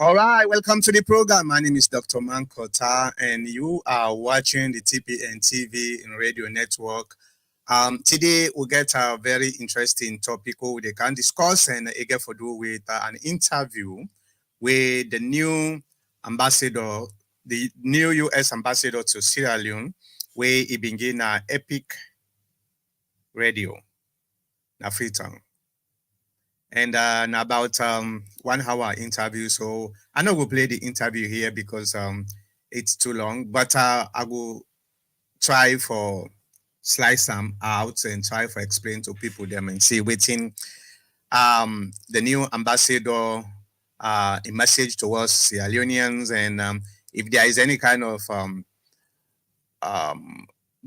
All right, welcome to the program. My name is Dr. Mankota, and you are watching the TPN TV and Radio Network. Today, we get a very interesting topic we can discuss and again for do with an interview with the new ambassador, the new U.S. ambassador to Sierra Leone, where he began Epic Radio, na Freetown. And about 1 hour interview. So I know we'll play the interview here because it's too long, but I will try for slice them out and try for explain to people them and see waiting the new ambassador a message towards Sierra Leoneans, and if there is any kind of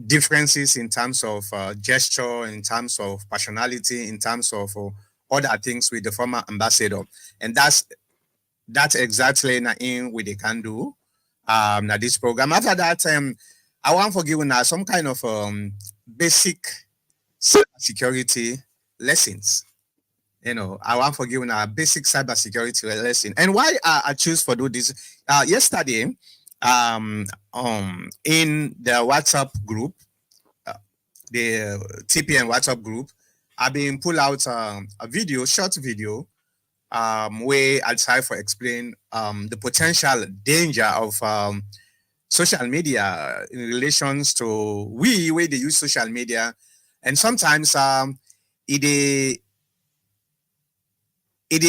differences in terms of gesture, in terms of personality, in terms of other things with the former ambassador. And that's exactly in what they can do now this program. After that, I want to give you some kind of basic security lessons. You know, I want to give you a basic cybersecurity lesson. And why I choose to do this? Yesterday, in the WhatsApp group, the TPN WhatsApp group, I've been pull out a video, short video, where I try to explain the potential danger of social media in relations to where they use social media, and sometimes it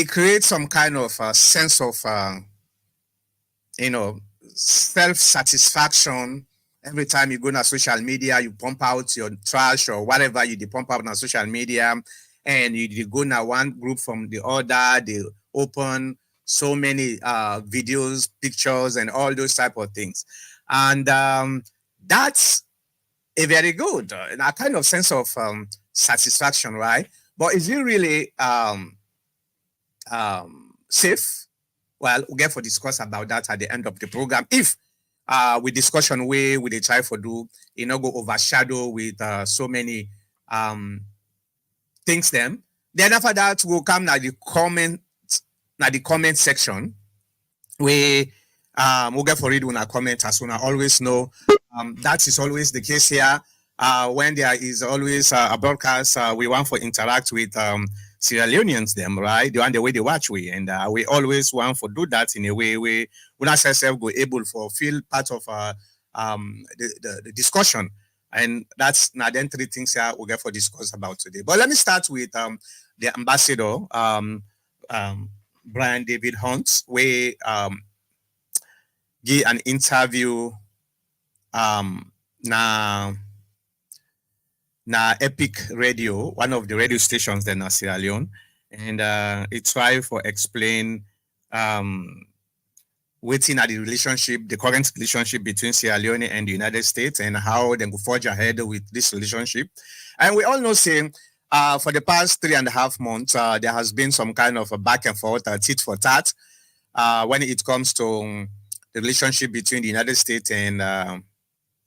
creates some kind of sense of self-satisfaction. Every time you go on social media, you pump out your trash or whatever you pump out on social media, and you go now one group from the other, they open so many videos, pictures, and all those type of things. And that's a very good, a kind of sense of satisfaction, right? But is it really safe? Well, we'll get for discuss about that at the end of the program. If with discussion way we they try for do, go overshadow with so many things them. Then after that we'll come now the comment section where we'll get for read when I comment as soon. I always know that is always the case here. When there is always a broadcast, we want to interact with Sierra Leoneans them, right? The way they watch we, and we always want to do that in a way where we not ourselves go able to feel part of the discussion. And that's not then 3 things here we get for discuss about today. But let me start with the ambassador, Brian David Hunt, where give an interview na Epic Radio, one of the radio stations in Sierra Leone, and it tried for explain waiting at the relationship, the current relationship between Sierra Leone and the United States, and how they will forge ahead with this relationship. And we all know, saying for the past 3.5 months, there has been some kind of a back and forth, tit for tat, when it comes to the relationship between the United States and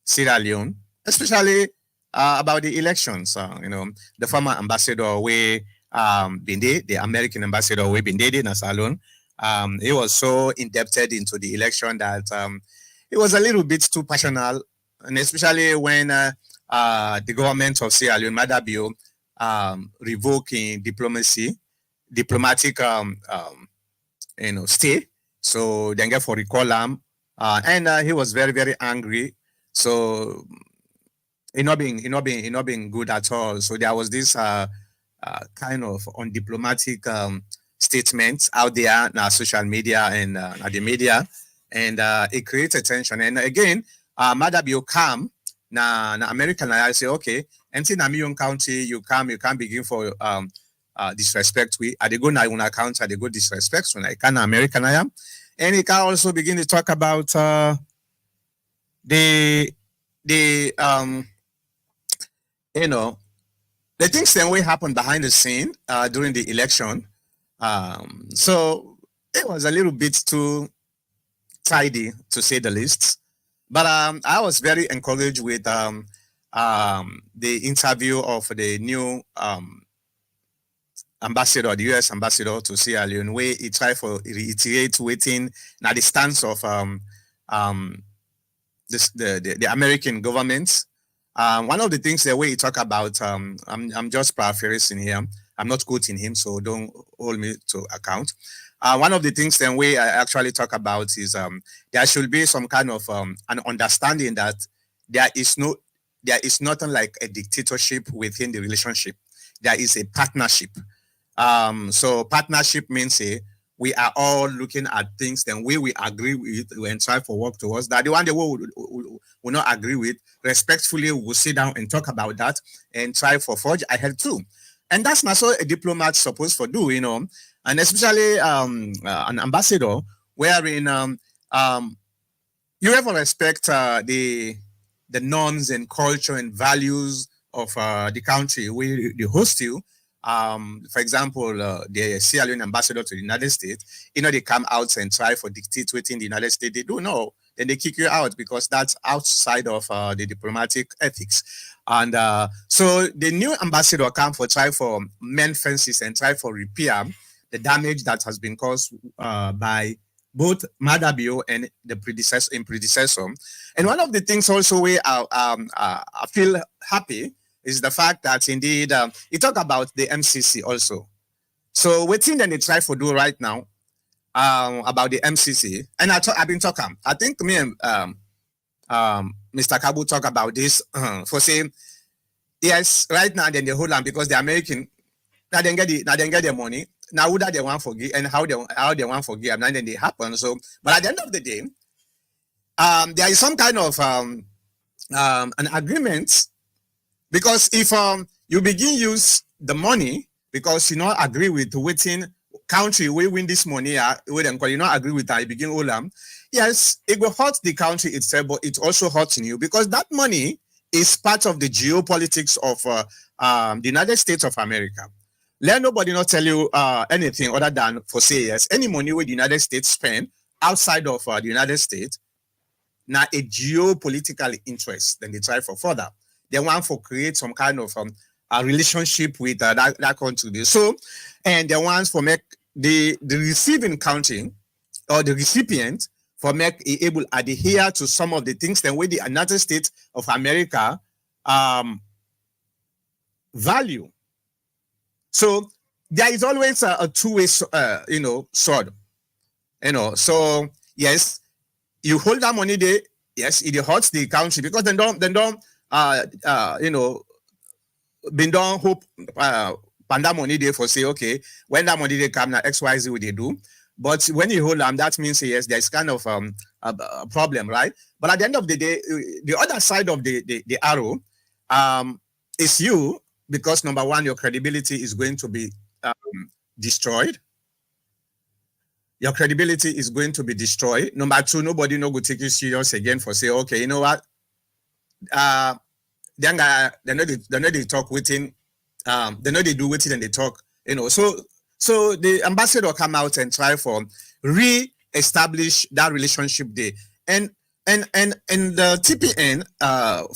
Sierra Leone, especially about the elections. The former ambassador, where Binde, the American ambassador, where Binde in Salon, he was so indebted into the election that it was a little bit too passionate, and especially when the government of Sierra Leone, Madabio, revoking diplomatic stay. So then get for recall him, and he was very, very angry. So it not being good at all. So there was this kind of undiplomatic statements out there in social media and the media, and it created tension. And again, Madabio come na American, I say okay, and in Amiyon County you can't begin for disrespect. They go na una county, they go disrespect. So I can American I am, and he can also begin to talk about the things that will happen behind the scene during the election. So it was a little bit too tidy, to say the least. But I was very encouraged with the interview of the new ambassador, the US ambassador to Sierra Leone, where he try for reiterate waiting now the stance of um the American government. One of the things the way he talk about, I'm just paraphrasing here. I'm not quoting him, so don't hold me to account. One of the things then we actually talk about is there should be some kind of an understanding that there is no there is nothing like a dictatorship within the relationship. There is a partnership. So partnership means we are all looking at things then we agree with and try for work towards that. The one that will not agree with, respectfully, we'll sit down and talk about that and try for forge ahead too. And that's not so a diplomat supposed to do, and especially an ambassador, wherein you ever respect the norms and culture and values of the country where they host you. For example, the Sierra Leone ambassador to the United States, they come out and try for dictate within the United States. They do know, then they kick you out because that's outside of the diplomatic ethics. And so the new ambassador come for try for mend fences and try for repair the damage that has been caused by both Madabio and the predecessor. And one of the things also where I feel happy is the fact that indeed you talk about the MCC also. So what thing that they try to do right now about the MCC, and I've been talking. I think me and Mr. Kabu talk about this for saying yes, right now then they hold on because the American now they get their money. Now who that they want forgive and how they want forgive, and then they happen. So, but at the end of the day, there is some kind of an agreement. Because if you begin use the money because you not agree with waiting country we win this money, you not agree with that, you begin olam. Yes, it will hurt the country itself, but it also hurts you because that money is part of the geopolitics of the United States of America. Let nobody not tell you anything other than for say yes, any money with the United States spend outside of the United States, now a geopolitical interest, then they try for further. They want to create some kind of a relationship with that country. So, and they want for make the receiving country or the recipient for make able adhere to some of the things then with the United States of America value. So there is always a two-way sword. So yes, you hold that money there. Yes, it hurts the country because then don't been done hope panda money there for say okay when that money they come now XYZ what they do, but when you hold them that means yes there's kind of a problem, right? But at the end of the day, the other side of the arrow is you, because number one, your credibility is going to be destroyed. Your credibility is going to be destroyed. Number two, nobody no go take you serious again for say okay, you know what, they know they talk within, they know they do within and they talk, so the ambassador come out and try for re-establish that relationship there. And the TPN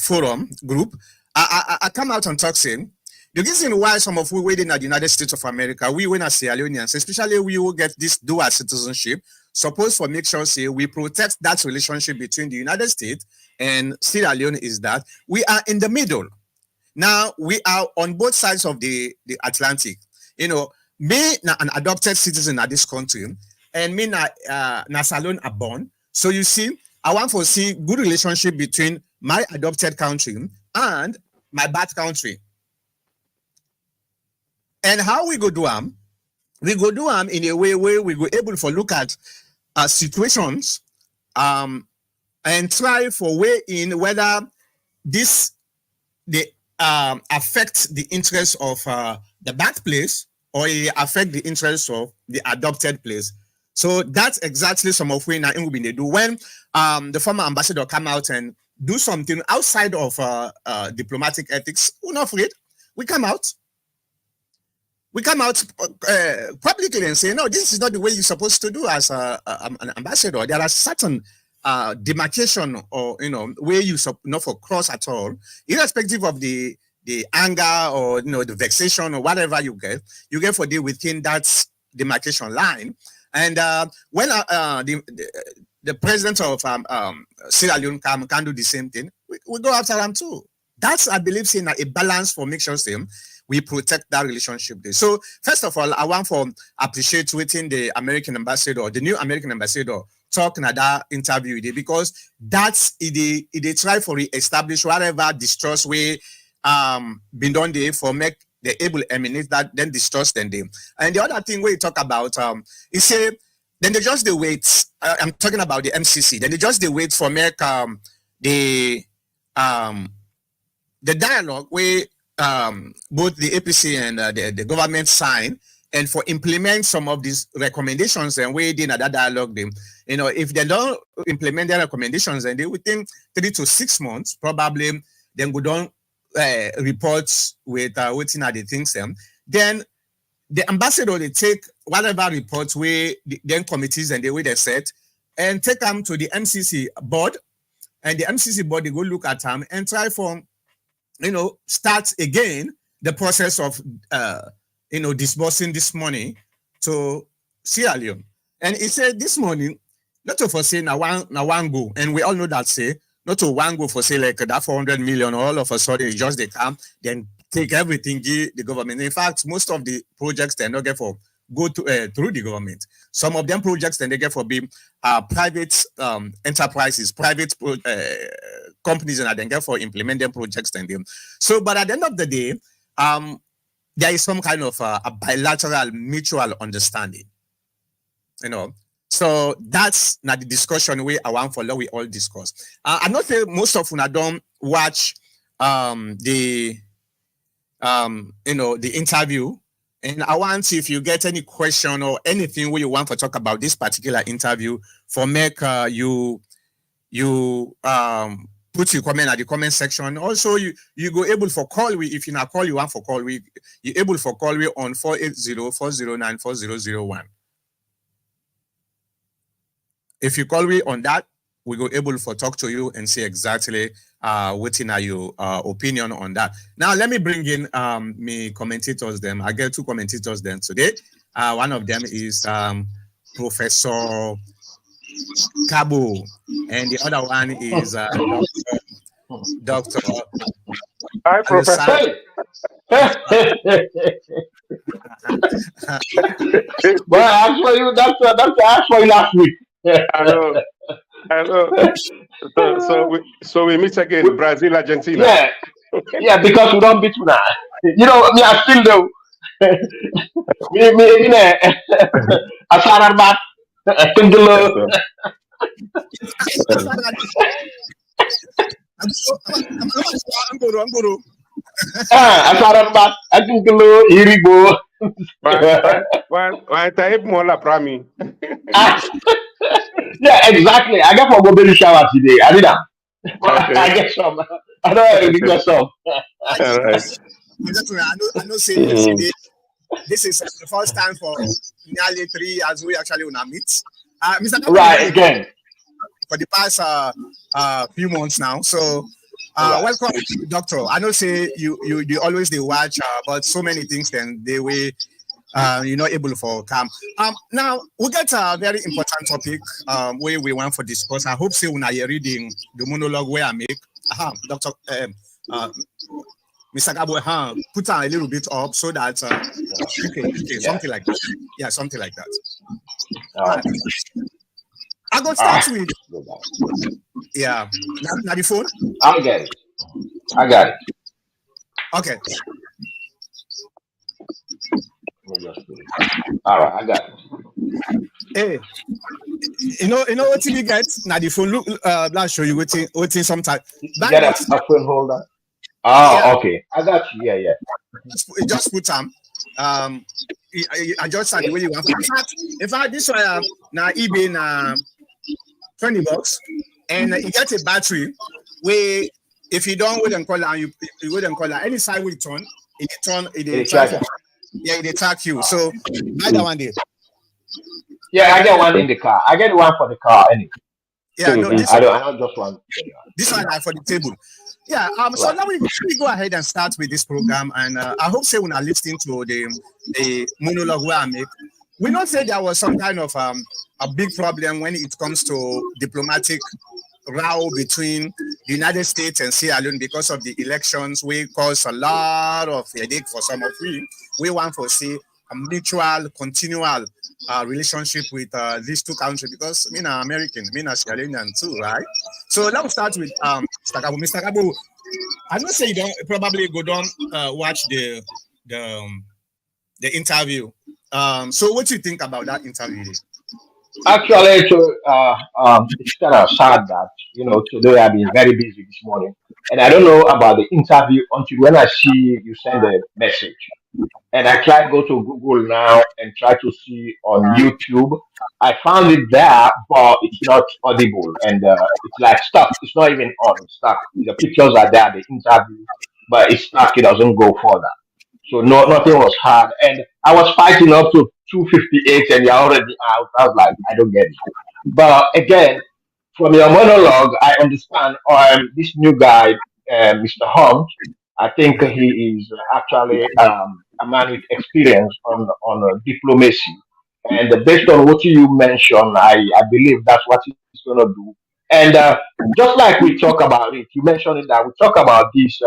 forum group, I come out and talk saying the reason why some of we waiting at the United States of America, we win as Sierra Leoneans, especially we will get this dual citizenship, supposed for make sure say we protect that relationship between the United States and Sierra Leone is that we are in the middle. Now we are on both sides of the Atlantic. Me na an adopted citizen of this country, and me na Salon are born. So you see, I want to see good relationship between my adopted country and my birth country. And how we go do them? We go do them in a way where we go able to look at situations and try for way in whether this they affect the interests of the birthplace or it affect the interests of the adopted place. So that's exactly some of what they do when the former ambassador come out and do something outside of diplomatic ethics. We're not afraid. We come out publicly and say, no, this is not the way you're supposed to do as an ambassador. There are certain demarcation or where you not for cross at all, irrespective of the the anger or the vexation or whatever you get for the within that demarcation line. And when the president of Sierra Leone can do the same thing, we go after them too. That's, I believe, saying a balance for make sure we protect that relationship there. So first of all, I want to appreciate within the American ambassador, the new American ambassador, talking at that interview there, because that's it try for re-establish whatever distrust we been done there for make the able emanate that then distrust them. And the other thing we talk about is say then they just wait. I'm talking about the MCC. Then they just wait for make the dialogue where both the APC and the government sign, and for implement some of these recommendations and we did that dialogue them. If they don't implement their recommendations, and they within 3 to 6 months probably then go down reports with waiting at the things then the ambassador they take whatever reports where then committees and the way they set and take them to the MCC board, and the MCC board they go look at them and try for start again the process of disbursing this money to Sierra Leone. And he said this morning, not to for say now one go, and we all know that say not to one go for say like that 400 million, all of a sudden it's just they come then take everything give the government. In fact, most of the projects they not get for go to through the government. Some of them projects then they get for being private enterprises, private companies, and then get for implement them projects and them. So, but at the end of the day, there is some kind of a bilateral mutual understanding, So that's not the discussion we I want for law we all discuss. I'm not saying most of you don't watch the interview, and I want to, if you get any question or anything where you want to talk about this particular interview, for make you put your comment at the comment section. Also, you go able for call we, if you not call you want for call we, you able for call we on 480-409-4001. If you call me on that, we go able for talk to you and see exactly what in your opinion on that. Now let me bring in me commentators them. I get 2 commentators then today. One of them is Professor Cabo, and the other one is Dr. Hi, Professor. Well, actually, that's actually last week. I know. So we meet again, Brazil, Argentina. Yeah, because we don't beat now. Me, I still do. me, I started back. I'm going. I started back. I think Irigo. Why type mola prami? Yeah, exactly. I got for go baby shower today. I did that. Okay. I get some. I don't get some. I know. Saying this is the first time for nearly 3 years we actually wanna meet. Mr. Right again. For the past few months now. So welcome, Doctor. I know say you always they watch about so many things, and they way you're not able for come. Now we get a very important topic where we want for discuss. I hope say when you're reading the monologue where I make Doctor Mr. Gabo put a little bit up so that okay, something like that. Yeah, something like that. I go start with now the phone. I got it. Okay. All right, I got it. Hey, you know what you get? Now the phone look I'll show you waiting sometime. Get a phone holder. Oh, okay. I got you. Yeah. Just put I just said the way you want. In fact, this one now eBay na $20, and you get a battery where if you don't wouldn't call and you wouldn't call any side will turn, it attack you. So buy that one there. Yeah, I get one in the car. I get one for the car anyway. Yeah, no, Mhm. this I one, don't. I don't just want. this one are for the table. Yeah, so Right. now we go ahead and start with this program, and I hope say when I listening to the monologue where I make, we not say there was some kind of a big problem when it comes to diplomatic row between the United States and Sierra Leone because of the elections. We caused a lot of headache for some of we. We want to see a mutual, continual relationship with these two countries because me na American, me na Sierra Leonean too, right? So let's start with Mr. Gabo. Mr. Gabo, I don't say you don't probably go down watch the the interview. So what do you think about that interview? Actually, it's kind of sad that today I've been very busy this morning, and I don't know about the interview until when I see you send a message. And I tried go to Google now and try to see on YouTube. I found it there, but it's not audible, and it's like stuck. It's not even on. It's stuck. The pictures are there, the interview, but it's stuck. It doesn't go further. So no, nothing was hard, and I was fighting up to 258, and you're already out. I was like, I don't get it. But again, from your monologue, I understand. This new guy, Mr. Hunt, I think he is actually a man with experience on diplomacy. And based on what you mentioned, I believe that's what he's going to do. And just like we talk about it, you mentioned it that we talk about this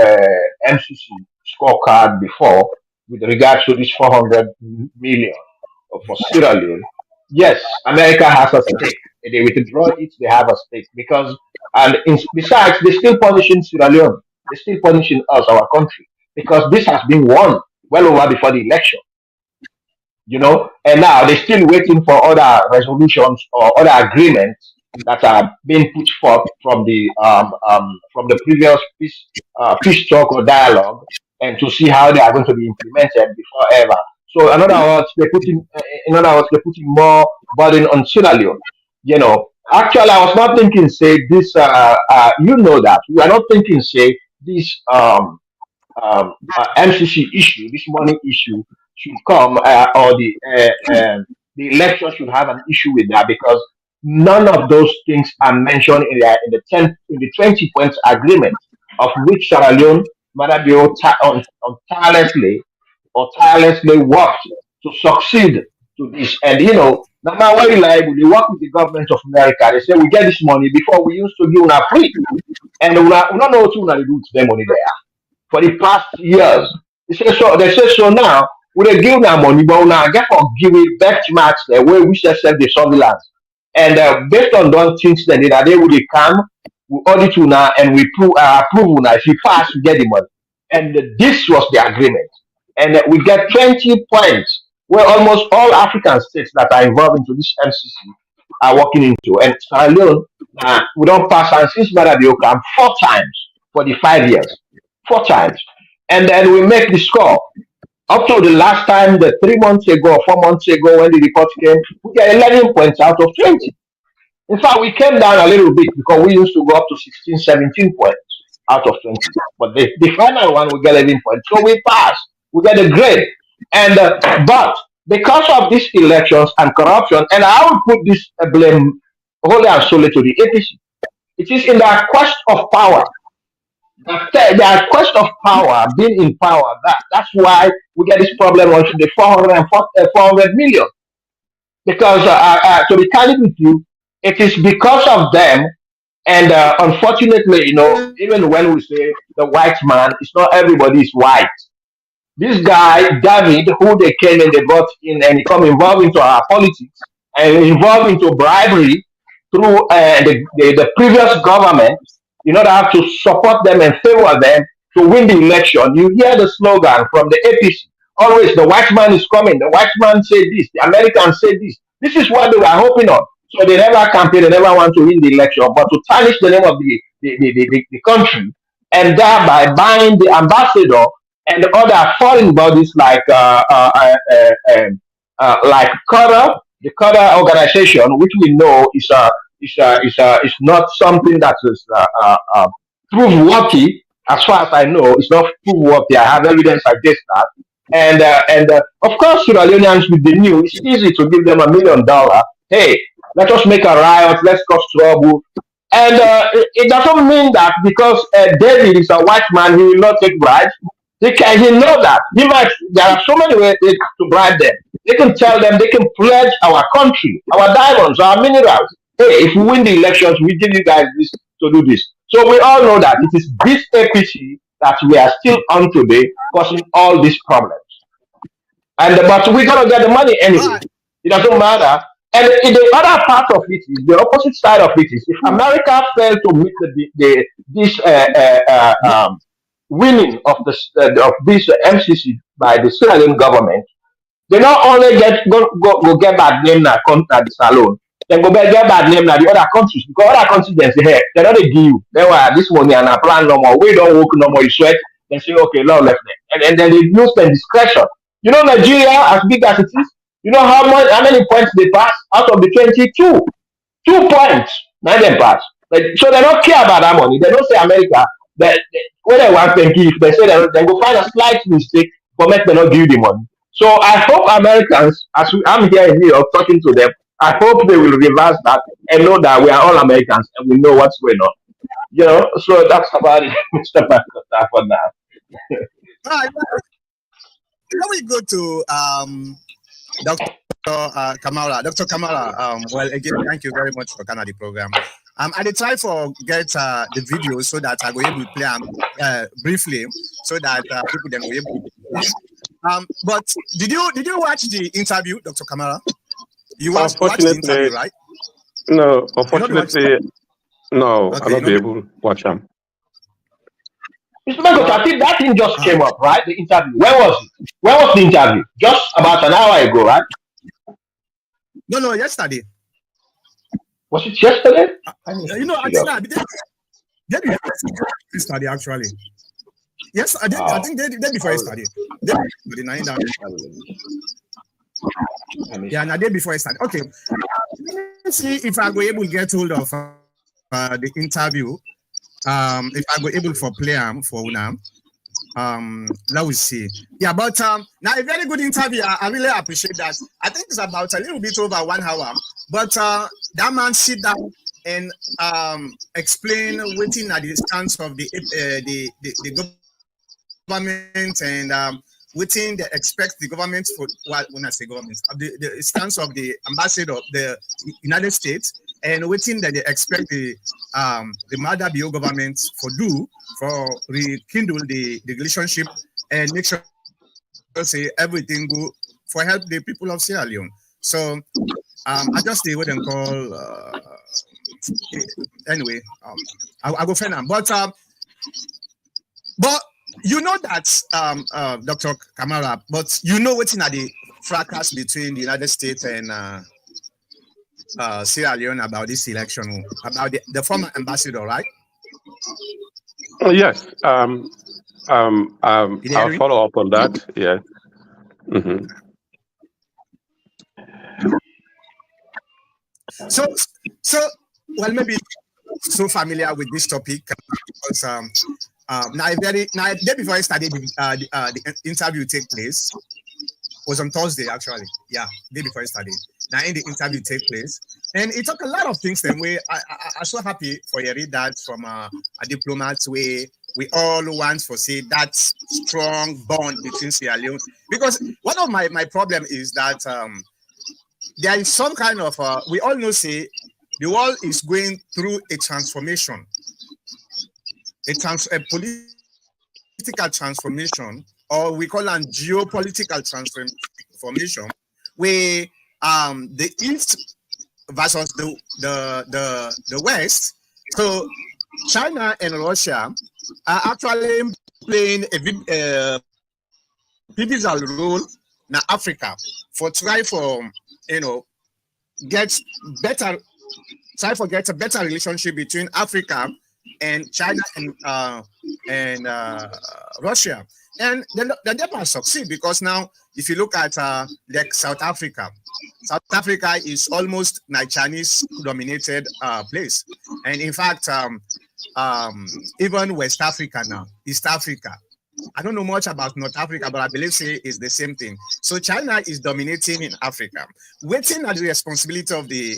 MCC scorecard before with regards to this 400 million for Sierra Leone. Yes, America has a stake. They withdraw it, they have a stake because, besides, they're still punishing Sierra Leone. They're still punishing us, our country, because this has been won well over before the election, and now they're still waiting for other resolutions or other agreements that are being put forth from the previous peace talk or dialogue, and to see how they are going to be implemented before ever. So, in other words, they're putting more burden on Sierra Leone. Actually, I was not thinking, say this. That we are not thinking, say this. MCC issue, this money issue, should come, or the election should have an issue with that because none of those things are mentioned in the 20 points agreement of which Sierra Leone Madabio tirelessly worked to succeed to this. And no matter what reliable, they work with the government of America. They say we get this money before we used to give una free, and we don't know what to do to them money there for the past years. They say so now. We dey give now money, but now get for give it benchmarks the way we should set the surveillance. And based on those things, then they will come, we audit you now, and we approve now. If you pass, you get the money. And this was the agreement. And we get 20 points where almost all African states that are involved into this MCC are working into. And Sierra Leone, we don't pass, and since Madabio come 4 times for the 5 years. 4 times. And then we make the score. Up to the last time, the 3 months ago, 4 months ago, when the report came, we get 11 points out of 20. In fact, we came down a little bit because we used to go up to 16, 17 points out of 20. But the final one, we get 11 points. So we pass. We get a grade. And but because of these elections and corruption, and I will put this blame wholly and solely to the APC, it is in their quest of power their quest of power, being in power, that's why we get this problem on the 400 million. Because to be candid with you, it is because of them, and unfortunately, even when we say the white man, it's not everybody is white. This guy, David, who they came and they brought in and he come involved into our politics and involved into bribery through the previous government in order to support them and favor them to win the election. You hear the slogan from the APC. Always the white man is coming. The white man said this. The Americans said this. This is what they were hoping on. So they never campaign, they never want to win the election, but to tarnish the name of the country and thereby buying the ambassador and other foreign bodies like Qatar, the Qatar organization, which we know is not something that is proof worthy. As far as I know, it's not proof worthy. I have evidence against that. And of course, Sierra Leoneans with the new, it's easy to give them $1 million. Hey, let us make a riot. Let's cause trouble. And it doesn't mean that because David is a white man, he will not take bribes. He know that. There are so many ways to bribe them. They can tell them, they can pledge our country, our diamonds, our minerals. Hey, if we win the elections, we give you guys this to do this. So we all know that it is this APC that we are still on today causing all these problems. But we're gonna get the money anyway. Right. It doesn't matter. And the other part of it is the opposite side of it is if America failed to meet this winning of this MCC by the Sierra Leone government, they not only go get bad name na come na the salon, they go get bad name na the other countries because other countries they say hey, they don't dey give you. Then why this money and a plan no more. We don't work no more. You sweat. They say okay, now left them, and then they use their discretion. You know Nigeria as big as it is. You know how many points they pass out of the 22. 2 points. Now they pass. So they don't care about that money. They don't say America. When they want to give, they say they go find a slight mistake for make them not give you the money. So I hope Americans, I'm here in New York talking to them, I hope they will reverse that and know that we are all Americans and we know what's going on. So that's about it, Mr. Marcos, for now. Right. Now we go to Dr. Kamara. Dr. Kamara, well, again, thank you very much for coming on the program. I did try for get the video so that I will able to play briefly so that people then will able to play. But did you watch the interview, Dr. Kamara? You watched the interview, right? No, unfortunately, no, Okay, I'll not be able to watch them. Mr. Marcos, I think that thing just came up, right? The interview. Where was it? Where was the interview? Just about an hour ago, right? No, yesterday. Was it yesterday? I think yesterday actually. Yes, I think day before yesterday. Yeah, and a day before yesterday. Okay. Let's see if I go able to get hold of the interview. If I go able for play for now. Let us see. Yeah, but now a very good interview. I really appreciate that. I think it's about a little bit over 1 hour. But that man sit down and explain waiting at the stance of the government and waiting they expect the government for when I say government, the stance of the ambassador of the United States and waiting that they expect the Mother BO government for rekindle the relationship and make sure say everything go for help the people of Sierra Leone. So I just stay with and call anyway. I'll go find them. But you know that Dr. Kamara, but you know what's in the fracas between the United States and Sierra Leone about this election, about the former ambassador, right? Yes. I'll follow up on that. Yeah. Mm-hmm. So, well, maybe so familiar with this topic because now day before I started the interview take place was on Thursday actually. Yeah, day before I started. Now in the interview take place, and it took a lot of things. Then I'm so happy for you read that from a diplomat way. We all want to see that strong bond between Sierra Leone because one of my problem is that there is some kind of we all know say the world is going through a transformation, a political transformation, or we call it geopolitical transformation, where the East versus the West. So China and Russia are actually playing a pivotal role in Africa for try for get a better relationship between Africa and China and Russia. And they never succeed because now, if you look at like South Africa is almost a Chinese dominated place. And in fact, even West Africa now, East Africa, I don't know much about North Africa, but I believe it's the same thing. So China is dominating in Africa, waiting at the responsibility of the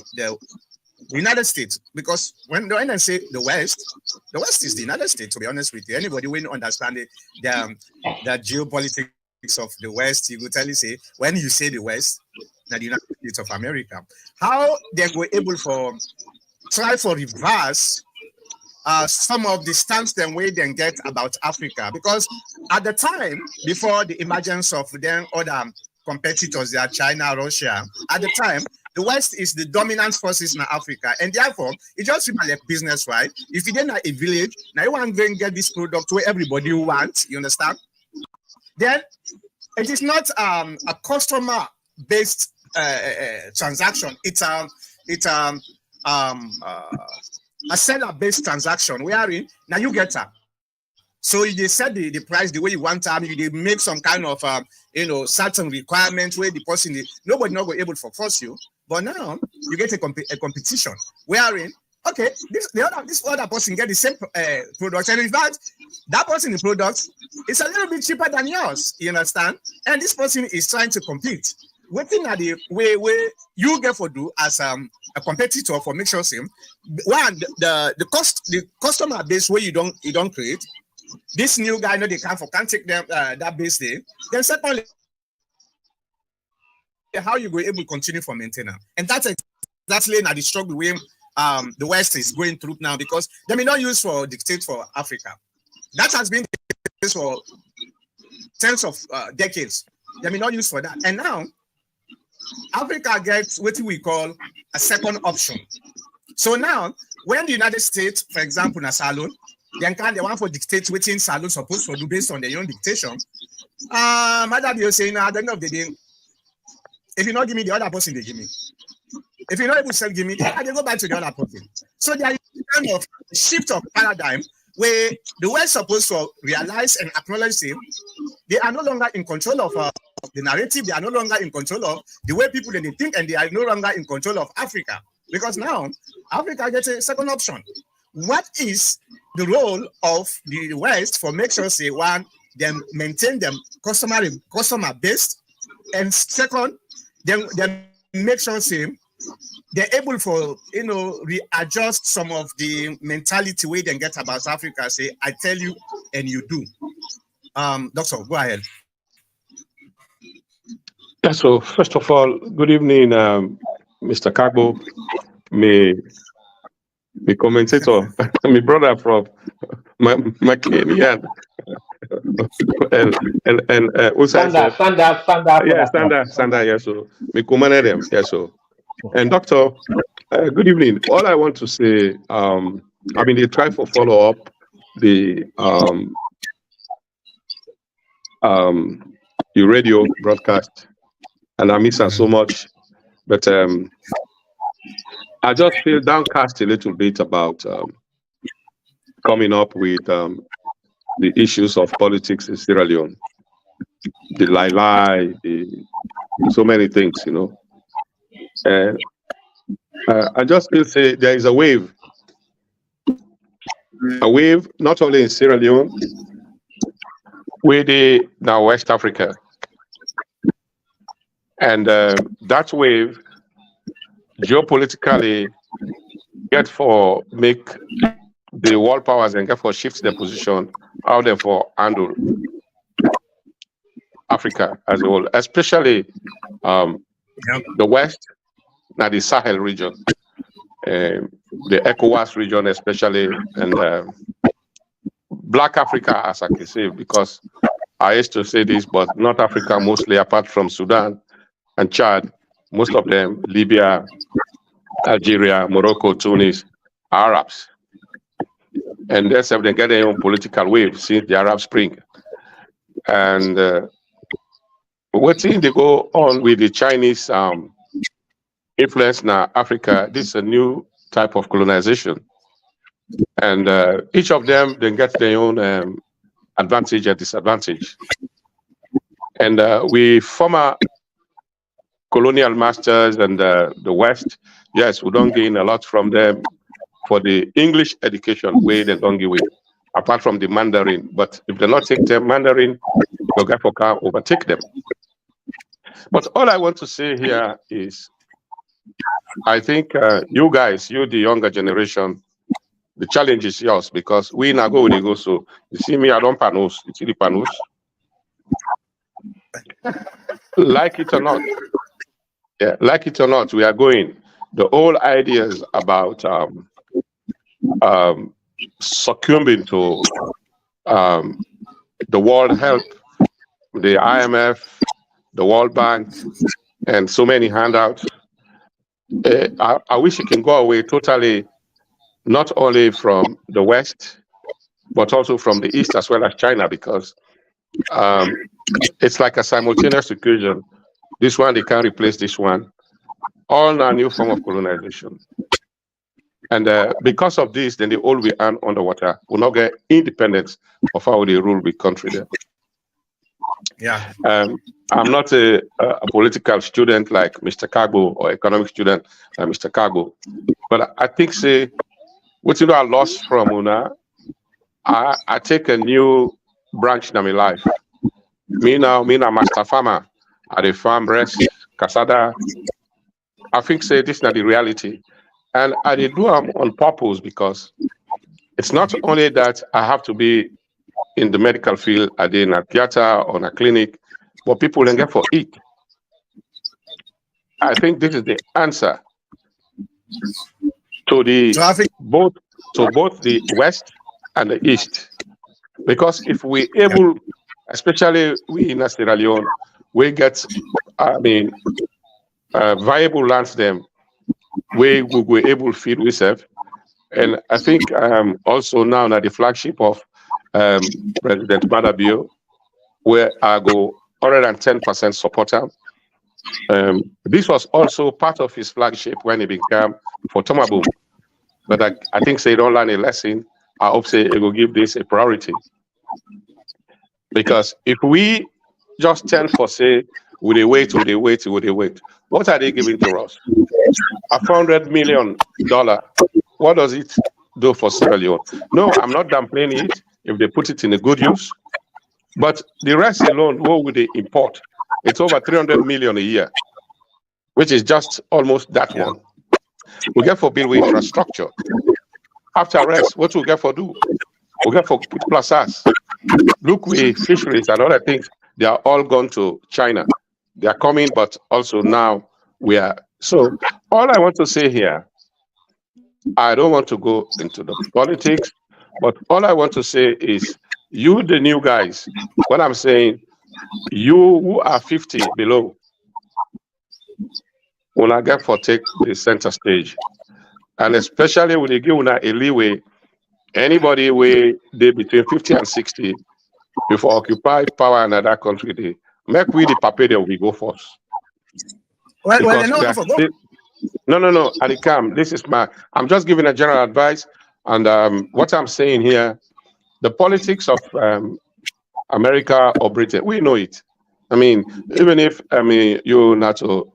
the United States, because when I say the West is the United States. To be honest with you, anybody will understand it, the geopolitics of the West, you will tell you say when you say the West, now the United States of America, how they were able for try for reverse some of the stance then way they get about Africa, because at the time before the emergence of then other competitors, they are China, Russia. At the time, the West is the dominant forces in Africa, and therefore it just seems like business, right? If you didn't have a village, now you want to go and get this product where everybody wants, you understand? Then it is not a customer-based transaction. It's a seller-based transaction wherein now you get her. So they set the price the way you want them. They make some kind of certain requirements where the person nobody not go able to force you. But now you get a competition wherein this other person get the same product, and in fact that person in product is a little bit cheaper than yours. You understand? And this person is trying to compete. Waiting at the way you get for do as a competitor for make sure same one the customer base where you don't create. This new guy know they can't take them that base there. Then secondly, how you go able to continue for maintenance, and that's exactly now the struggle with the West is going through now, because they may not use for dictate for Africa. That has been the case for tens of decades. They may not use for that, and now Africa gets what we call a second option. So now, when the United States, for example, in a salon, they want for dictate within salon supposed to do based on their own dictation. Madam, you're saying at the end of the day, if you not give me the other person, they give me. If you're not able to sell, give me, I can go back to the other person. So there is kind of shift of paradigm where the West is supposed to realize and acknowledge them. They are no longer in control of the narrative. They are no longer in control of the way people they think, and they are no longer in control of Africa. Because now Africa gets a second option. What is the role of the West for make sure say one, them maintain them customer based, and second, them make sure say they're able for readjust some of the mentality way they get about Africa. Say I tell you and you do. Doctor, go ahead. Yeah, so first of all, good evening, Mr. Kagbo, my commentator, my brother from my Kenyan, and Standard. Sanda, yes, so me command them, yes, so. And Doctor, good evening. All I want to say, they try for follow up the radio broadcast, and I miss her so much, but I just feel downcast a little bit about coming up with the issues of politics in Sierra Leone, the lie, so many things, And I just feel say there is a wave not only in Sierra Leone, with now West Africa, and that wave geopolitically get for make the world powers and get for shift their position, how they for handle Africa as a whole, especially the West, now the Sahel region, the ECOWAS region especially, and Black Africa, as I can say, because I used to say this, but North Africa mostly, apart from Sudan and Chad, most of them, Libya, Algeria, Morocco, Tunis, Arabs. And that's how they get their own political wave since the Arab Spring. And what thing they go on with the Chinese influence now Africa, this is a new type of colonization. And each of them, they get their own advantage and disadvantage. And we former colonial masters and the West, yes, we don't gain a lot from them for the English education way they don't give it, apart from the Mandarin. But if they not take them Mandarin, they'll get for car overtake them. But all I want to say here is I think you guys, you the younger generation, the challenge is yours because we now go with the go. So you see me, I don't panos. You see the panos, like it or not. Yeah, like it or not, we are going. The whole ideas about um, succumbing to um, the World Health, the IMF, the World Bank, and so many handouts. I wish it can go away totally, not only from the West, but also from the East as well as China, because um, it's like a simultaneous equation. This one, they can't replace this one. All a new form of colonization. And because of this, then they all will earn underwater, will not get independence of how they rule the country there. Yeah. I'm not a political student like Mr. Kago or economic student like Mr. Kago, but I think say what you know I lost from Una, I take a new branch in my life. Me now master farmer at the farm rest, Casada. I think say this is not the reality. And I did do them on purpose because it's not only that I have to be in the medical field, I did in a theater or in a clinic, but people don't get for it. I think this is the answer to the both the West and the East. Because if we able, especially we in Sierra Leone, we get viable lands them we were able to feed ourselves. And I think also now that the flagship of President Madabio, where I go 110% supporter. This was also part of his flagship when he became for Tomaboom. But I think say don't learn a lesson. I hope say it will give this a priority. Because if we just tend for say, would they wait, what are they giving to us? $400 million. What does it do for Sierra Leone? No, I'm not downplaying it if they put it in a good use. But the rest alone, what would they import? It's over 300 million a year, which is just almost that one. We get for build infrastructure. After rest, what we get for do? We get for put plazas. Look, we fisheries and other things, they are all gone to China. They are coming, but also now we are. So all I want to say here, I don't want to go into the politics, but all I want to say is you, the new guys, what I'm saying, you who are 50 below, when I get for take the center stage, and especially when you give una a leeway, anybody where they between 50 and 60, before occupy power in another country, they make we the paper we go first. Well, no, no, Anikam, this is I'm just giving a general advice, and what I'm saying here, the politics of America or Britain, we know it. I mean, even if you're not so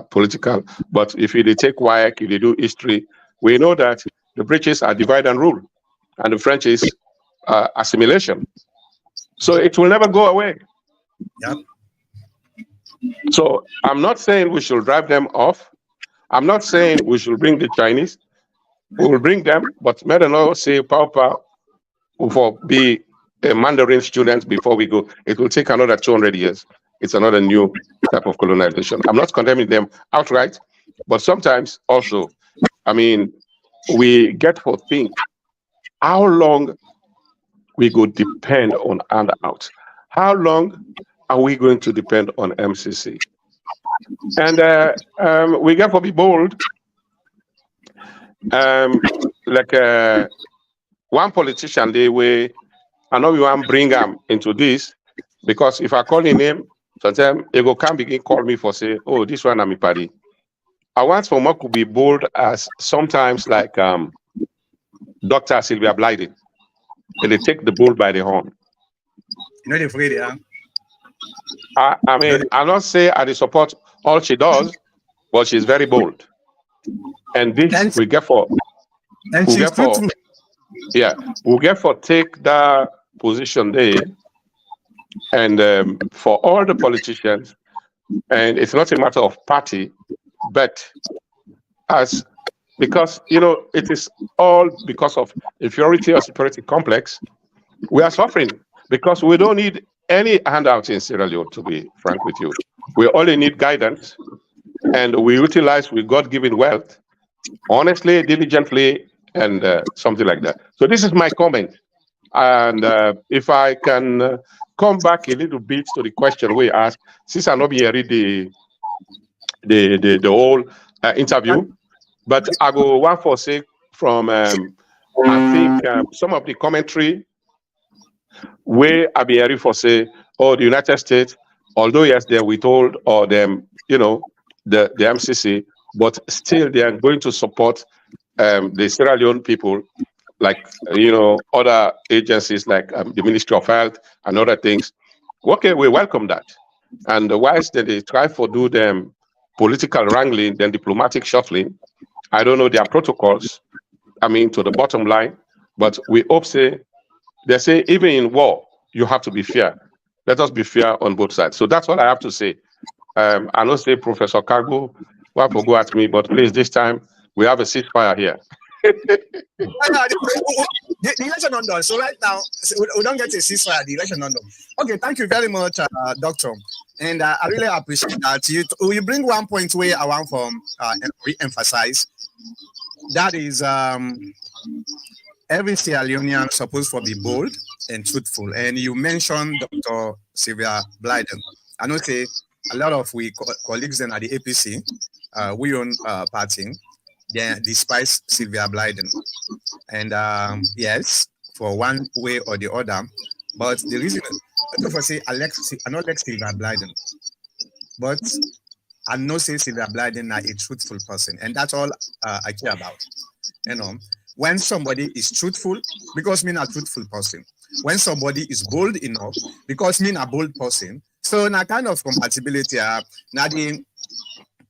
political, but if you take WIAC, if they do history, we know that the British are divide and rule, and the French is assimilation. So it will never go away. Yep. So I'm not saying we should drive them off. I'm not saying we should bring the Chinese. We will bring them, but may not say Papa for be a Mandarin student before we go. It will take another 200 years. It's another new type of colonization. I'm not condemning them outright, but sometimes also, I mean, we get for think how long we go depend on handout. How long are we going to depend on MCC? And we get to be bold. Like one politician, they way, I know we want to bring them into this, because if I call him name, sometimes he go come begin call me for say, oh, this one I'm a party. I want for more could be bold as sometimes like Dr. Sylvia Blyden. And they take the bull by the horn. You know they're afraid, yeah. I mean, I'll not say I support all she does, but she's very bold. And this we get for, and we she's get for, yeah, we get for take that position there, and for all the politicians, and it's not a matter of party, but as because it is all because of inferiority or superiority complex. We are suffering because we don't need any handouts in Sierra Leone, to be frank with you. We only need guidance, and we utilize with God-given wealth, honestly, diligently, and something like that. So this is my comment. And if I can come back a little bit to the question we asked, since I not read the whole interview, but I go one for say from I think some of the commentary where I be hearing for say, oh, the United States, although yes, they're withhold or them, the MCC, but still they are going to support the Sierra Leone people, like other agencies like the Ministry of Health and other things. Okay, we welcome that. And whilst they try for do them political wrangling, then diplomatic shuffling, I don't know their protocols. I mean, to the bottom line, but we hope they say even in war you have to be fair. Let us be fair on both sides. So that's what I have to say. I know say Professor Cargo will go at me, but please this time we have a ceasefire here. The election on done. So right now, we don't get a ceasefire. The election on done. Okay, thank you very much, Doctor. And I really appreciate that. You bring one point where I want from re-emphasize. That is every Sierra Leonean supposed to be bold and truthful. And you mentioned Dr. Sylvia Blyden. I know say a lot of we colleagues then at the APC, we own party, they despise Sylvia Blyden. And yes, for one way or the other. But the reason people say I not like Sylvia Blyden, but I know say Sylvia Blyden is a truthful person, and that's all I care about. When somebody is truthful, because me a truthful person. When somebody is bold enough, because me a bold person. So na kind of compatibility. Now the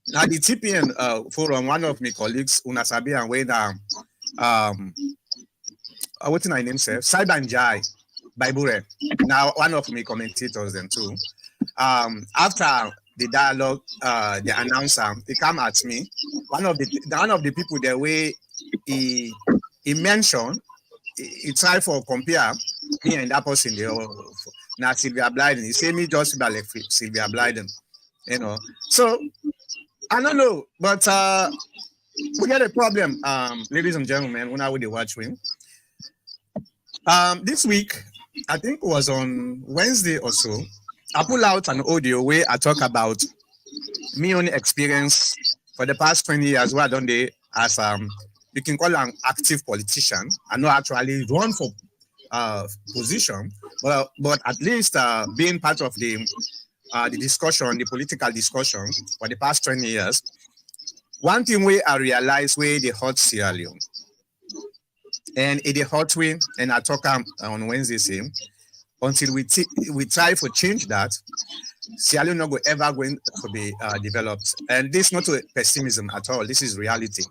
TPN forum, one of my colleagues, Unasabi and Weda, what's my name, sir? Saibanjai Baibure. Now one of my commentators then too. After the dialogue, the announcer, he come at me. One of the people the way he mentioned, he tried for compare me and that person there. Now Sylvia Blyden. He say me just about like Sylvia Blyden, So I don't know, but we get a problem, ladies and gentlemen, when I would watch him. This week, I think it was on Wednesday or so, I pull out an audio where I talk about me only experience for the past 20 years where I done they as you can call an active politician. I not actually run for position, but at least being part of the discussion, the political discussion for the past 20 years. One thing where I realized where they hurt Sierra Leone. And it the hot way, and I talk on Wednesday same, until we try to change that, Sierra Leone not ever going to be developed. And this is not a pessimism at all. This is reality.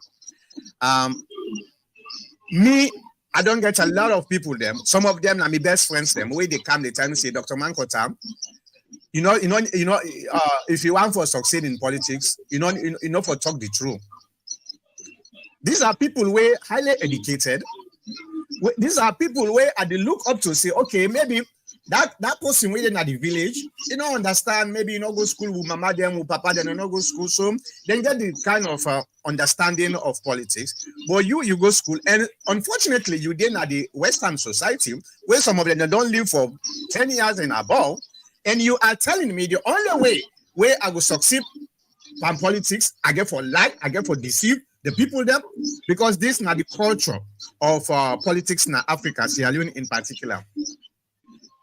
Me, I don't get a lot of people them. Some of them are my best friends them. Where they come, they tell me say, Dr. Mankota, if you want to succeed in politics, for talk the truth. These are people who are highly educated. These are people where they look up to say, okay, maybe that person within at the village, understand, maybe go school with mama them, with papa them, go school. So then get the kind of understanding of politics. But you go school, and unfortunately, you then at the Western society where some of them don't live for 10 years and above, and you are telling me the only way where I will succeed from politics, I get for lie, I get for deceive the people there, because this is not the culture of politics in Africa, Sierra Leone in particular.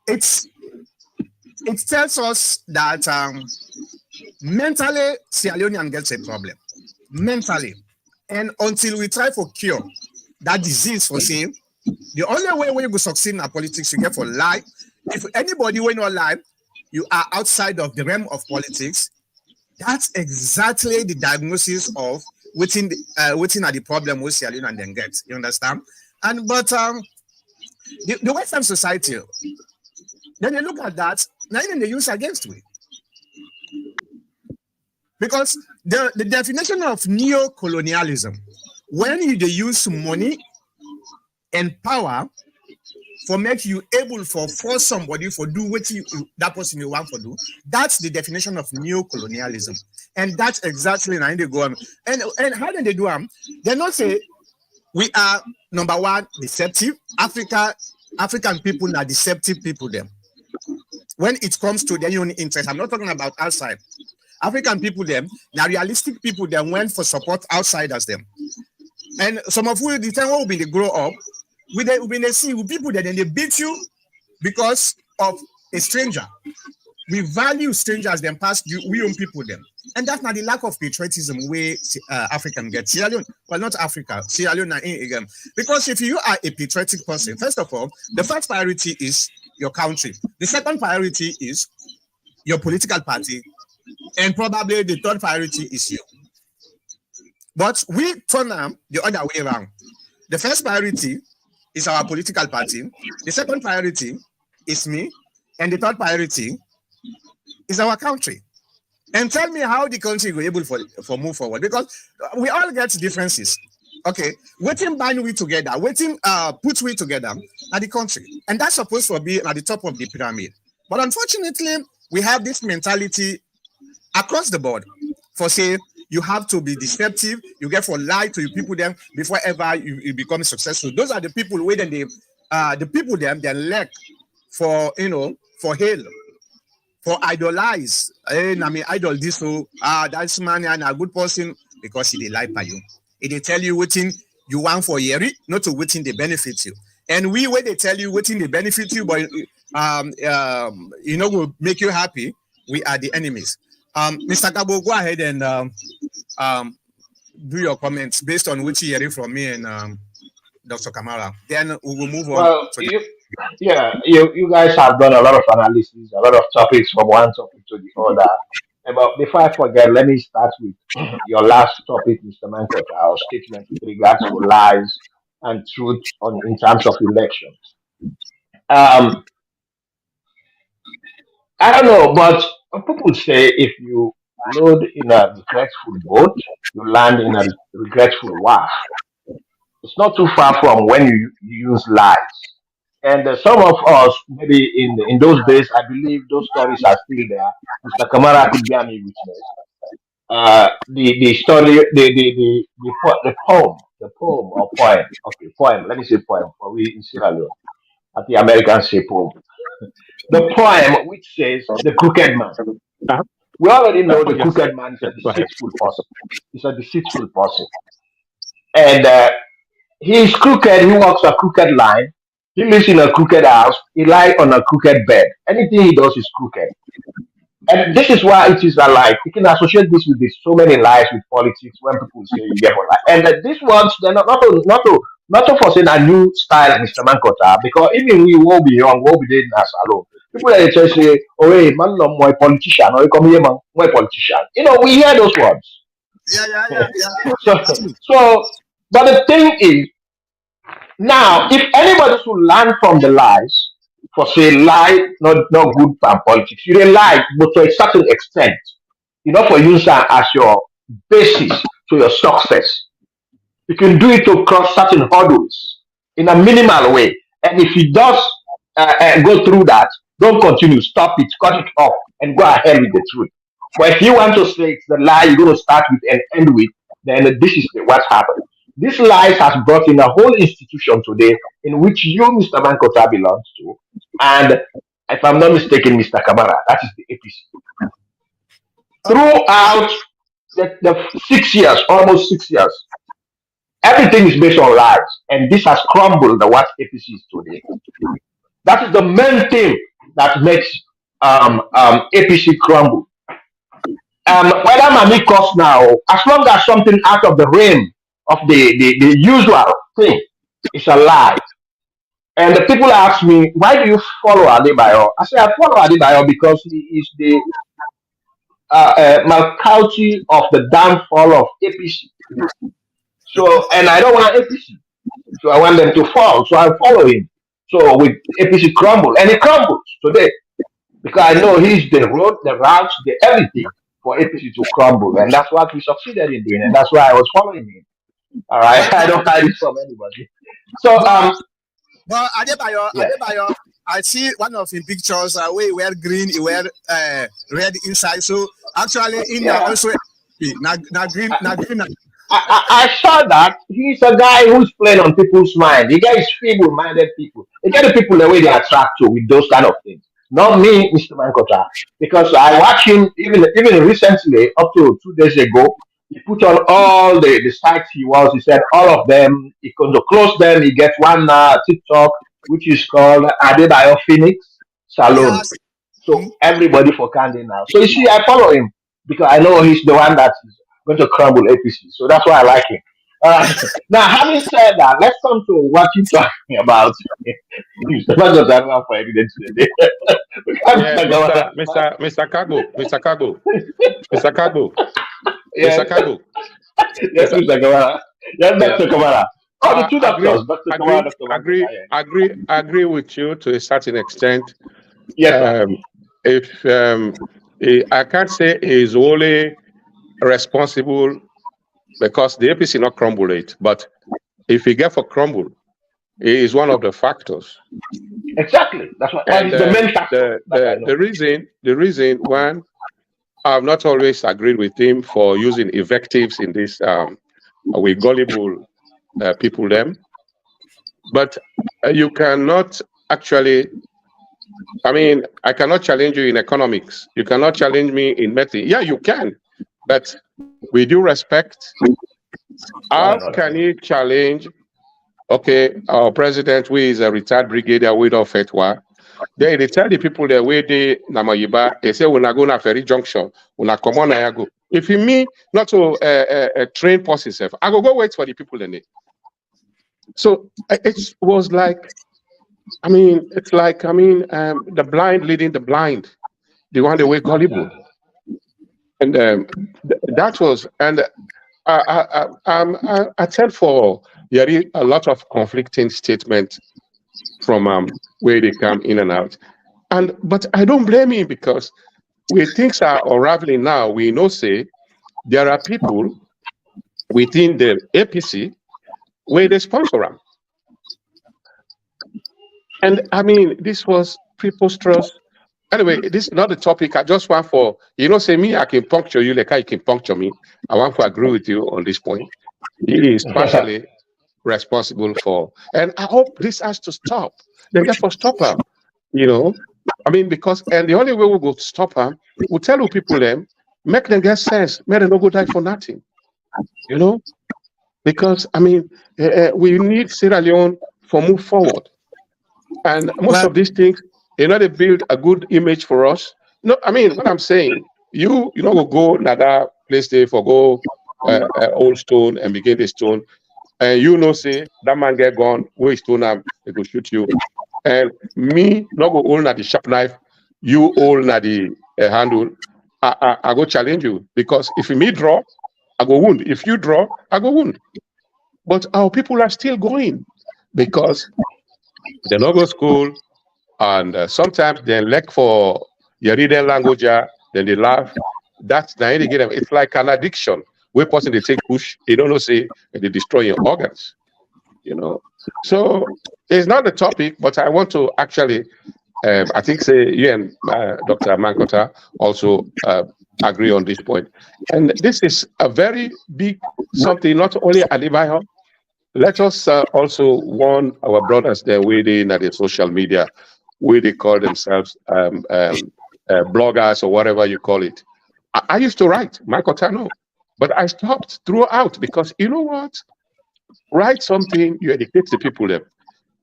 It tells us that mentally Sierra Leonean gets a problem, mentally, and until we try for cure that disease for saying the only way where you go succeed in politics, you get for lie. If anybody will not lie, you are outside of the realm of politics. That's exactly the diagnosis of waiting are the problem with Sierra Leone and then get. You understand? But the Western society, then you look at that, now even they use against we. Because the definition of neo-colonialism, when you dey use money and power for make you able for force somebody for do what that person you want for do, that's the definition of neo-colonialism. And that's exactly how they go on. And how do they do them? They not say we are number one deceptive. African people are deceptive people them. When it comes to their own interest, I'm not talking about outside. African people them, now realistic people them went for support outsiders them. And some of you the time when we grow up, when they see people that then they beat you because of a stranger. We value strangers than past we own people them. And that's not the lack of patriotism way African get. Sierra Leone, well, not Africa, Sierra Leone again. Because if you are a patriotic person, first of all, the first priority is your country. The second priority is your political party. And probably the third priority is you. But we turn them the other way around. The first priority is our political party. The second priority is me. And the third priority is our country. And tell me how the country will be able for move forward. Because we all get differences. Okay, waiting bind we together, waiting put we together at the country. And that's supposed to be at the top of the pyramid. But unfortunately, we have this mentality across the board for say you have to be deceptive, you get for lie to your people them before ever you become successful. Those are the people where then they the people them they lack for for hail, for idolize. Hey, I mean idol this so that's man and a good person because he they lie by you. If they tell you what you want for year, not to what they benefit you. And we when they tell you what they benefit you, but will make you happy, we are the enemies. Mr. Gabo, go ahead and do your comments based on what you're hearing from me and Dr. Kamara. Then we will move on. Well, you guys have done a lot of analysis, a lot of topics from one topic to the other. But before I forget, let me start with your last topic, Mr. Mankota, our statement with regards to lies and truth in terms of elections. Um, I don't know, but people say if you load in a regretful boat, you land in a regretful wharf. It's not too far from when you use lies. And some of us, maybe in those days, I believe those stories are still there. Mr. Kamara could bear me witness. The story, the poem or poem. Okay, poem. Let me say poem. For we in Sierra Leone, at the Americans say poem. The poem which says the crooked man. Uh-huh. We already know Oh, the yes. crooked man is a Go ahead. deceitful person. He's a deceitful person, and he's crooked. He walks a crooked line. He lives in a crooked house. He lies on a crooked bed. Anything he does is crooked. And this is why it is a lie. You can associate this with so many lies with politics when people say you get one lie. And these ones, they're not to for saying a new style, Mr. Mankota, because even we will be young, we'll be dating us alone. People that just say, oh, hey, man, no, my politician, or you come here, man, my politician. We hear those words. Yeah. so, but the thing is, now, if anybody should learn from the lies, for say lie, not good for politics, you dey lie, but to a certain extent, for use that as your basis to your success. You can do it to cross certain hurdles in a minimal way. And if it does go through that, don't continue, stop it, cut it off, and go ahead with the truth. But if you want to say it's the lie you're going to start with and end with, then this is what's happened. This lies has brought in a whole institution today in which you, Mr. Mankota, belongs to. And if I'm not mistaken, Mr. Kamara, that is the APC. Throughout the 6 years, almost 6 years, everything is based on lies. And this has crumbled the what APC is today. That is the main thing that makes APC crumble. Whether Mami costs now, as long as something out of the realm of the usual thing is a lie. And the people ask me, why do you follow Adebayo? I say, I follow Adebayo because he is the Malcouty of the downfall of APC. So, and I don't want APC. So I want them to fall. So I follow him. So with APC crumble, and it crumbles today because I know he's the road, the routes, the everything for APC to crumble, and that's what we succeeded in doing, and that's why I was following him. All right, But I don't hide it from anybody. So but but Adebayo, yeah. I see one of his pictures where he wear green, he wear red inside. So actually, in Yeah, also na green, I saw that he's a guy who's playing on people's mind. The guy is feeble-minded people. They get the people the way they attract to with those kind of things. Not me, Mr. Mankota, because I watch him even recently, up to 2 days ago. He put on all the sites he was. He said all of them. He going to close them. He gets one TikTok which is called Adebayo Phoenix Salon. yes. So everybody for Candy now. So you see, I follow him because I know he's the one that is going to crumble APC. So that's why I like him. Now, having said that, let's come to what you're talking about. Mr. Magotan for evidence today. We can't Yeah, talk about Mr. Kago, Mr. Kago, Mr. Kago, yes, Mr. Kago, yes, Mr. Mr. Kamara. Yes, Yeah, Dr. Kamara. Oh, the two agree, doctors, Dr. Kamara, agree, Dr. Mankota. agree, Yeah. agree with you to a certain extent. Yes, sir. Um, if I can't say he's only responsible because the APC not crumble it, but if he get for crumble, he is one of the factors. Exactly. That's what. Well, And it's the main factor. That I know. the reason one, I've not always agreed with him for using invectives in this with gullible people them, but you cannot actually. I mean, I cannot challenge you in economics. You cannot challenge me in medicine. Yeah, you can, but with due respect, One how another. can you challenge? Okay, our president, who is a retired brigadier, widow of Fetwa, they tell the people that where they Namayiba, they say we're not going to ferry junction, we're not come on I go. If you me not to train forces, I go wait for the people in it. So it was like, I mean, it's like the blind leading the blind, the one the way gullible, Exactly. and that was and I tend for Yari a lot of conflicting statements from where they come in and out. But I don't blame him because where things are unraveling now, we know say there are people within the APC where they sponsor them. And I mean, this was preposterous. Anyway, this is not the topic. I just want for say me, I can puncture you like I can puncture me. I want to agree with you on this point. He is partially responsible for, and I hope this has to stop. Then therefore stop him. I mean, because and the only way we go to stop him, we tell the people them, make them get sense, make them not go die for nothing. Because I mean, we need Sierra Leone for move forward, and most Well, of these things, they build a good image for us. No, I mean, what I'm saying, will go another place there for go old stone and begin the stone. And say that man get gone, where is stone am, they go shoot you. And me not go hold at the sharp knife, you hold at the handle. I go challenge you because if me draw, I go wound. If you draw, I go wound. But our people are still going because they not go school and sometimes they lack for you read their language, then they laugh. That's the end they get them. It's like an addiction. Where person they take push, they don't know say they destroy your organs. So it's not the topic, but I want to actually I think say you and Dr. Mankota also agree on this point. And this is a very big something, not only Adibayo. Let us also warn our brothers there within the social media, where they call themselves bloggers or whatever you call it. I used to write, Mankota, no, but I stopped throughout because you know what? Write something, you educate the people there.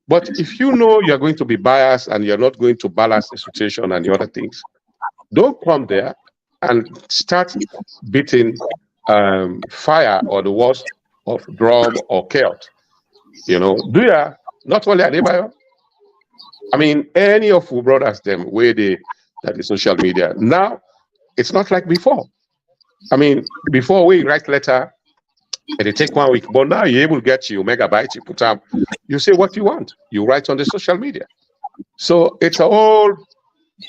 But if you know you're going to be biased and you're not going to balance the situation and the other things, don't come there and start beating fire or the worst of drum or chaos. Do you not only Adebayo? I mean, any of our brothers them where that is social media. Now it's not like before. I mean, before we write letter and it take 1 week, but now you're able to get you megabytes, you put up, you say what you want, you write on the social media. So it's a whole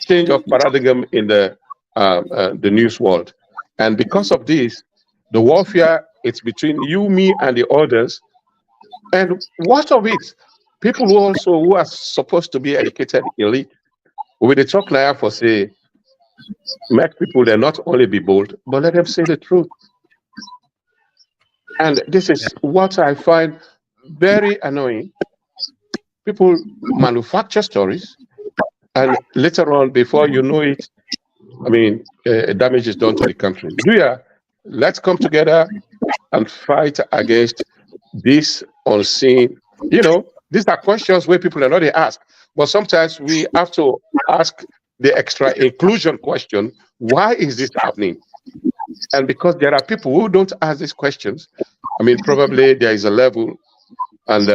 change of paradigm in the news world. And because of this, the warfare, it's between you, me, and the others. And what of it? People who are supposed to be educated elite, with the talk now for say, make people they not only be bold, but let them say the truth. And this is what I find very annoying. People manufacture stories, and later on, before you know it, I mean, damage is done to the country. Let's come together and fight against this unseen. These are questions where people are not asked, but sometimes we have to ask the extra inclusion question: why is this happening? And because there are people who don't ask these questions, I mean, probably there is a level, and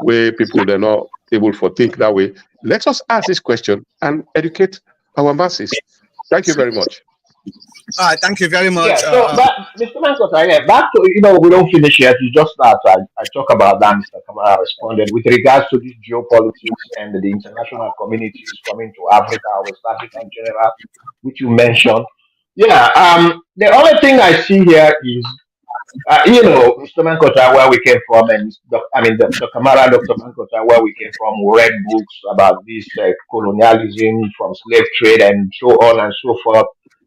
where people are not able to think that way. Let us ask this question and educate our masses. Thank you very much. Thank you very much. Yeah, so but Mr. Mankota, yeah, back to we don't finish yet. It's just that I talk about that. Mr. Kamara responded with regards to this geopolitics and the international communities coming to Africa, West Africa in general, which you mentioned. Yeah, the only thing I see here is Mr. Mankota, where we came from, and Dr. Kamara, Dr. Mankota, where we came from, we read books about this colonialism from slave trade and so on and so forth,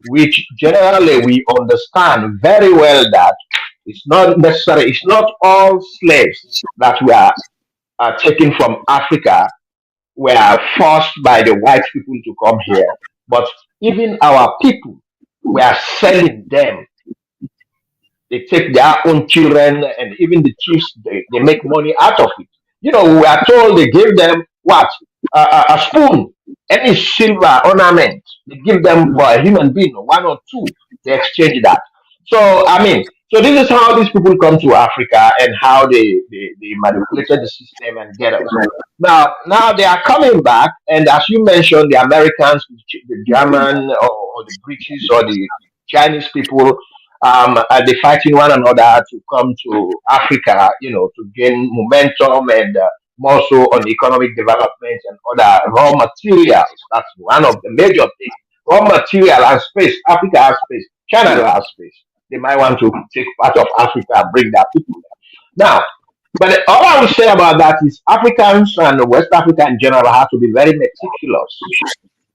which generally we understand very well that it's not all slaves that are taken from Africa were forced by the white people to come here, but even our people were selling them. They take their own children, and even the chiefs, they make money out of it. We are told they give them what? A spoon, any silver ornament. They give them for a human being, one or two. They exchange that. So, so this is how these people come to Africa and how they manipulated the system and get us. Now they are coming back, and as you mentioned, the Americans, the German, or the British, or the Chinese people, they fighting one another to come to Africa, to gain momentum and more so on economic development and other raw materials. That's one of the major things. Raw material and space. Africa has space. China has space. They might want to take part of Africa and bring their people there. Now, but all I will say about that is Africans and West Africa in general have to be very meticulous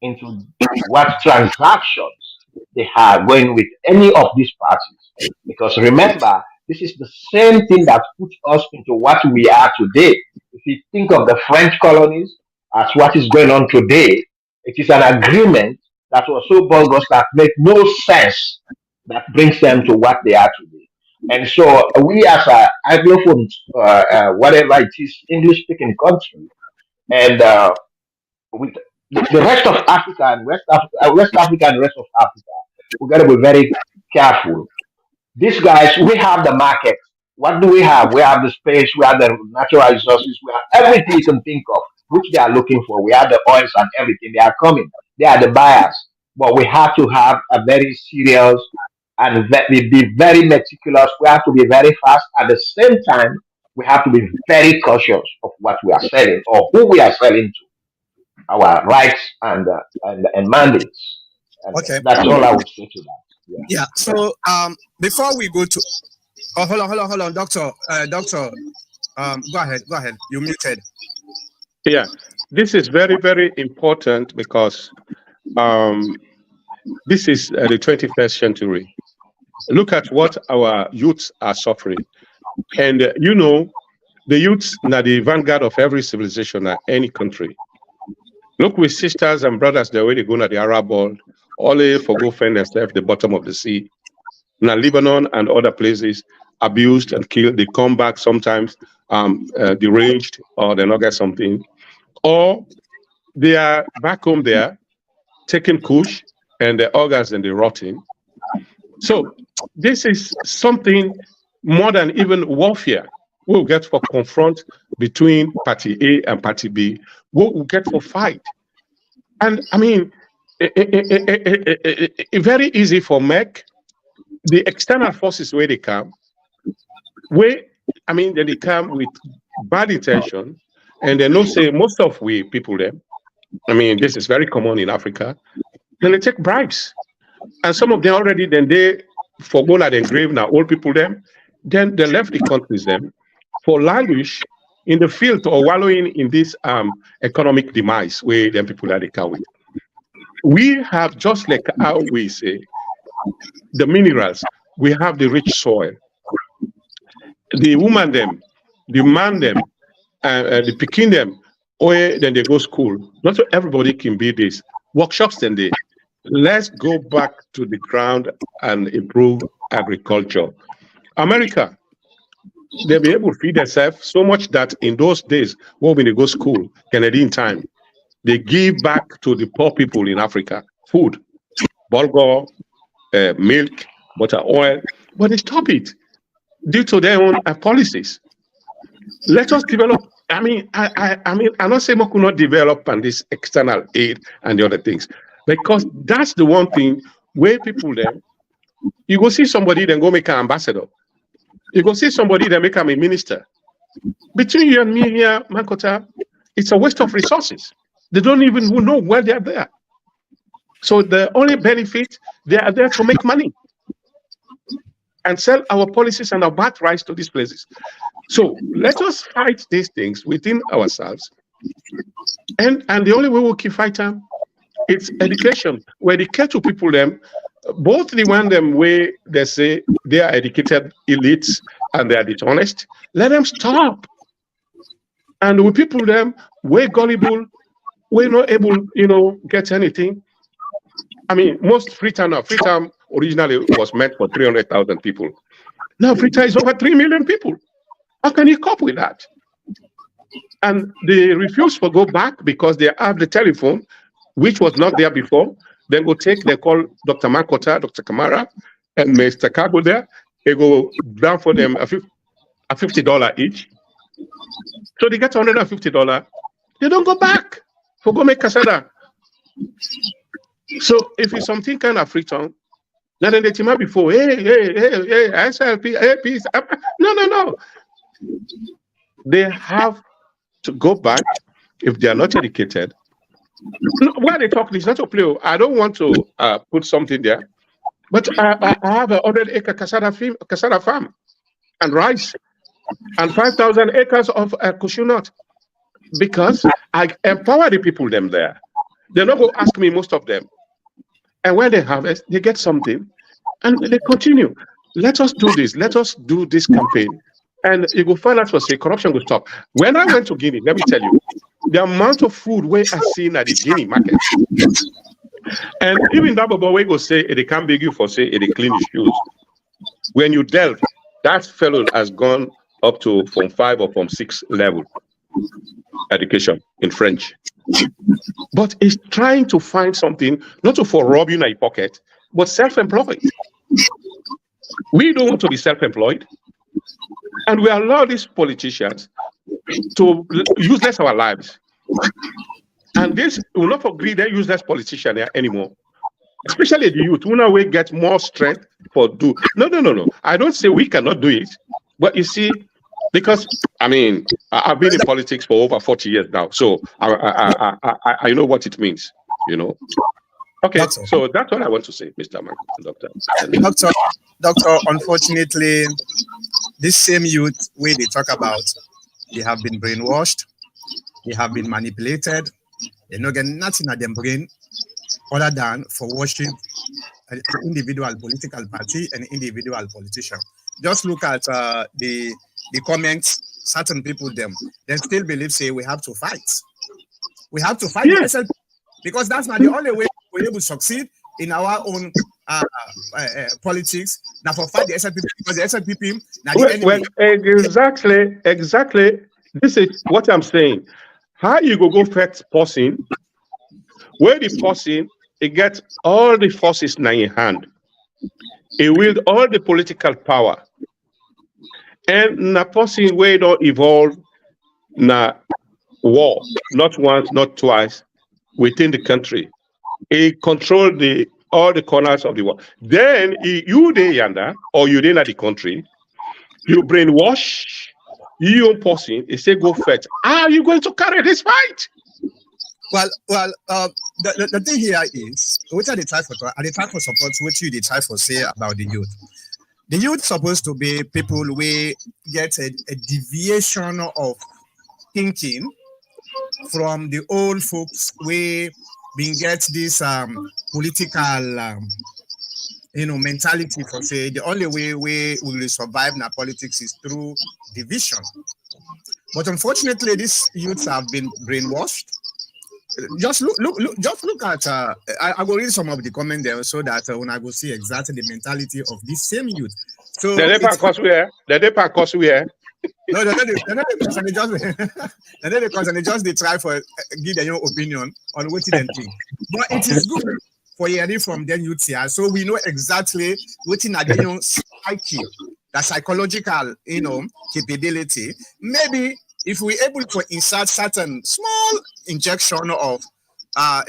into what transactions they are going with any of these parties. Because remember, this is the same thing that put us into what we are today. If you think of the French colonies as what is going on today, it is an agreement that was so bogus that made no sense that brings them to what they are today. And so we as a Anglophone, whatever it is, English speaking country, and with the rest of Africa and West Africa and the rest of Africa, we got to be very careful. These guys, we have the market. What do we have? We have the space, we have the natural resources, we have everything you can think of, which they are looking for. We have the oils and everything. They are coming. They are the buyers. But we have to have a very serious and be very meticulous. We have to be very fast. At the same time, we have to be very cautious of what we are selling or who we are selling to, our rights and mandates. And Okay. that's all I would say to that. Yeah. Yeah. So before we go to, hold on, doctor, go ahead. You muted. Yeah, this is very, very important because this is the 21st century. Look at what our youths are suffering. And the youths are the vanguard of every civilization at any country. Look with sisters and brothers, the way they go to the Arab world, only for go find themselves at the bottom of the sea. Now, Lebanon and other places, abused and killed, they come back sometimes deranged, or they not get something. Or they are back home there, taking kush, and the organs and the rotting. So this is something more than even warfare. We'll get for confront between party A and party B. We'll get for fight. And I mean, very easy for MEC. The external forces where they come, they come with bad intention, and they know say most of we people there. I mean, this is very common in Africa. Then they take bribes. And some of them already, then they forgo that engrave now, old people them, then they left the countries them for languish in the field or wallowing in this economic demise where them people are they can with. We have, just like how we say, the minerals, we have the rich soil. The woman them, the man them, the picking them, or then they go school. Not so everybody can be this. Workshops then they. Let's go back to the ground and improve agriculture. America, they'll be able to feed themselves so much that in those days, when they go school, Canadian time, they give back to the poor people in Africa food, bulgur, milk, butter, oil, but they stop it due to their own policies. Let us develop. I mean, I'm not saying we could not develop on this external aid and the other things, because that's the one thing where people then, you go see somebody, then go make an ambassador. You go see somebody, then make him a minister. Between you and me here, Mankota, it's a waste of resources. They don't even know why they're there. So the only benefit, they are there to make money and sell our policies and our birthrights to these places. So let us fight these things within ourselves. And the only way we can fight them, it's education. We educate to people them, both the one them where they say they are educated elites and they are dishonest. Let them stop. And we people them, we're gullible, we're not able, get anything. I mean, most Freetown originally was meant for 300,000 people. Now Freetown is over 3 million people. How can you cope with that? And they refuse to go back because they have the telephone, which was not there before. Then they call Dr. Makota, Dr. Kamara, and Mr. Kago there. They go down for them a $50 each. So they get $150. They don't go back for go make Casada. So if it's something kind of Freetown, now then they team up before, hey, SLP, hey, peace. No. They have to go back if they are not educated. Why they talk this, not to play. I don't want to put something there, but I have a 100-acre cassava farm and rice and 5,000 acres of cashew nut because I empower the people them there. They're not going to ask me, most of them. And when they harvest, they get something and they continue. Let us do this. Let us do this campaign. And you go find out for say corruption will stop. When I went to Guinea, let me tell you, the amount of food we are seeing at the Guinea market. And even that Bobo we go say they can't beg you for say they clean your shoes. When you delve, that fellow has gone up to Form 5 or Form 6 level education in French. But he's trying to find something, not for rob you in your pocket, but self-employed. We don't want to be self-employed. And we allow these politicians to useless our lives. And this will not agree they useless politician there anymore. Especially the youth, who now will get more strength for do. No. I don't say we cannot do it. But you see, because I mean, I've been in politics for over 40 years now. So I know what it means, Okay, so that's what I want to say, Mr. Doctor. Doctor, unfortunately, this same youth way they talk about, they have been brainwashed, they have been manipulated, they don't get nothing at their brain other than for worship an individual political party and individual politician. Just look at the comments, certain people them, they still believe say we have to fight. We have to fight because that's not the only way we're able to succeed in our own politics. Now for fight the SLPP because the SLPP now the enemy. Well, exactly. This is what I'm saying. How you go fight person? Where the person he gets all the forces in your hand. He wield all the political power. And na person where don't evolve na war, not once, not twice, within the country. He control all the corners of the world. Then you there yonder, or you there in the country, you brainwash your person, he say go fight. Are you going to carry this fight? The thing here is, what are they try for? Are they try for support? What you they try for say about the youth? The youth supposed to be people we get a deviation of thinking from the old folks we been get this political mentality for say the only way we will survive in our politics is through division. But unfortunately, these youths have been brainwashed. Just look at. I will read some of the comment there so that when I go see exactly the mentality of this same youth. So the NEPA cost where? No, they're not the concern. They just they try for give their own opinion on what they think. But it is good for hearing from them youths here, so we know exactly what in their own psyche, the psychological capability. Maybe if we're able to insert certain small injection of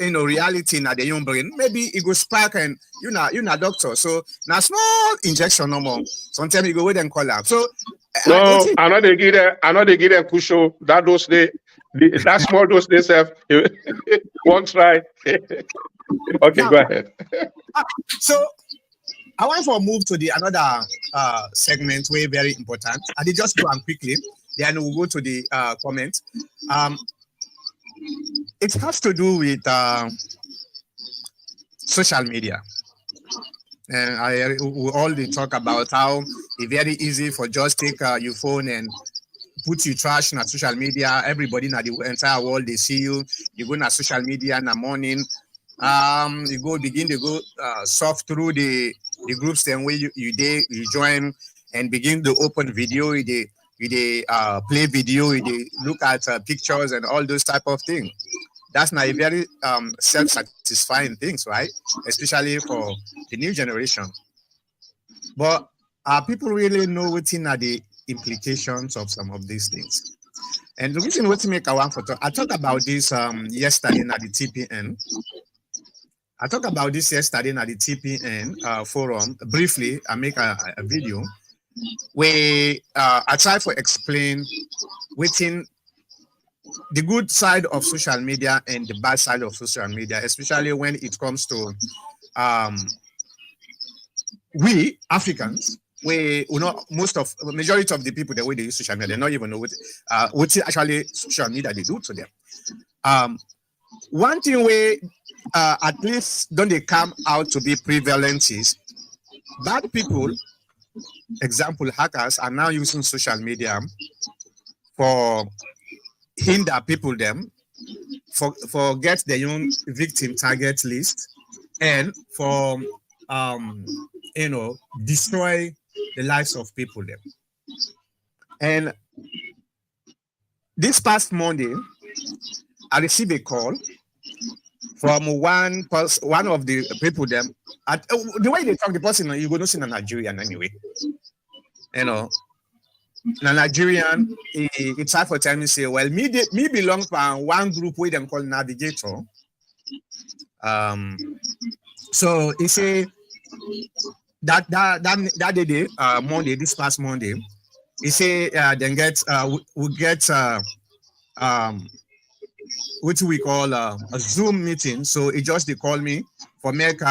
reality in the young brain, maybe it go spark and you're not doctor. So now small injection no more. Sometimes you go with and collapse. So no, I know they give them cushion that dose that small dose they have one try. Okay, go ahead. So I want to move to the another segment where very important. I did just go on quickly. Then we'll go to the comment. It has to do with social media. And we all talk about how it's very easy for just take your phone and put your trash on social media. Everybody in the entire world, they see you. You go on social media in the morning. You begin to go surf through the groups then where you join and begin to open video. You play video. You look at pictures and all those type of things. That's not a very self-satisfying things, right? Especially for the new generation. But people really know what are the implications of some of these things. And the reason what to make a one photo, I talked about this yesterday at the TPN. I talked about this yesterday at the TPN forum. Briefly, I make a video where I try to explain within the good side of social media and the bad side of social media, especially when it comes to we Africans, majority of the people the way they use social media, they don't even know what actually social media they do to them. One thing where at least don't they come out to be prevalent is bad people, example hackers, are now using social media for hinder people them for get their own victim target list and for destroy the lives of people them. And this past Monday, I received a call from one of the people them. The way they talk, the person you go to see in Nigerian anyway. Na Nigerian, it's hard for time to say, well, me belong to one group where them call Navigator. So he say that day, Monday, this past Monday, he say then we get what we call a Zoom meeting. So he just they call me for make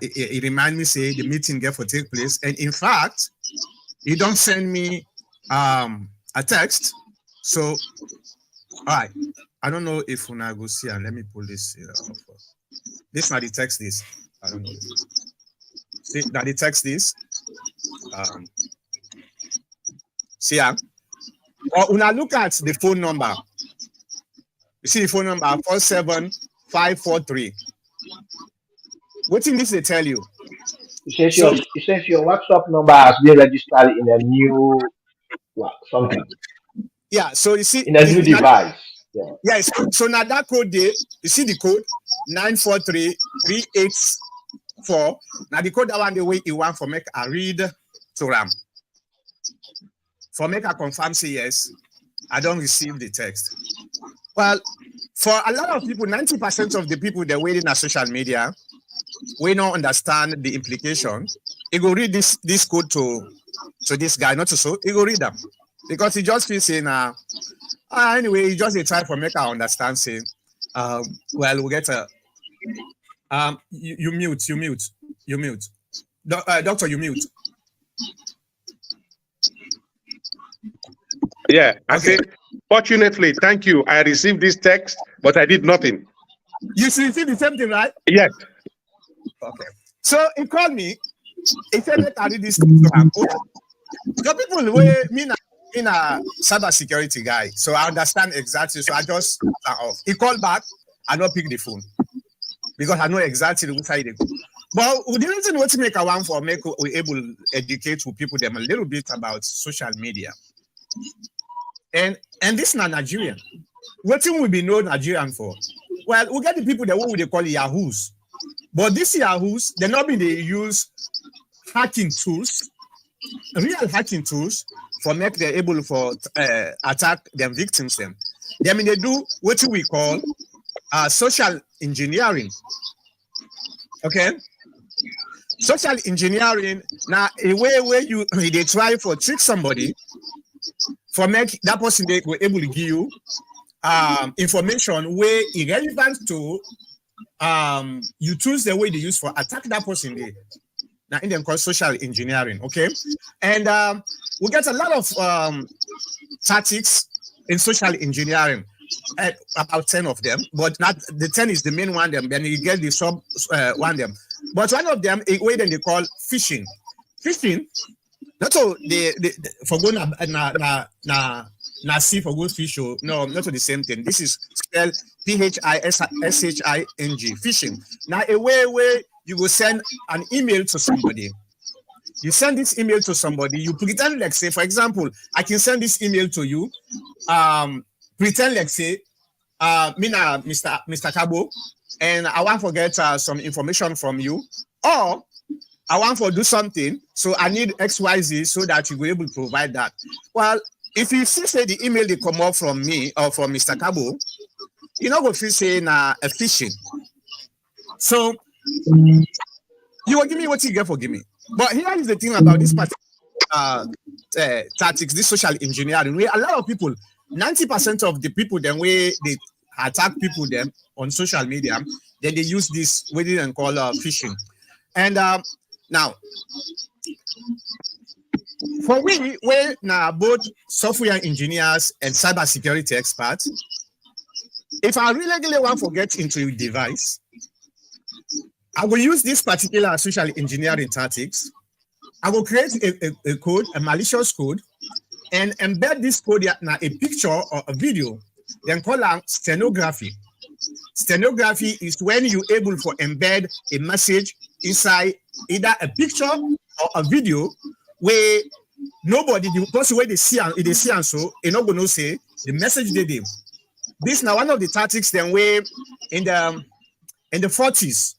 it remind me say the meeting get for take place, and in fact. You don't send me a text. So, all right. I don't know if when I go see and let me pull this off. This not the text this. I don't know. See that the text this. See or when I look at the phone number, you see the phone number 47543. What thing this they tell you? It says your WhatsApp number has been registered in a new something. Yeah, so you see in a new device. Yeah, so now that code there, you see the code 943384. Now the code that one the way you want for make a read to RAM. For make a confirm say yes, I don't receive the text. Well, for a lot of people, 90% of the people they're waiting at social media, we don't understand the implication. He go read this code to this guy, not to so he go read them because he just feels saying anyway, he just a try for make I understand saying Well, we get a you mute. Doctor, you mute. Yeah, I Okay. say, fortunately, thank you. I received this text, but I did nothing. You see the same thing, right? Yes. Okay. So he called me. He said, "Let I read this to him." The people were in a cyber security guy, so I understand exactly. So I just turned off. He called back. I don't pick the phone because I know exactly which side they go. But the reason what to make a one for make we able to educate people them a little bit about social media. And this is not Nigerian. What thing will be known Nigerian for? Well, we get the people that what they call Yahoos. But these Yahoos, they're not being they use hacking tools, real hacking tools for make them able for attack them victims them. They mean they do what we call social engineering. Okay. Social engineering now a way where you they try for trick somebody for make that person they were able to give you information where irrelevant to you choose the way they use for attack that person there. Now in them called social engineering, okay? And we get a lot of tactics in social engineering, about 10 of them, but not the 10 is the main one them, then you get the sub one them. But one of them, a way then they call phishing. Phishing, not so they for going na see for good fish show. No, not the same thing. This is spelled PHISHING, phishing. Now a way where you will send an email to somebody. You send this email to somebody, you pretend like say, for example, I can send this email to you. Pretend like say, Mina, Mr. Cabo, and I want to get some information from you, or I want to do something, so I need XYZ so that you will be able to provide that. Well, if you see say the email they come up from me or from Mr. Cabo, you know what you say a phishing. So you will give me what you get for give me. But here is the thing about this particular tactics, this social engineering, where a lot of people, 90% of the people, then where they attack people them on social media, then they use this what they call phishing. And now, for we now both software engineers and cybersecurity experts, if I really want to get into your device, I will use this particular social engineering tactics. I will create a code, a malicious code, and embed this code in a picture or a video, then call it stenography. Stenography is when you're able to embed a message inside either a picture or a video where nobody, the person where they see and so, you're not going to say the message they did. This is now one of the tactics then where in the 40s,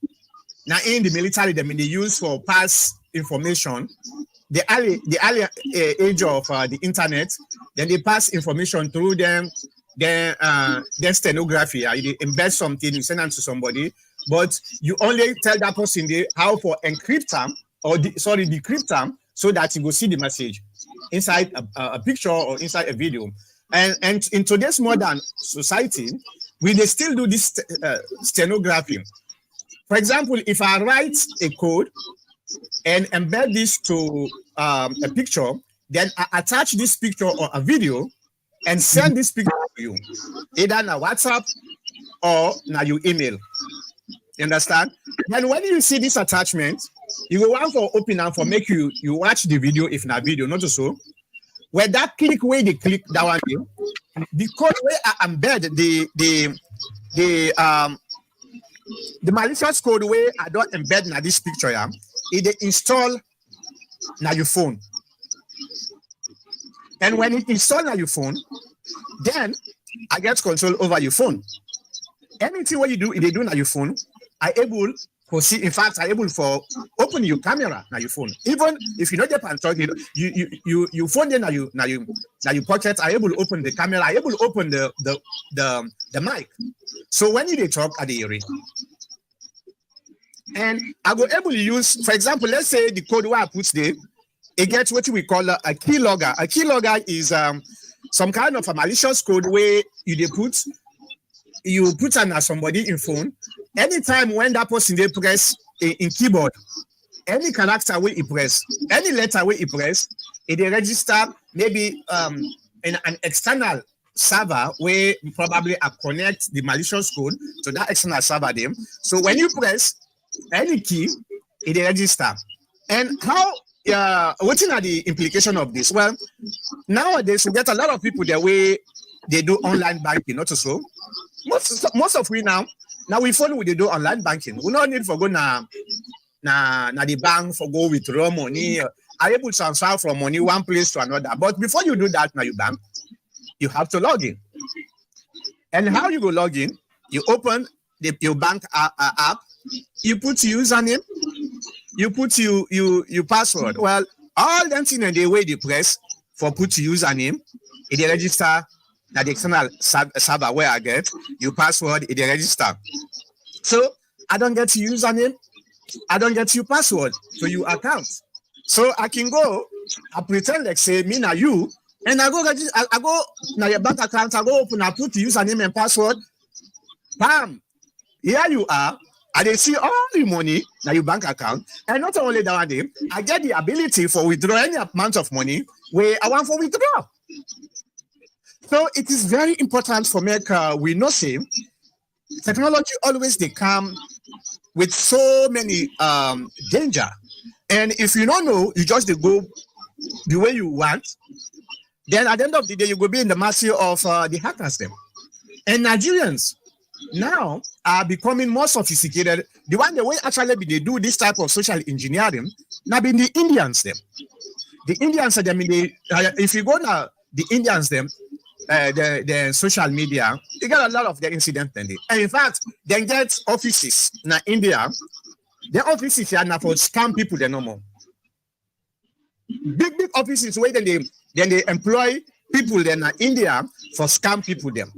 now in the military, they use for pass information. The early age of the internet, then they pass information through them. Then stenography. You embed something, you send it to somebody, but you only tell that person how to encrypt them or decrypt them so that you will see the message inside a picture or inside a video. And in today's modern society, we still do this stenography. For example, if I write a code and embed this to a picture, then I attach this picture or a video and send this picture to you, either na WhatsApp or na your email. You understand? Then when you see this attachment, you will want to open and for make you watch the video if na video, not so. Where that click where they click that one, the code where I embed the malicious code where I don't embed na this picture, it install na your phone. And when it install na your phone, then I get control over your phone. Anything what you do, they do na your phone, I able to see. In fact, I able for open your camera na your phone. Even if you not get and talk, you phone then na you pocket. I able to open the camera. I able to open the mic. So when you talk at the area, and I will able to use, for example, let's say the code where I put there, it gets what we call a keylogger. A keylogger is some kind of a malicious code where you put you put on somebody in phone. Anytime when that person they press in keyboard, any character will press, any letter will press, it they register maybe in an external server where probably connect the malicious code to that external server them. So when you press any key, it they register. And how what are the implication of this? Well, nowadays we get a lot of people the way they do online banking, not so. Most of we now we follow they do online banking. We don't need for go na the bank for go withdraw money. Are able to transfer from money one place to another. But before you do that now you bank, you have to log in. And how you go log in? You open your bank app, you put username, you put you password. Well, all them things and the way they press for put username, it they register that the external server where I get your password, it they register. So I don't get your username, I don't get your password to your account. So I can go, I pretend like say me now you, and I go register, I go now your bank account, I go open, I put the username and password. Bam! Here you are. And they see all the money that your bank account. And not only that one day, I get the ability for withdraw any amount of money where I want for withdraw. So it is very important for me. We know say technology always they come with so many danger. And if you don't know, you just they go the way you want. Then at the end of the day, you will be in the mercy of the hackers them. And Nigerians now are becoming more sophisticated. The way actually they do this type of social engineering, now be the Indians them. The Indians them if you go now, the Indians them, the social media, they get a lot of their incidents in there. And in fact, they get offices in India. Their offices are now for scam people. They no more. Big offices where they employ people in India for scam people them.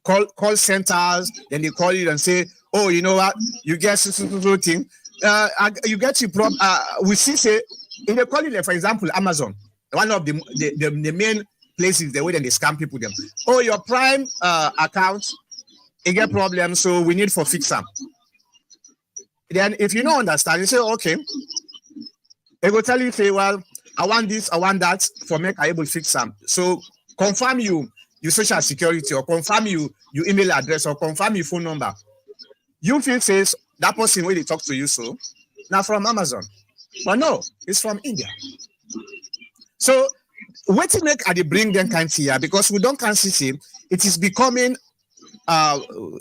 Call centers, then they call you and say, oh, you know what, you get so thing. You get your problem. We see say if they call you, like, for example, Amazon, one of the main places the way that they scam people them. Oh, your Prime account, it get problems, so we need for fix them. Then if you don't understand, you say, okay. They go tell you, say, well, I want this, I want that for make I able to fix them. So confirm your social security, or confirm your email address, or confirm your phone number. You feel says that person when they talk to you, so now from Amazon. But no, it's from India. So what to make they bring them kind here, because we don't can see it is becoming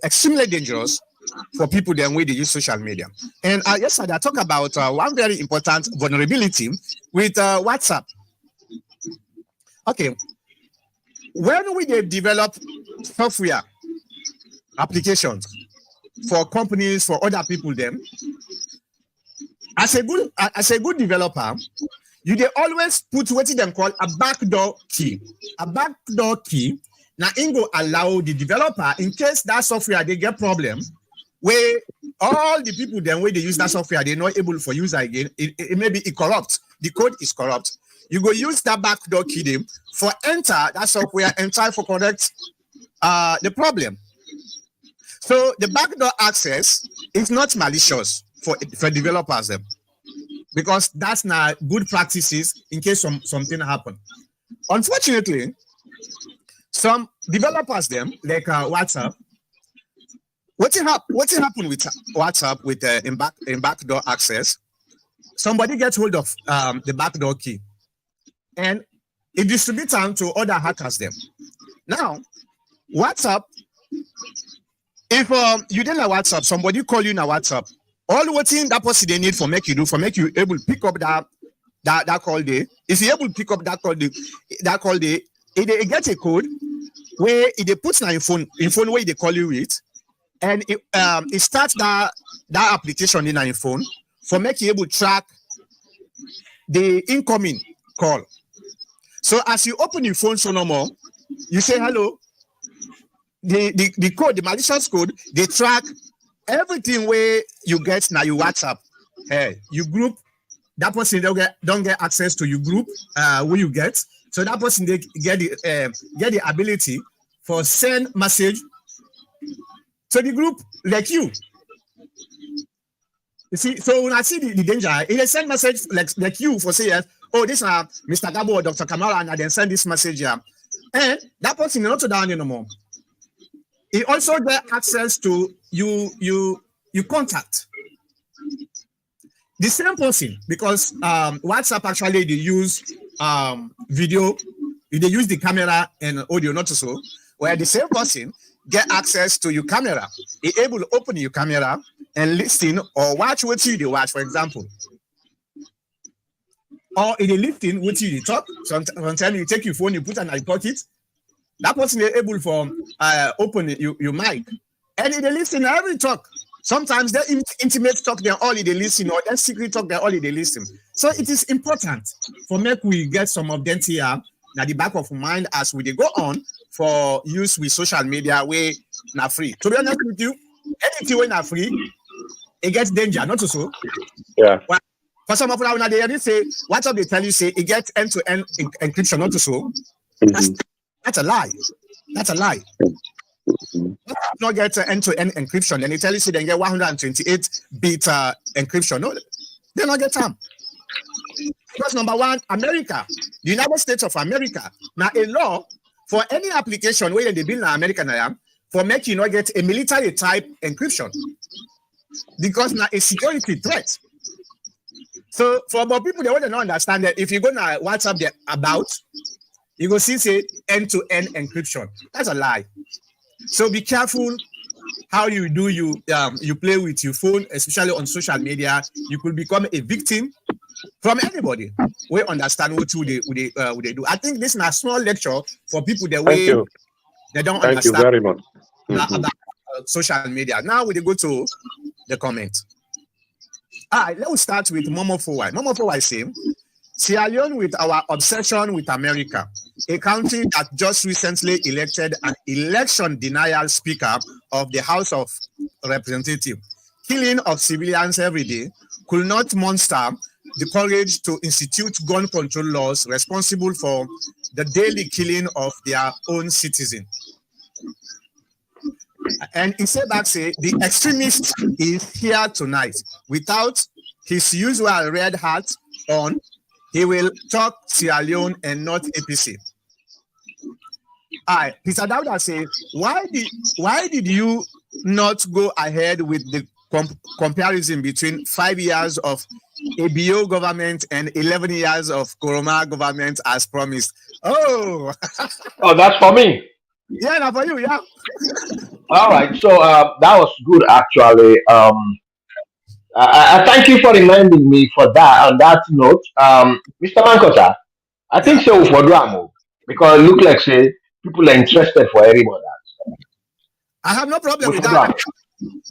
extremely dangerous for people then when they use social media. And yesterday I talked about one very important vulnerability with WhatsApp. Okay. When we develop software applications for companies, for other people, them as a good developer, you they always put what them call a backdoor key. A backdoor key now go allow the developer, in case that software they get problem, where all the people then where they use that software they're not able for use again. It maybe it corrupt. The code is corrupt. You go use that backdoor key them for enter that software and try for correct the problem. So the backdoor access is not malicious for developers them, because that's not good practices in case something happen. Unfortunately, some developers them like WhatsApp. What happened with WhatsApp with in backdoor access? Somebody gets hold of the backdoor key, and it distributes them to other hackers them. Now, WhatsApp, if you didn't like WhatsApp, somebody call you in a WhatsApp, all what thing that person they need for make you able to pick up that call day. If you able to pick up that call day, it gets a code where it puts in phone where they call you with, and it starts that application in your phone for make you able to track the incoming call. So as you open your phone so normal, you say hello. The code, the malicious code, they track everything where you get now your WhatsApp. Hey, you group that person don't get access to your group where you get. So that person they get the ability for send message So the group like you see, so when I see the danger, it send message like you for say yes, oh, this Mr. Gabo or Dr. Kamara, and then send this message here. And that person is not down anymore. He also get access to you contact. The same person, because WhatsApp actually they use video, they use the camera and audio, not so, where the same person get access to your camera. He able to open your camera and listen or watch what you watch, for example. Or in the listen what you talk. Sometimes you take your phone, you put it in your pocket. That person is able for open your mic. And they listen every talk. Sometimes they intimate talk, they're all they listen, or that secret talk, they're all they listen. So it is important for me we get some of them here at the back of mind as we go on for use with social media way not free. To be honest with you, anything when not free, it gets danger, not so. Yeah. Well, for some of them, when they say WhatsApp, they tell you say it gets end-to-end encryption, not so. That's a lie. That's a lie. Not get end-to-end encryption, then they tell you say they get 128-bit encryption. No, they not get time. Because number one, America, the United States of America, now a law for any application where they build in America now, for make you not get a military type encryption. Because now a security threat. So for about people, they want to not understand that if you go to WhatsApp there about, you go see say end-to-end encryption. That's a lie. So be careful how you do you play with your phone, especially on social media. You could become a victim from anybody. We understand what they do. I think this is a small lecture for people that way they don't Thank understand you very much. about social media. Now we go to the comment. All right, let's start with Momo Fowai. Momo Fowai say, Sierra Leone with our obsession with America, a country that just recently elected an election denial speaker of the House of Representatives, killing of civilians every day, could not muster the courage to institute gun control laws responsible for the daily killing of their own citizens. And he said back, say, the extremist is here tonight. Without his usual red hat on, he will talk Sierra Leone and not APC. Peter Dauda say, why did you not go ahead with the comparison between 5 years of ABO government and 11 years of Koroma government as promised? Oh, that's for me. Yeah, not for you, yeah. All right, so that was good actually. I thank you for reminding me for that. On that note, Mr. Mankota, I think so for Duamo because it look like say people are interested for everybody. I have no problem with that.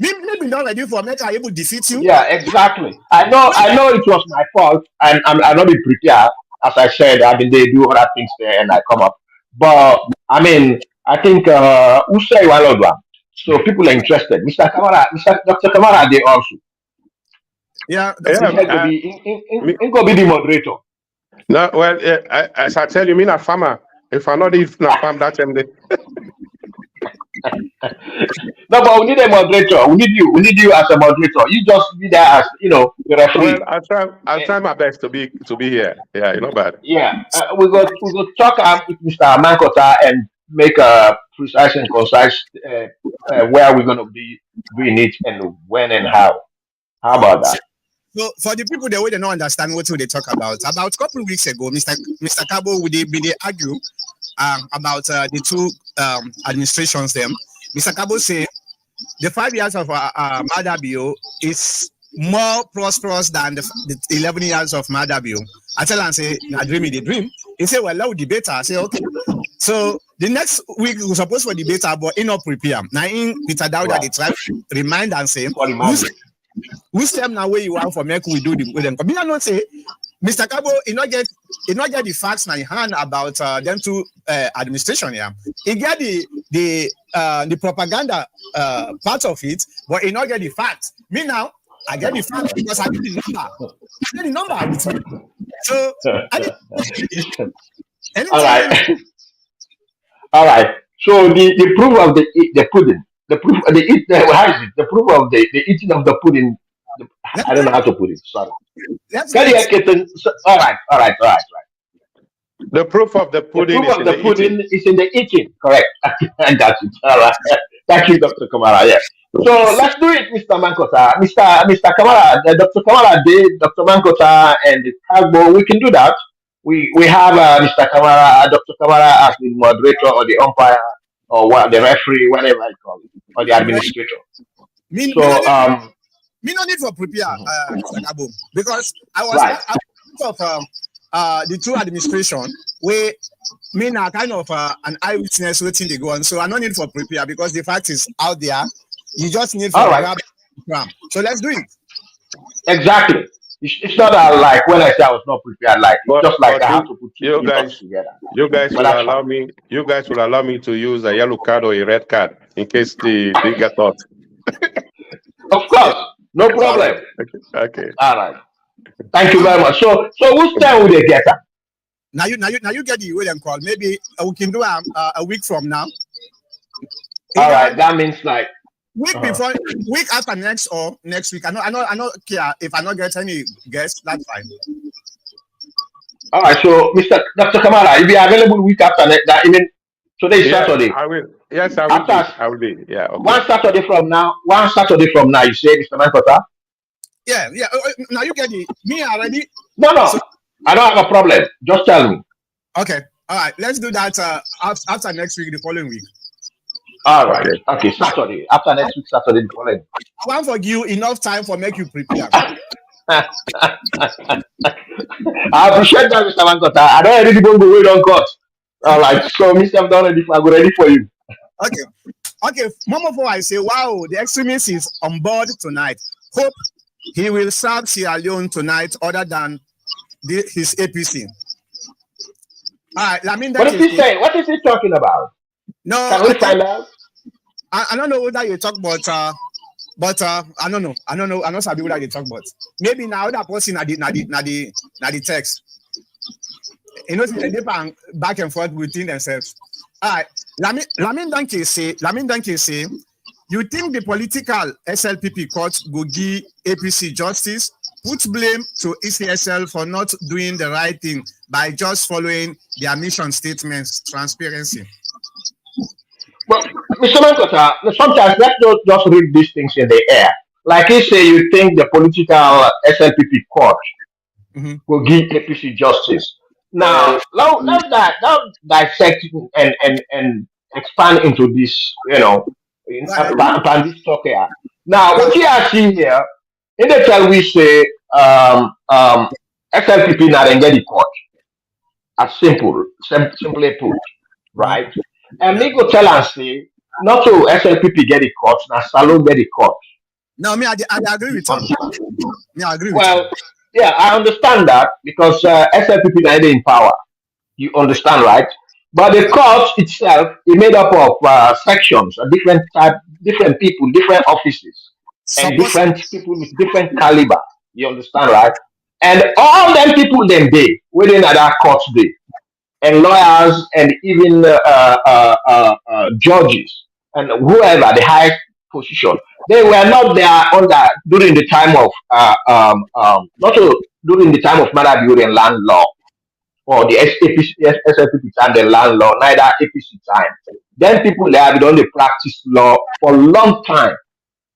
Maybe not ready for me to able to defeat you. Yeah, exactly. I know it was my fault, and I'm not be prepared. As I said, I mean they do other things there, and I come up. But I mean, I think who say one. So people are interested. Mr. Kamara, Dr. Kamara, they also. Yeah, He said to be go be the moderator. No, well, as I tell you, me not farmer. If I not if not farm that time, No, but we need a moderator. We need you. We need you as a moderator. You just be there as the referee. Well, I'll try my best to be here. Yeah, not bad. Yeah, we got talk with Mr. Mankota and make a precise and concise where we're gonna be doing it and when and how. How about that? So for the people that way they don't understand what they talk about a couple of weeks ago, Mr. Cabo would they argue about the two administrations them. Mr. Cabo say the 5 years of Madabio is more prosperous than the 11 years of Madabio. I tell him say I dream the dream. He say well let's debate. I say okay. So the next week we supposed for debate but in not prepare. Now in Peter Dauda they try to remind and say which time now where you want for make we do the with them. But I not say Mr. Cabo, he not get the facts in hand about them two administration here. He get the propaganda part of it, but he not get the facts. Me now, I get the facts because I get the number. I get the number with me. So all right. All right. So the proof of the pudding. the proof, how is it? The proof of the eating of the pudding. The, Let's I do don't know it. how to put it. Sorry. Let's do Can you it. get it? All right, all right, all right, right. The proof of the The pudding proof is of in the the eating. pudding is in the eating. Correct. I got it. All right. Thank you, Dr. Kamara. Yeah. So let's do it, Mr. Mankota. Mr. Kamara, Dr. Kamara did, Dr. Mankota and Tagbo. We can do that. We have Mr. Kamara, Dr. Kamara as the moderator or the umpire or what the referee, whatever I call it, or the Well, administrator. me no So need me no need for prepare, mhm. Mr. Gabo, because Right. I was part of the two administration where me now kind of an eyewitness waiting they go on. So I no need for prepare because the fact is out there. You just need All for right. grab. So let's do it. Exactly. It's not like when I say I was not prepared, like it's But just like but I have to put two you inputs guys together. you guys But will that's allow fine. me to use a yellow card or a red card in case they get caught. Of course, no All right. problem. Okay. Okay. All right. Thank you Um, very much. So whose turn will they get? now you get the way them call. Maybe we can do a week from now. All Either right. That means like, week uh before, week after next, or next week. I know. Care if I not get any guests, that's fine. all right. So Mr. Dr. Kamara, you'll be available week after next. That, I mean, today is Yeah, Saturday. I will. Yes, I will After be. I will be. Yeah. Okay. one Saturday from now, you say, Mr. Mankota? Yeah, yeah. Now you get the me already. No, So no. I don't have a problem. Just tell me. okay, all right. Let's do that after next week, the following week. All right. Okay. Okay. Saturday. After next week, Saturday, the following. I want for you enough time for make you prepare. I appreciate that, Mr. Mankota. I don't already go the way don't cut. All right. So, Mr. I'm done ready. I'm ready for you. Okay, okay. Mama, for I say, wow, the extremist is on board tonight. Hope he will serve Sierra Leone tonight, other than his APC. All right, I mean What that is is he saying? What is he talking about? no. Can we find out? I don't know whether you talk about I don't know. I don't sabi what you talk about. Maybe now that person na the text. You know, they back and forth within themselves. All right. Lamin Danke say, you think the political SLPP court go give APC justice, put blame to ECSL for not doing the right thing by just following their mission statements, transparency. Well, Mr. Mankota, sometimes let's just read these things in the air. Like you say, you think the political SLPP court Mhm. will give APC justice. Now let's dissect and expand into this, Go ahead. upon this talk here. Now, what you are seeing here, in the tell we say, SLPP not engage the court. As simply put, Mhm. right? And Yeah. me go tell and say, not to SLPP get the court, now Salon get the court. No, me, I agree with you. Understand? Me, I agree with you. Well, yeah, I understand that because SLPP are in power. You understand, right? But the court itself is made up of sections, different type, different people, different offices, and Suppose different people with different caliber. You understand, right? And all them people them day within that court day, and lawyers and even judges and whoever the highest position. They were not there under during the time of not during the time of Madabury and land law or the SFPP time, the land law, neither APC time. Then people there have done the practice law for a long time.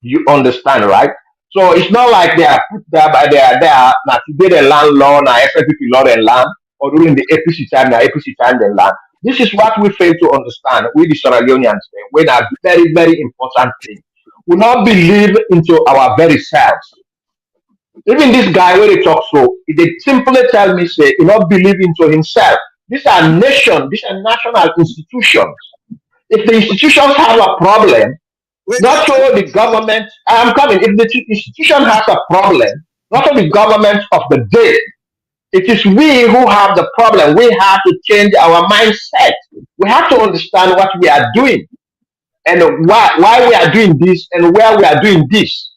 You understand, right? So it's not like they are put there by they are there now today the land law, now SFPP law and land, or during the APC time, now APC time then land. This is what we fail to understand. We the Sierra Leoneans, we are very, very important thing. We not believe into our very selves. Even this guy where they talk so, they simply tell me say he not believe into himself. These are nation, these are national institutions. If the institutions have a problem, wait, not so the government, I'm coming, if the institution has a problem, not so the government of the day, it is we who have the problem. We have to change our mindset. We have to understand what we are doing and why we are doing this and where we are doing this.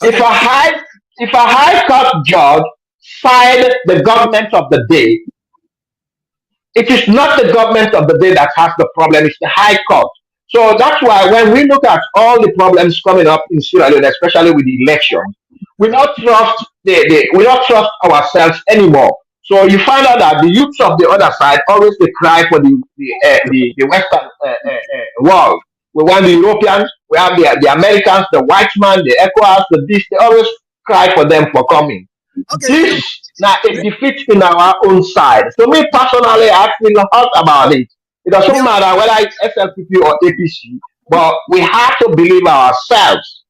If okay, a high if a high court judge side the government of the day, it is not the government of the day that has the problem, it's the high court. So that's why when we look at all the problems coming up in Sierra Leone, especially with the elections, we not trust we not trust ourselves anymore. So you find out that the youths of the other side always they cry for the Western world. We want the Europeans, we have the Americans, the white man, the ECOWAS, the this. They always cry for them for coming. Okay, This now a defeat in our own side. So me personally, I feel hurt about it. It we doesn't matter whether it's SLPP or APC, but we have to believe ourselves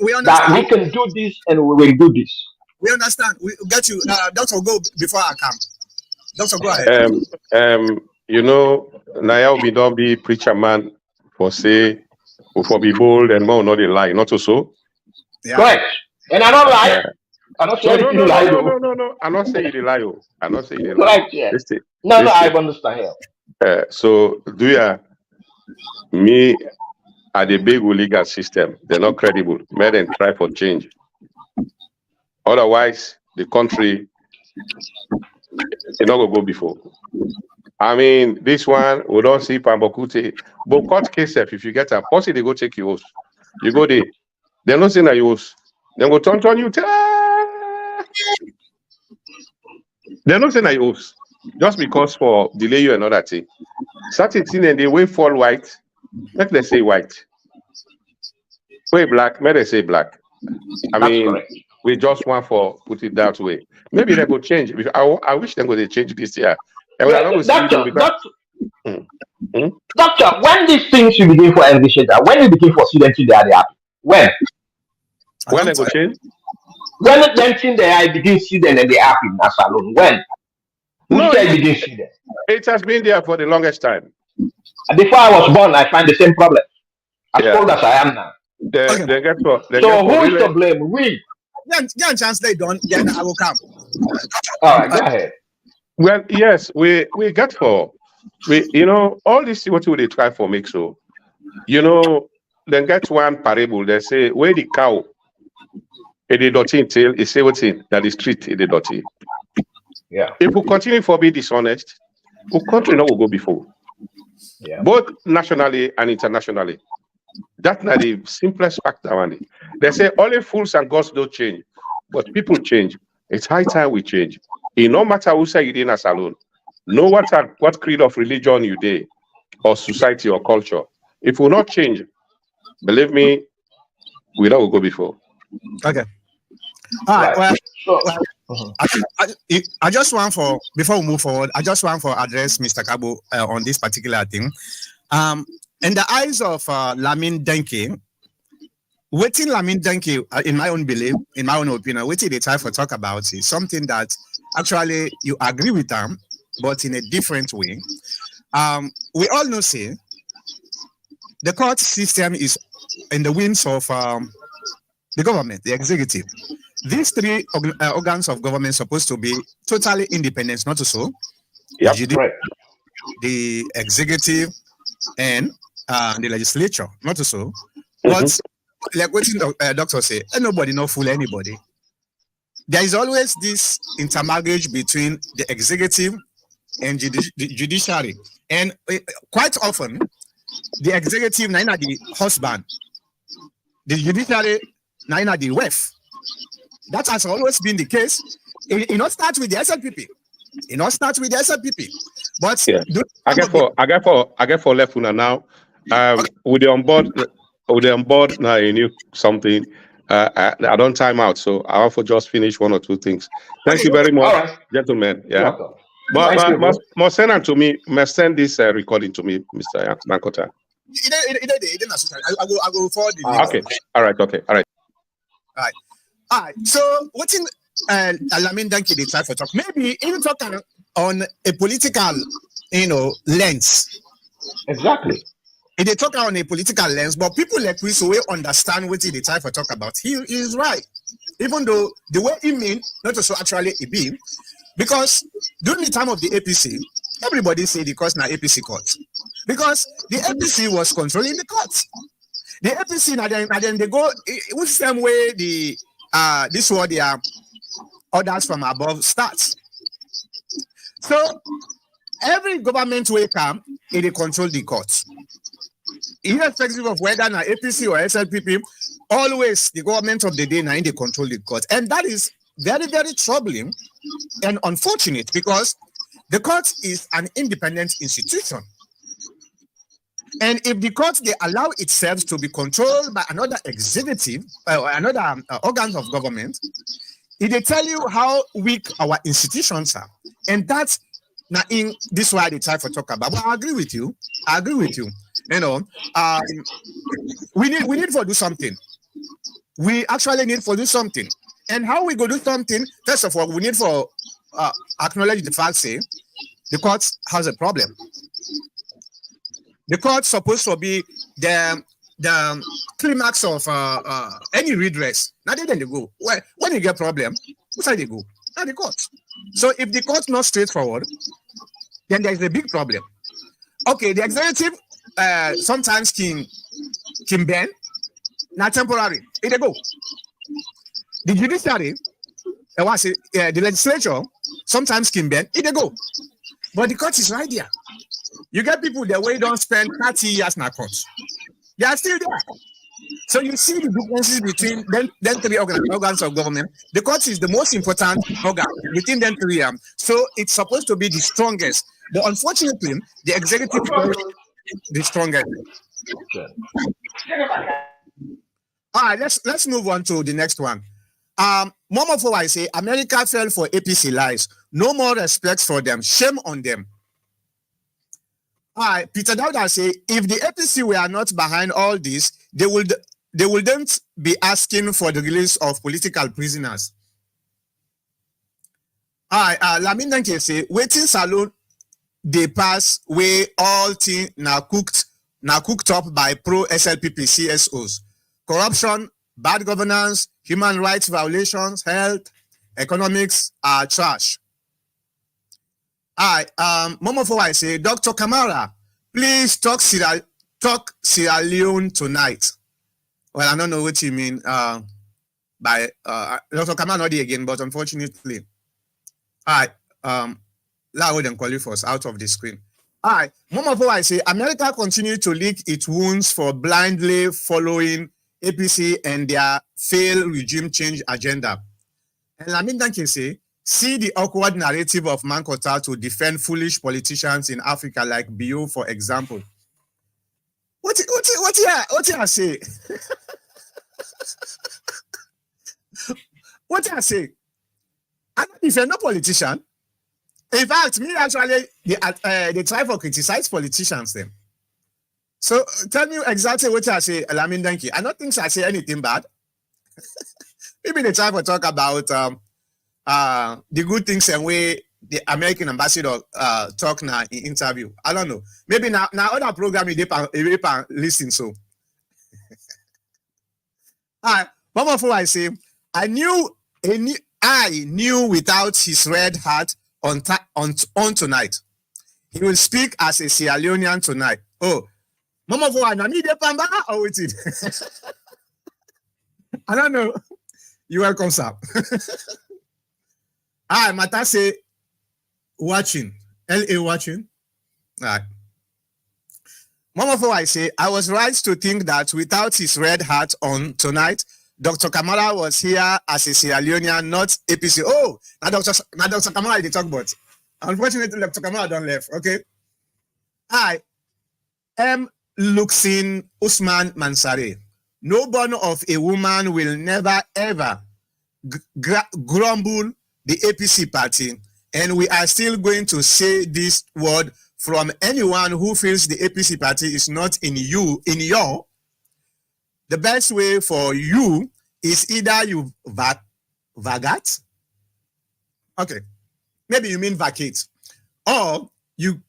we that understand. we can do this and we will do this. We understand. We get you. Doctor, go before I come. Doctor, go ahead. You know, now we don't be preacher man for say, for be bold and more not a lie, not so. Yeah. Correct. And I don't lie. Uh, I don't say so no, anything no, no, lie no, though. no, no, no. I'm not saying you lie. Oh. I'm not saying you lie. Correct, yeah. Listen, No, I listen. understand here. So do you me at the big legal system? They're not credible. May them try for change. Otherwise, the country is not gonna go before. I mean, this one we don't see Pambokute. But court case, if you get a posse, they go take you host. You go there. They're not saying that you host. They go turn you. They're not saying that you host. Just because for delay you another thing. Certain thing and they way fall white. Let them say white. Way black, may they say black. I That's mean, correct. we just want for put it that way. Maybe they go change. I wish they go to change this year. And we're Yeah, not going to see doctor, because doctor, Hmm? doctor, when these things you begin for education, when you begin for students, they are happy. When? When they go change? When them thing they are begin see them and they happy in a salon. When? Who No, said begin see them? it has been there for the longest time. And before I was born, I find the same problem. As Yeah. old as I am now. Okay. They get for So who is really. to blame? We. Yeah, chance they don't. Then I will come. All right, go ahead. Well, yes, we get for all this what they try for make so then get one parable. They say where the cow it is dirty tail is say what's in that the street it is dirty. Yeah. If we continue for be dishonest, our country not will go before. Yeah. Both nationally and internationally. That's not the simplest fact around it. They say only fools and gods don't change, but people change. It's high time we change. It no matter who say you in a salon, no matter what creed of religion you did, or society or culture. If we not change, believe me, we don't go before. Okay. All right. Right. So. Well, I just want for before we move forward, I just want for address Mr. Kabo on this particular thing. In the eyes of Lamin Denke, waiting Lamin Denke, in my own belief, in my own opinion, waiting the time for talk about is something that actually you agree with them, but in a different way. We all know, say, the court system is in the wings of the government, the executive. These three organs of government supposed to be totally independent, not so. Yep. The executive and the legislature, not so. But like what the doctor say, nobody no fool anybody. There is always this intermarriage between the executive and the judiciary, and quite often the executive neither the husband, the judiciary neither the wife. That has always been the case. It not start with the SLPP. It not start with the SLPP. But yeah. I get for left una now. With the on board now you knew something. I don't time out, so I want to just finish one or two things. Thank you very much, gentlemen. Yeah. But send it to me. Must send this recording to me, Mr. Mankota. I go forward the link. Okay. All right. All right. So what's in Lamin Danke they try for talk? Maybe even talk on a political, lens. Exactly. They talk on a political lens, but people like we so we understand what they try for talk about. He is right. Even though the way he mean, not also actually it be, because during the time of the APC, everybody say the course now APC court. Because the APC was controlling the court. The APC and then they go with the same way the this what they are orders from above starts. So every government will come, they control the court. irrespective of whether na APC or SLPP, always the government of the day now they control the court, and that is very, very troubling and unfortunate because the court is an independent institution. And if the court they allow itself to be controlled by another executive or another organs of government, it they tell you how weak our institutions are, and that's now in this why they try to talk about. But I agree with you. You know, we need to do something. We actually need to do something. And how we go do something? First of all, we need to acknowledge the fact say the court has a problem. The court's supposed to be the climax of any redress. Now then they go. Well, when you get problem, which side they go? Now the court. So if the court's not straightforward, then there is a big problem. Okay, the executive sometimes can bend, not temporary. It they go. The judiciary, the legislature sometimes can bend. It they go. But the court is right there. You get people that way don't spend 30 years in a court. They are still there. So you see the differences between them three organs of government. The court is the most important organ within them three. So it's supposed to be the strongest. But unfortunately, the executive is the strongest. All right, let's move on to the next one. Momo for I say America fell for APC lies. No more respect for them. Shame on them. Peter Dowda say if the APC were not behind all this, they wouldn't be asking for the release of political prisoners. Lamin Danke say waiting salon they pass where all things now cooked up by pro SLPP CSOs. Corruption, bad governance, human rights violations, health, economics are trash. Momo for I say, Dr. Kamara, please talk Sierra Leone tonight. Well, I don't know what you mean by Dr. Kamara not there again, but unfortunately, Lao then call for us out of the screen. Momo for I say, America continue to lick its wounds for blindly following APC and their failed regime change agenda. And Lamin can say, see the awkward narrative of Mankota to defend foolish politicians in Africa like Bio, for example. What you say? What you say? I don't defend no politician. In fact, me actually, they try to criticize politicians then. So tell me exactly what I say, Lamin Danki. I don't think I say anything bad. Maybe they try to talk about the good things and way the American ambassador talk now in interview. I don't know. Maybe now other program they listen so. One more I say, I knew without his red hat on tonight. He will speak as a Sierra Leonean tonight. Oh, Mama for I need a pamba or with it. I don't know. You welcome, sir. Mata say watching. LA watching. All right. Mama for I say, I was right to think that without his red hat on tonight, Dr. Kamara was here as a Sierra Leonean, not APC. Oh, now Dr. Kamara they talk about. Unfortunately, Dr. Kamara don't left. Okay. Luxin Usman Mansare. No born of a woman will never ever grumble the APC party, and we are still going to say this word from anyone who feels the APC party is not in your. The best way for you is either you vacate. Okay, maybe you mean vacate, or you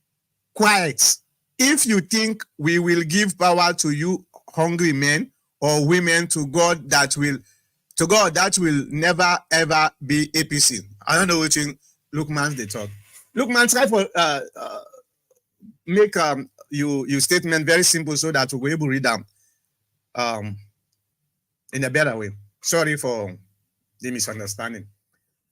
quiet. If you think we will give power to you hungry men or women to God that will never ever be APC. I don't know which Lookman they talk. Lookman try for make your statement very simple so that we'll be able to read them in a better way. Sorry for the misunderstanding.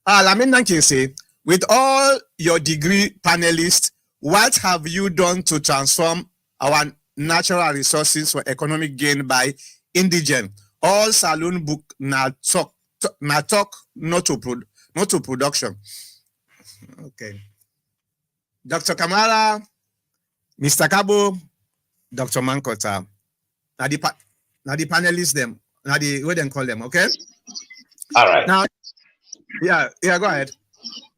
Lamin can say, with all your degree panelists, what have you done to transform our natural resources for economic gain by indigent. All saloon book na talk, not to production. Okay. Dr. Kamara, Mr. Kabo, Dr. Mankota. Now the panelists them. Now the what they call them, okay? All right. Now, yeah, go ahead.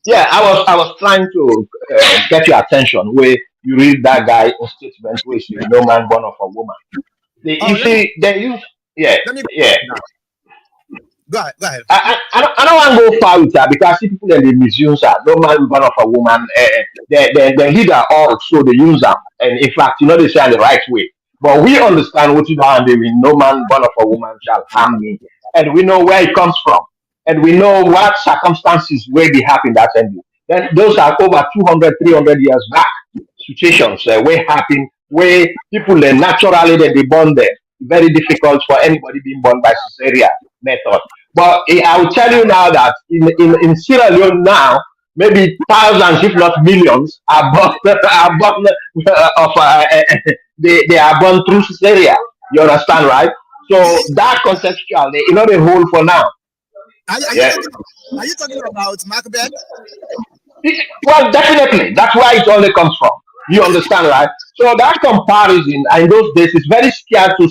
Yeah, I was trying to get your attention where you read that guy in statement where he say no man born of a woman. You see, they use Let me go ahead. I don't want to go far with that because see people that they misuse that. No man born of a woman. They leader all so they use them, and in fact, you know they say in the right way. But we understand what you do, and they mean no man born of a woman shall harm me, and we know where it comes from. And we know what circumstances where they happen that ending. Then those are over 200, 300 years back situations where happen, where people naturally that they born there. Very difficult for anybody being born by cesarean method. But I will tell you now that in Sierra Leone now, maybe thousands, if not millions, are born, they are born through cesarean. You understand, right? So that contextual, the whole for now. Are you talking about Macbeth? Well, definitely. That's where it only comes from. You understand, right? So that comparison in those days is very scarce to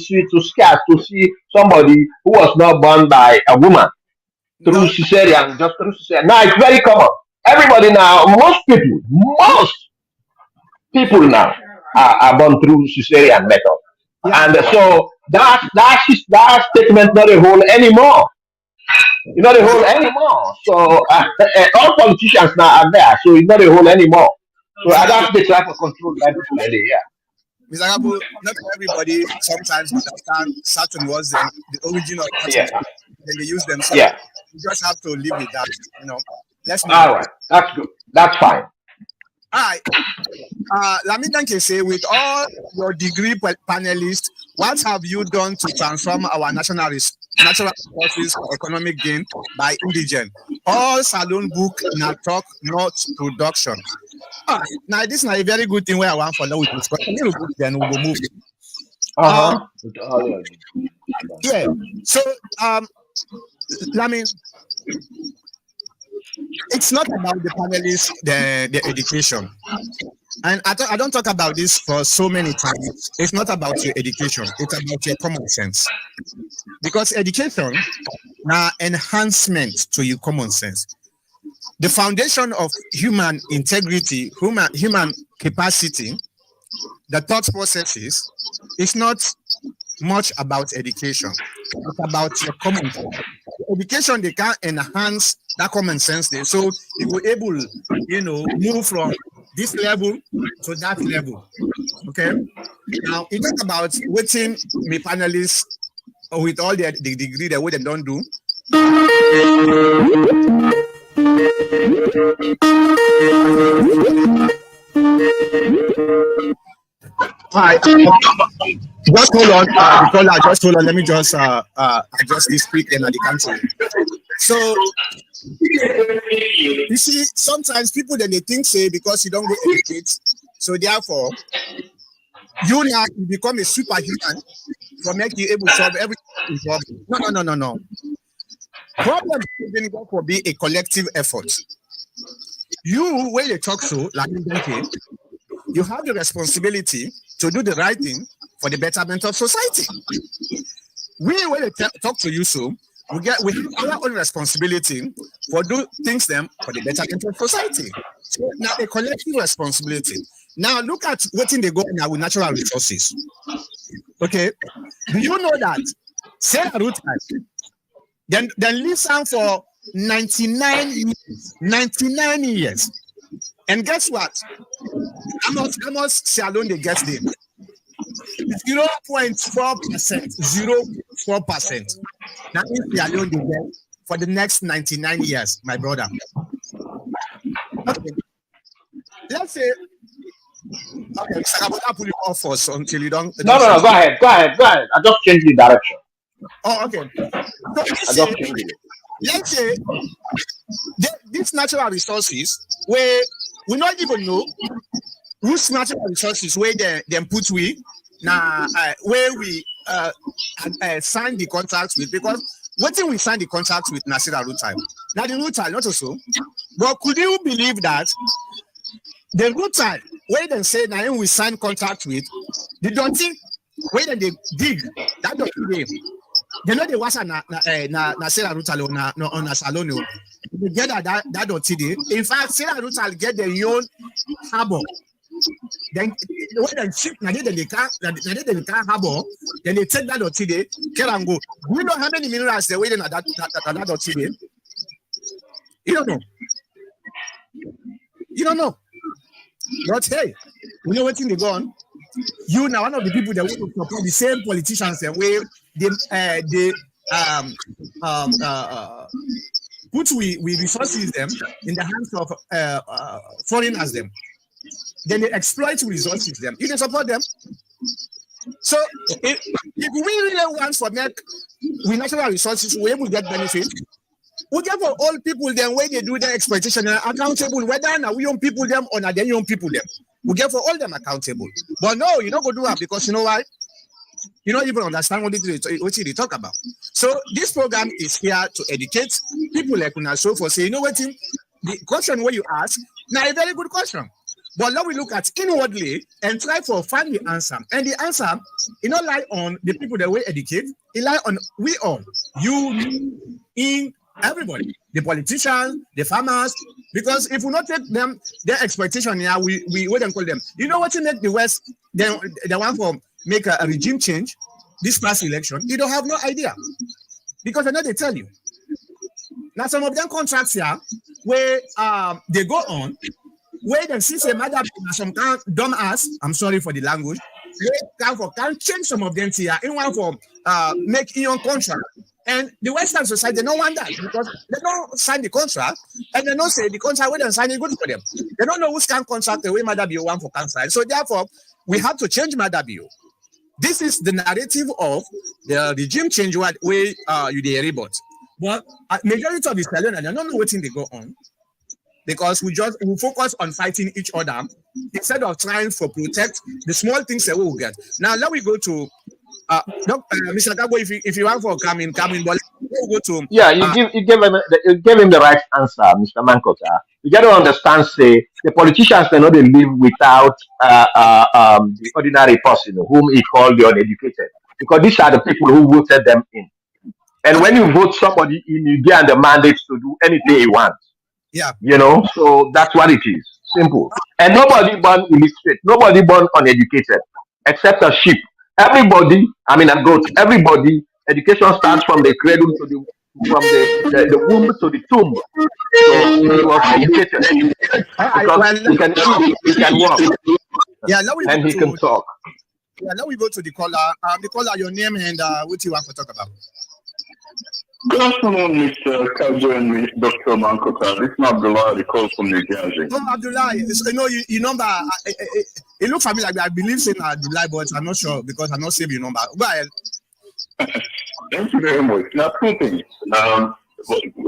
see somebody who was not born by a woman through cesarean, just through cesarean. Now it's very common. Everybody now, most people now are born through cesarean method, and so that statement not a whole anymore. It's not a whole anymore. So all politicians now are there, so it's not a whole anymore. So that's the type of control that people are there. Yeah. Mr. Abu, not everybody sometimes understand certain words and the origin of what then they use them. So you just have to live with that, Let's move all right. That's good. That's fine. All right. Lamidanke say, with all your degree panelists, what have you done to transform our natural resources for economic gain by indigent? All saloon book na talk, not production. Now this is a very good thing where I want for now with this question. Then we'll move. Yeah. So it's not about the panelists, the education. And I don't talk about this for so many times. It's not about your education. It's about your common sense. Because education now enhancement to your common sense. The foundation of human integrity, human capacity, the thought processes is not much about education. It's about your common sense. Education, they can enhance that common sense there. So you will able, move from this level to that level. Okay. Now you talk about waiting me panelists with all the degree that what they don't do. Hi. Just hold on. Just hold on. Let me just adjust this speak in the country. So you see, sometimes people then they think say because you don't go educate, so therefore you now become a superhuman for make you able to solve every problem. No. Problem is going to be a collective effort. You when you talk so like you have the responsibility to do the right thing for the betterment of society. We when they talk to you so we have our own responsibility for do things them for the betterment of society. So now a collective responsibility. Now look at what they go now with natural resources. Okay, do you know that Sarah Ruth then listen for 99 years, and guess what? How much Salon they get them? 0.4%. 0.4%. That means they alone they get for the next 99 years, my brother. Okay. Let's say, okay, I'm gonna pull you off first until you don't. No. Go ahead. I just changed the direction. Oh, okay. So let's say these natural resources where we not even know whose natural resources where they put we now where we sign the contracts with, because what thing we sign the contracts with Nasira Rutal. Now the Rutal not also, but could you believe that the Rutal where they say now we sign contract with, they don't think where they dig that don't they know they was na Sierra Rutal on a salon. They get that don't in fact Sierra Rutal get their own harbor. Then when they ship they can't harbor, then they take that today, care and go. We know how many minerals they're waiting at that today. You don't know. You don't know. But hey, we know what thing they go on. You now one of the people that want to support the same politicians the way they put we resources them in the hands of foreigners them. Then they exploit resources them. You can support them. So if we really want for make with natural resources, we able to get benefit. We get for all people them where they do their exploitation accountable, whether now we young people them or not they young people them. We get for all them accountable. But no, you don't go do that because you know why? You don't even understand what they talk about. So this program is here to educate people like una so for say, you know what, Tim? The question where you ask, now a very good question. But now we look at inwardly and try to find the answer. And the answer, it not lie on the people that we educate, it lie on we all. You, me, in everybody. The politicians, the farmers. Because if we not take them, their expectation, yeah, we wouldn't call them. You know what you make the West, they want for make a regime change, this past election, you don't have no idea. Because I know they tell you. Now some of them contracts here, where they go on, where them see say mother some kind dumb ass, I'm sorry for the language, they can change some of them here in one for make your contract. And the Western society, they don't want that because they don't sign the contract and they don't say the contract we don't sign is good for them. They don't know which can contract the way Mother Bio want for cancer. So therefore, we have to change Mother Bio. This is the narrative of the regime change way you the robot. But majority of the Sierra Leone, they don't know what thing they go on. Because we focus on fighting each other instead of trying to protect the small things that we will get. Now let me go to Mr. Kabo, if you want for coming, but we'll go to you gave him the right answer, Mr. Mankota. You got to understand, say the politicians cannot live without the ordinary person whom he called the uneducated, because these are the people who voted them in. And when you vote somebody in, you get the mandate to do anything he wants. Yeah. You know, so that's what it is. Simple. And nobody born illiterate, nobody born uneducated, except a sheep. Everybody, I mean a goat, everybody, education starts from the cradle to the womb to the tomb. So he was educated. Because he can eat, he can walk. Yeah, now we and he can talk. Yeah, now we go to the caller. The caller, your name and what you want to talk about. Good afternoon, Mr. Kajo and Dr. Mankota. This is Abdullah, the call from New Jersey. Oh, Abdullah, you know, your number, it looks familiar. I believe saying Abdullah, but I'm not sure because I'm not saving your number. Go ahead. Thank you very much. Now, two things.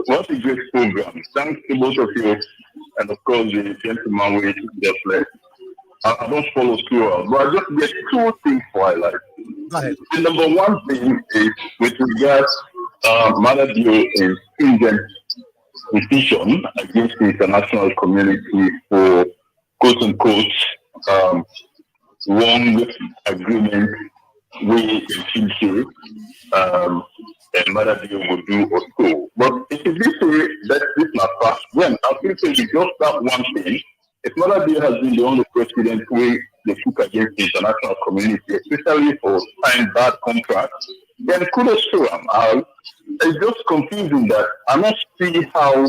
What a great program. Thanks to both of you, and of course, the gentleman with just left. I don't follow through, but I just get two things for highlight. Go ahead. The number one thing is with regards Mother Dio is stringent decision against the international community for quote unquote wrong agreement we in and Mother Dio will do or so. But if you say that this not fast, when I think it's just that one thing. If Mother Dio has been the only president who they took against the international community, especially for signing bad contracts, then kudos to him. It's just confusing that I must see how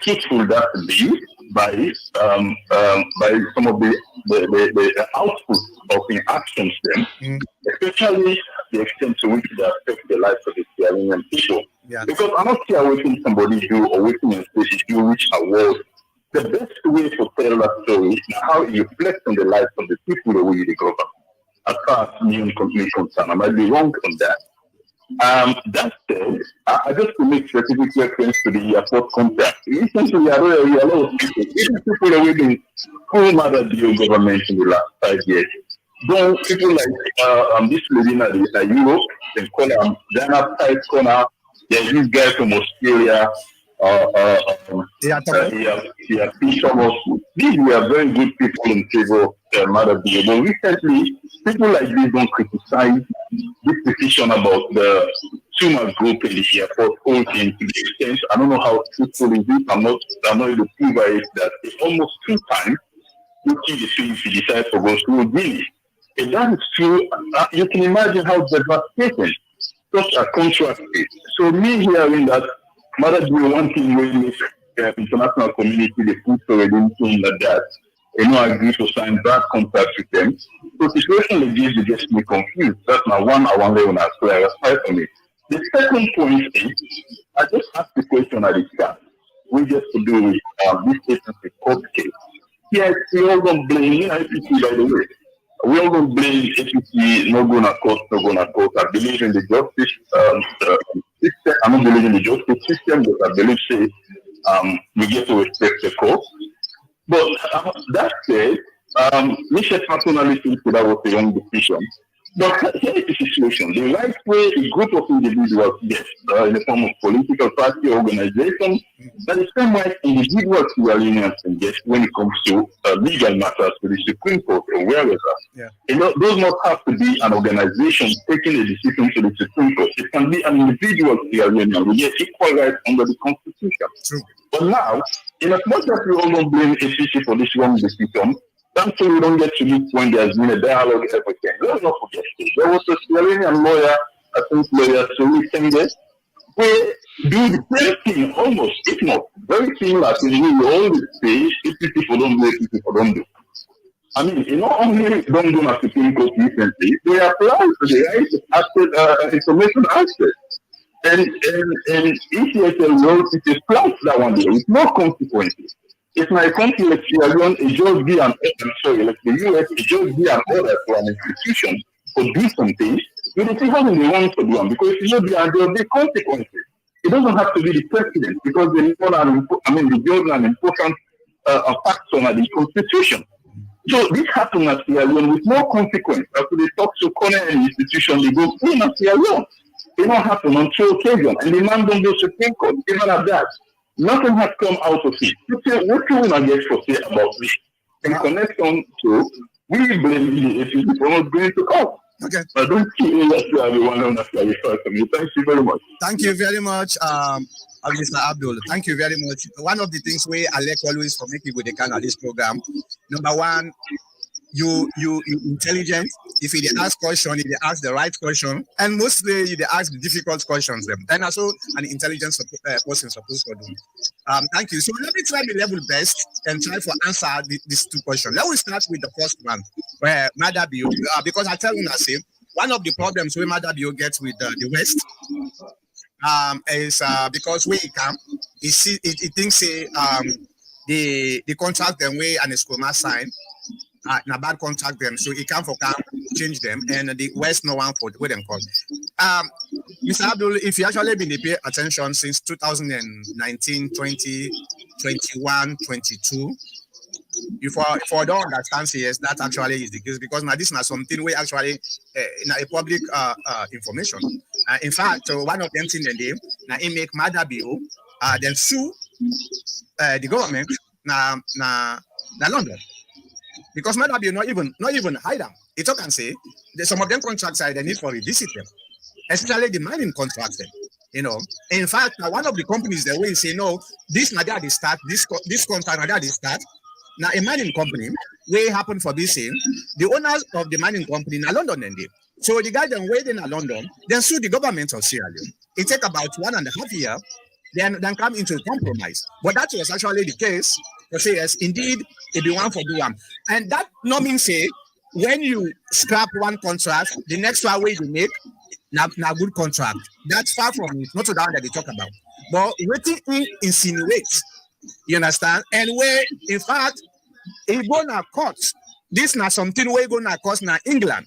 truthful that be by some of the output of the actions then, especially the extent to which they affect the lives of the Sierra Leonean people. Yeah. Because I'm not here waiting somebody do or waiting in space do which award. The best way to tell that story is how it reflects on the lives of the people that we govern. As far as me and company concerned, I might be wrong on that. That said, I just to make specific reference to the airport contract. Recently, we are a lot of people, even people that we've been full Mother Dio government in the last 5 years. Don't people like this lady in Europe, they call her Ghana Tight Corner. There's this guy from Australia. He has Thomas. These were very good people in favor of Mother Bill. But recently, people like this don't criticize this petition about the tumor group in the airport whole thing to the extent, I don't know how truthful it is. I'm not able to prove it that it's almost 2 times looking the things he decided to go through Guinea. If that is true, you can imagine how devastating such a contract is. So me hearing that Mother Bill one thing will make international community the food for anything like that, agree to sign bad contracts with them. So situation like this gets me confused. That's my one I want to clarify for me. The second point is, I just asked the question at the start. We just to do with this agency court case. Yes, we all don't blame APC, by the way. We all don't blame APC, no going to court, no going to court. I believe in the justice system. I don't believe in the justice system, but I believe, we get to respect the court. But that said, Michelle personally thinks that was the wrong decision. But here is the situation. The right way a group of individuals get in the form of political party organization, that is same way individuals who are unions can get when it comes to legal matters to the Supreme Court or wherever. Yeah. It does not have to be an organization taking a decision to the Supreme Court. It can be an individual who are union. We get equal rights under the Constitution. True. But now, in as much as we all don't blame APC for this wrong decision, thankfully we don't get to this point. There's been a dialogue everything. Let's not forget this. There was a Sierra Leone lawyer, I think lawyer Suri Senge, who do the same thing almost, if not very similar to the way we always say, if people don't do it, people don't do. I mean, not only don't do a Supreme Court recently, they apply for the right to access information access. And ECSL wrote it is flat that one day with no consequences. If my country like Sierra Leone, it just be an order, like the US, it just be an order for an institution to do something, you don't see how they want to do them because there will be consequences. It doesn't have to be the president because the judge an important factor on the constitution. So this happened at Sierra Leone with no consequence. After they talk to corner an institution, they go in at Sierra Leone. It don't happen on 2 occasions, and the man don't go to Supreme Court, even at that. Nothing has come out of it. What can we not get for say about this? In connection to, we blame the APC for not going to court. Okay. I don't see everyone on that clarify for me. Thank you very much. Thank you very much, Mr. Abdul. Thank you very much. One of the things we elect always for making with the kind of this program, number one, you intelligent. If you ask question, if they ask the right question, and mostly you ask the difficult questions them. And also an intelligent person supposed to do. Thank you. So let me try my level best and try to answer these 2 questions. Let me start with the first one, where Madabio, because I tell you, I say one of the problems where Madabio gets with the West is because where he come, he thinks the contract them way and the school must sign. Na bad contract them, so he can't change them, and the West no one for where them call. Mr. Abdul, if you actually been pay attention since 2019, 20, 21, 22, you for don't understand, yes, that actually is the case because now this is not something we actually in a public information. In fact, one of them things they now it make Madabio then sue the government na London. Because Madabio not even hide them. It's can say some of them contracts are the need for revisit them, especially the mining contracts. Them, In fact, one of the companies that will say no, this Nadia they start this contract Nadia they start. Now a mining company where happen for this thing, the owners of the mining company in London and they. So the guy then waiting in London, then sue the government of Sierra Leone. It take about 1.5 years, then come into a compromise. But that was actually the case. To say yes, indeed, it be one for do one. And that not mean say when you scrap one contract, the next one way you make now good contract. That's far from it, not to that that they talk about. But waiting insinuates, you understand? And where in fact it gonna cost. This not something where gonna cost now England.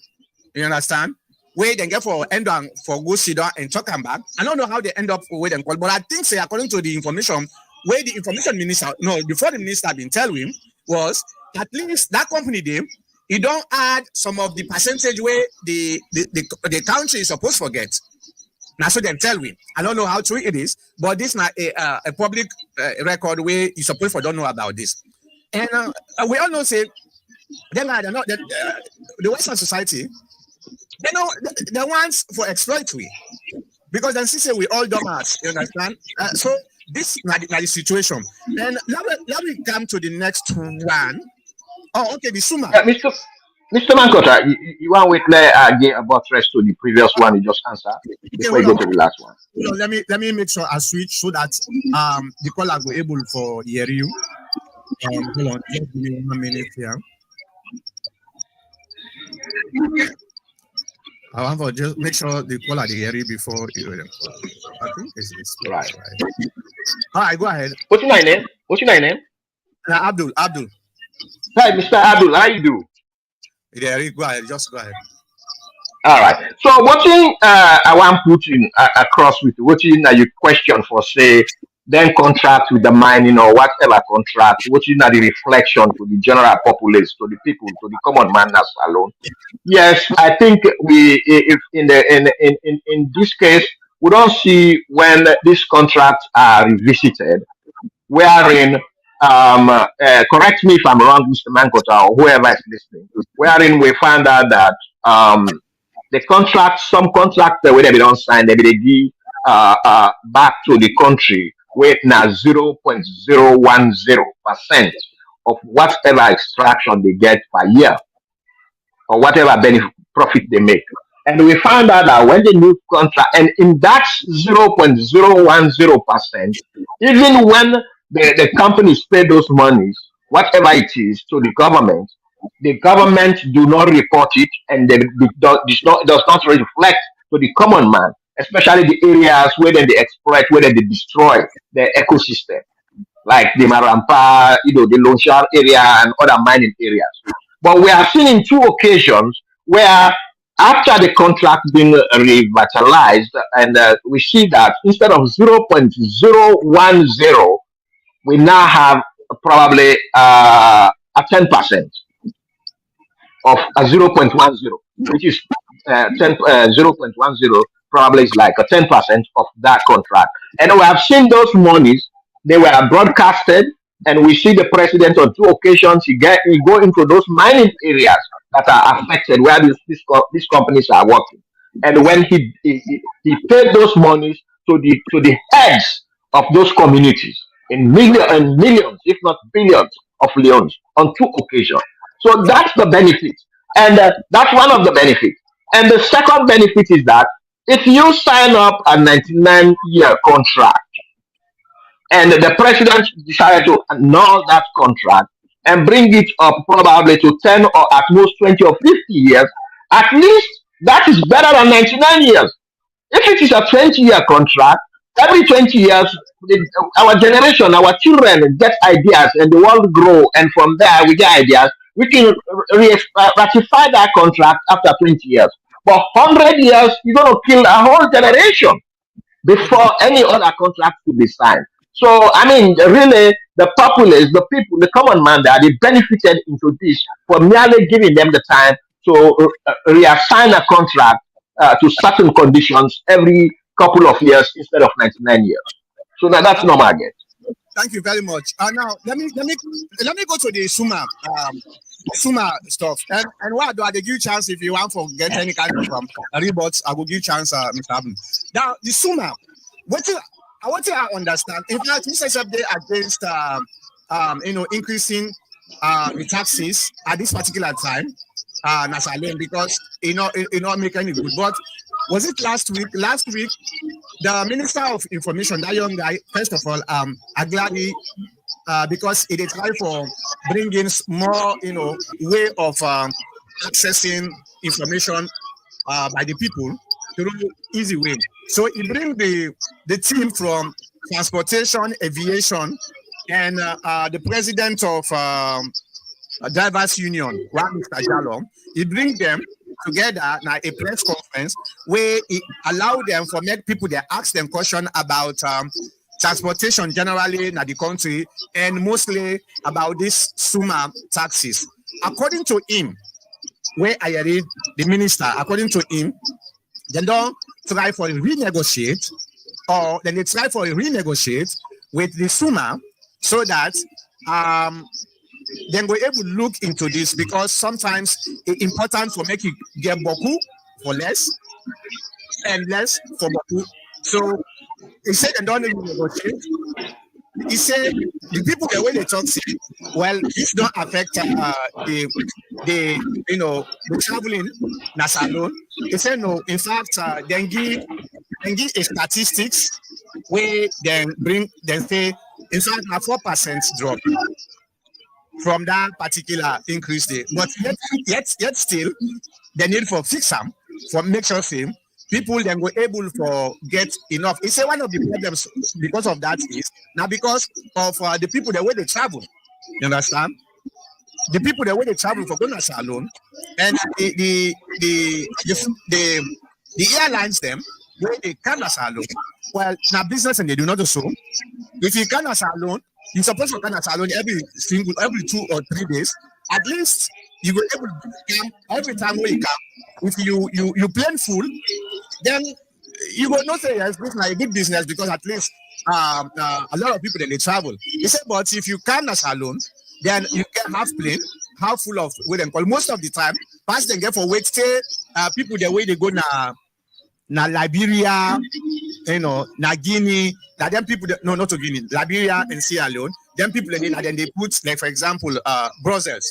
You understand? Where they get for end on for go sit down and talk about. I don't know how they end up with them call, but I think say according to the information. Where the information minister, the foreign minister been telling him was at least that company there, you don't add some of the percentage where the country is supposed to get. Now, so then tell me, I don't know how true it is, but this is a public record where you supposed to don't know about this. And we all know, say, then the Western society, they know the ones for exploitatory. Because then say we all dumbass, you understand? So this is not the situation. And let me come to the next one. Oh, okay, the Suma. Mr. Mankota, you want to wait again about rest to the previous one you just answered before you go to the last one. Hold on, let me make sure I switch so that the caller will able for hear you. Hold on, just give me 1 minute here. I want to just make sure the caller they hear you before you hear them. I think it's Right. All right, go ahead. What's your name? Abdul. Hi, Mr. Abdul, how you do? Yeah, go ahead. Just go ahead. All right. So what I want to put in across with what you question for say then contract with the mining or whatever contract, what the reflection to the general populace, to the people, to the common man as alone. Yes, I think if in this case we don't see when these contracts are revisited, wherein correct me if I'm wrong, Mr. Mankota or whoever is listening, wherein we find out that the contract, some contracts that they don't sign, they give back to the country with now 0.010% of whatever extraction they get per year or whatever benefit profit they make. And we found out that when the new contract, and in that 0.010%, even when the companies pay those monies, whatever it is, to the government do not report it, and does not reflect to the common man, especially the areas where they exploit, where they destroy the ecosystem, like the Marampa, the Lonshar area and other mining areas. But we have seen in 2 occasions where after the contract being revitalized, and we see that instead of 0.010, we now have probably a 10% of a 0.10, which is 0.10 probably is like a 10% of that contract. And we have seen those monies, they were broadcasted, and we see the president on 2 occasions, he go into those mining areas that are affected where these companies are working. And when he paid those monies to the heads of those communities in millions, if not billions of leons on 2 occasions. So that's the benefit. And that's one of the benefits. And the second benefit is that if you sign up a 99-year contract and the president decided to annul that contract and bring it up probably to 10 or at most 20 or 50 years, at least that is better than 99 years. If it is a 20-year contract, every 20 years, our generation, our children get ideas and the world grow. And from there, we get ideas. We can ratify that contract after 20 years. But 100 years, you're going to kill a whole generation before any other contract could be signed. So, I mean, really, the populace, the people, the common man, that they benefited into this for merely giving them the time to reassign a contract to certain conditions every couple of years instead of 99 years. So now that's normal again. Thank you very much. Now let me go to the Suma stuff. And what do I give you chance if you want to get any kind of reports? I will give you chance, Mr. Abdul. Now the Suma, I want to understand. In fact, Mr. Sabde against increasing the taxes at this particular time, Nasalem, because it not make any good. But was it last week? Last week, the Minister of Information, that young guy, first of all, Agladi, because it is try for bringing more, way of accessing information by the people through easy way. So he bring the team from transportation, aviation, and the president of Drivers Union, Mr. Jalo. He bring them together now a press conference where it allow them for make people they ask them question about transportation generally in the country and mostly about this Suma taxes. According to him, where I read the minister, according to him, they don't try for renegotiate, or then they try for renegotiate with the SUMA so that then we're able to look into this, because sometimes it's important for making get boku for less and less for boku. So he said they don't even negotiate. He said the people the way they talk say, well, this don't affect the traveling that's alone. He said no. In fact, then give a statistics where then say in fact a 4% drop from that particular increase there. But yet still the need for fix them, for make sure same people then were able to get enough. He said one of the problems because of that is now because of the people the way they travel. You understand? The people the way they travel for going alone, and the airlines them where they can alone. Well, now business and they do not do so. If you can alone, you're supposed to can alone every 2 or 3 days. At least you will able to come every time when you come. If you plan full, then you will not say yes, this is like a good business, because at least a lot of people then they travel. He said, but if you can alone, then you can have plane, half full of what them call most of the time. Pass them get for wait stay people the way they go na Liberia, na Guinea, that them people no, not to Guinea, Liberia and Sierra Leone. Then people then they put, like for example, Brussels.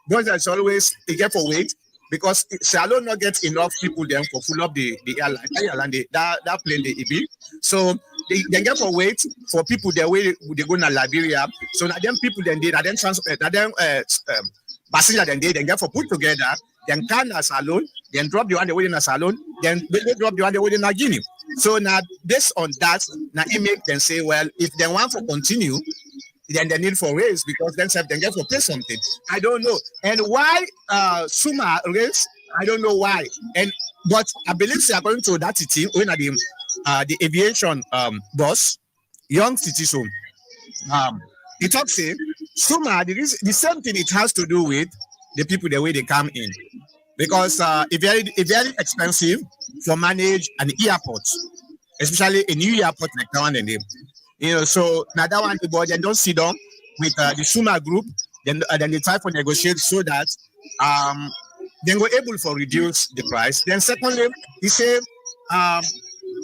Brussels always they get for wait, because Sierra Leone not get enough people then for full up the airline that plane they be. So they get for wait for people the way they go na Liberia. So that them people then transfer passenger then get for put together, then can as alone, then drop the one the way in a salon, then they drop the one the way in a Guinea. So now based on that, now it make them say, well, if they want to continue, then they need for raise, because then they get for pay something. I don't know. And why SUMA raise, I don't know why. But I believe according to that city, when the aviation boss, young citizen, he talks say SUMA, the same thing it has to do with the people the way they come in. Because it's very expensive to manage an airport, especially a new airport like that one and them. So now that one the board then don't sit down with the SUMA group, then they try to negotiate so that then we're able to reduce the price. Then secondly, he said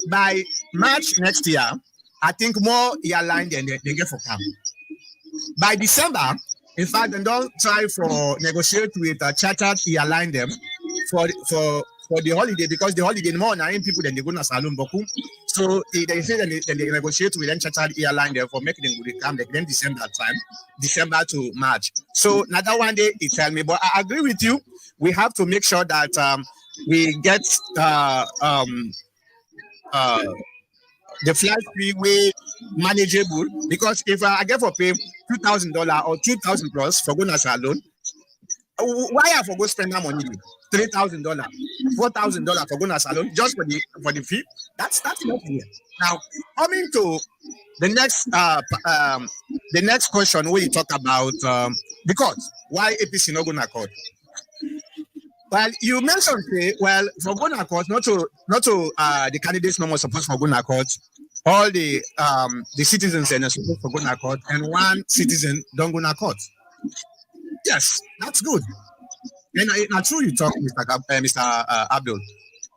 by March next year, I think more airline than they get for come. By December, in fact, they don't try for negotiate with chartered airline them for the holiday, because the holiday more now people than they go to Salon Boku. So they say that they negotiate with them chartered airline there for making them good come then December to March. So now that one day he tell me, but I agree with you. We have to make sure that we get the flight fee way manageable, because if I get for pay $2,000 or 2,000 plus for going as alone, why have to go spend that money? $3,000, $4,000 for going as alone just for the fee? That's not here. Now coming to the next question where you talk about because why APC not gonna court? Well, you mentioned well for going to court, not to the candidates no more supposed for going to court. All the citizens are supposed for going to court, and one citizen don't go to court. Yes, that's good. And not true you talk, Mr. Abdul.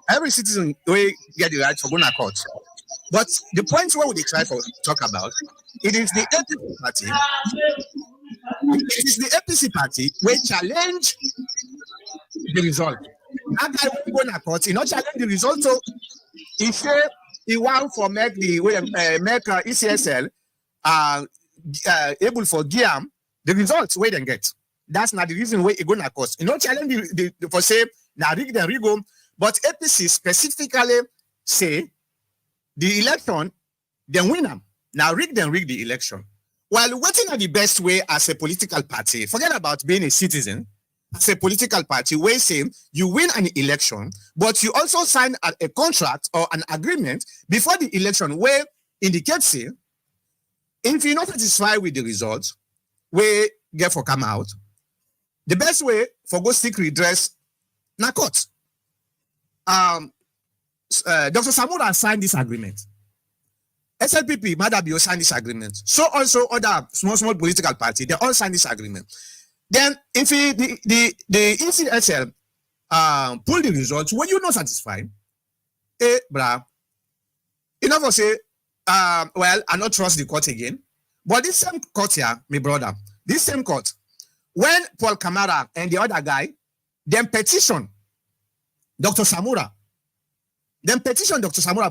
Every citizen will get the right for going to court. But the point where we try to talk about, it is the APC party. It is the APC party will challenge the result. That guy will go to court, he not challenge the result. So he say he want for make ECSL able for Guam the results where they get. That's not the reason why he go to court. He not challenge the for say now rig the rigo, but APC specifically say the election then win them. Now rig the election. While waiting at the best way as a political party, forget about being a citizen. As a political party, where say you win an election, but you also sign a contract or an agreement before the election where indicates say, if you're not satisfied with the results, where get for come out, the best way for go seek redress Now, court. Dr. Samura signed this agreement. SLPP, Madabio signed this agreement. So also other small political parties, they all signed this agreement. Then if the ECSL pull the results, when you're not satisfied, you never say, well, I not trust the court again. But this same court here, my brother, this same court, when Paul Kamara and the other guy, then petition Dr. Samura,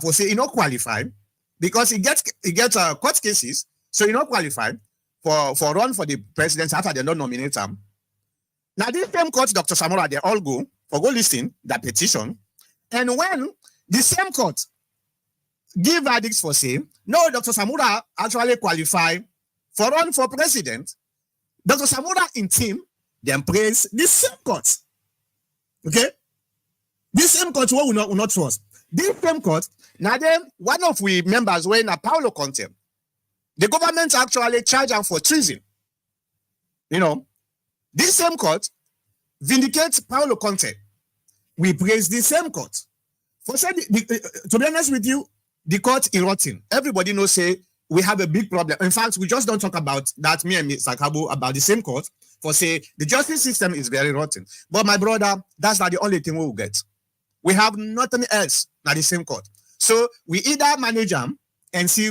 for say he not qualified because he gets court cases, so he not qualified for run for the presidency after they don't nominate him. Now this same court, Dr. Samura, they all go listen that petition, and when the same court give verdicts for say, no, Dr. Samura actually qualified for run for president, Dr. Samura in team then praise the same court. Okay? This same court will not trust. This same court, now then one of we members when Paulo Conte, the government actually charged him for treason. You know, this same court vindicates Paulo Conte. We praise the same court. For say to be honest with you, the court is rotten. Everybody knows say we have a big problem. In fact, we just don't talk about that, me and Mr. Kabo, about the same court, for say the justice system is very rotten. But my brother, that's not the only thing we will get. We have nothing else than the same court. So we either manage them and see,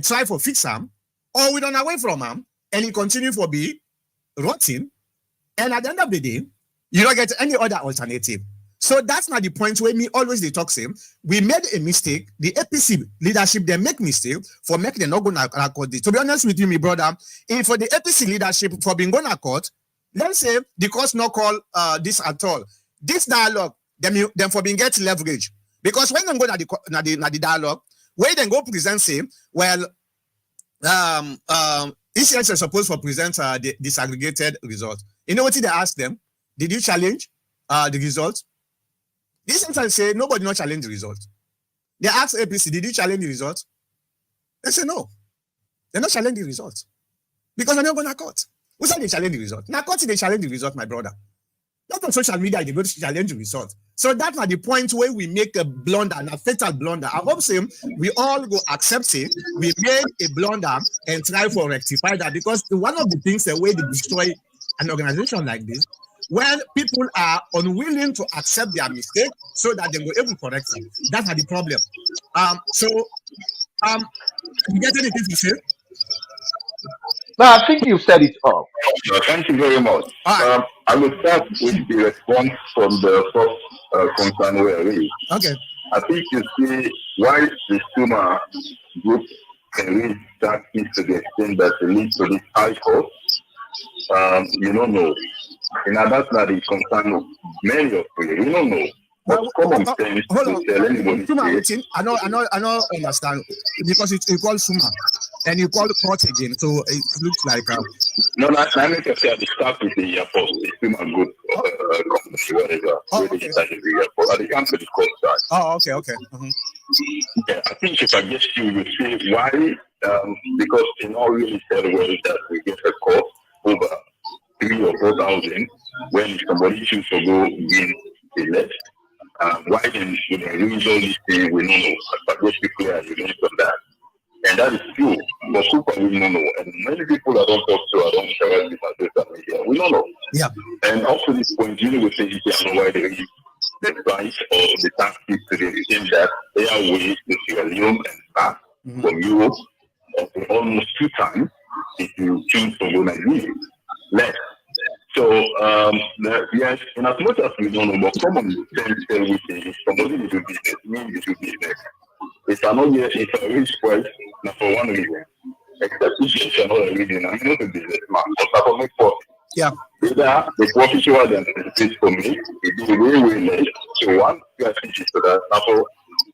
try for fix them, or we don't away from them and it continue for be rotten. And at the end of the day, you don't get any other alternative. So that's not the point where me always they talk same. We made a mistake. The APC leadership, they make mistake for making them not going to court. To be honest with you, my brother, if for the APC leadership for being going to court, let's say the court not call this at all. This dialogue, them for being get leverage. Because when they go to the dialogue, where they go present say, well, ECS is supposed to present the disaggregated result. You know what they ask them? Did you challenge the result? This sentence say nobody not challenge the result. They ask APC, did you challenge the result? They say no. They're not challenging the result. Because they're not going to court. Who said they challenge the result? Now court they challenge the result, my brother. Not on social media, they go to challenge the result. So that's not the point where we make a blunder, a fatal blunder. I hope say we all go accept it. We made a blunder and try to rectify that, because one of the things that way to destroy an organization like this, when people are unwilling to accept their mistake so that they will able to correct them. That's not the problem. You get anything to say? No, I think you said it all. Thank you very much. Right. I will start with the response from the first concern we raised. Okay. I think you see why the Suma group can reach that piece to the extent that it leads to this high cost. You don't know. And that's not the concern of many of you. You don't know. But common sense to tell anybody. Suma, I know understand, because it's called Suma and you call it court again, so it looks like no, I make a say at the start with the airport, the Suma group company, whatever. Okay. At the council the court side. Oh, okay. Mm-hmm. Yeah, I think if I guess you will see why, because in all really said well that we get a cost over 3,000 or 4,000 when somebody chooses to go win the left. Why then should they lose all this thing? We don't know. But let's be clear, you learn from that. And that is true. But super we don't know. And many people I don't talk to, I don't share with my social media. We don't know. Yeah. And up to this point, you will say you don't know why they read the price or the taxes to the extent that they are ways to Sierra Leone and back from Europe almost 2 times if you choose to go Nigeria. Less. So, yes, and as much as we don't know, but common sense tell we say if somebody will do business, means you do business. It's not yet it's a rich price, not for one reason. Except if it's another reason, I'm not a businessman, but I can make profit. Yeah. Either the profit show them benefits for me, it is way less. So one strategy to that, now for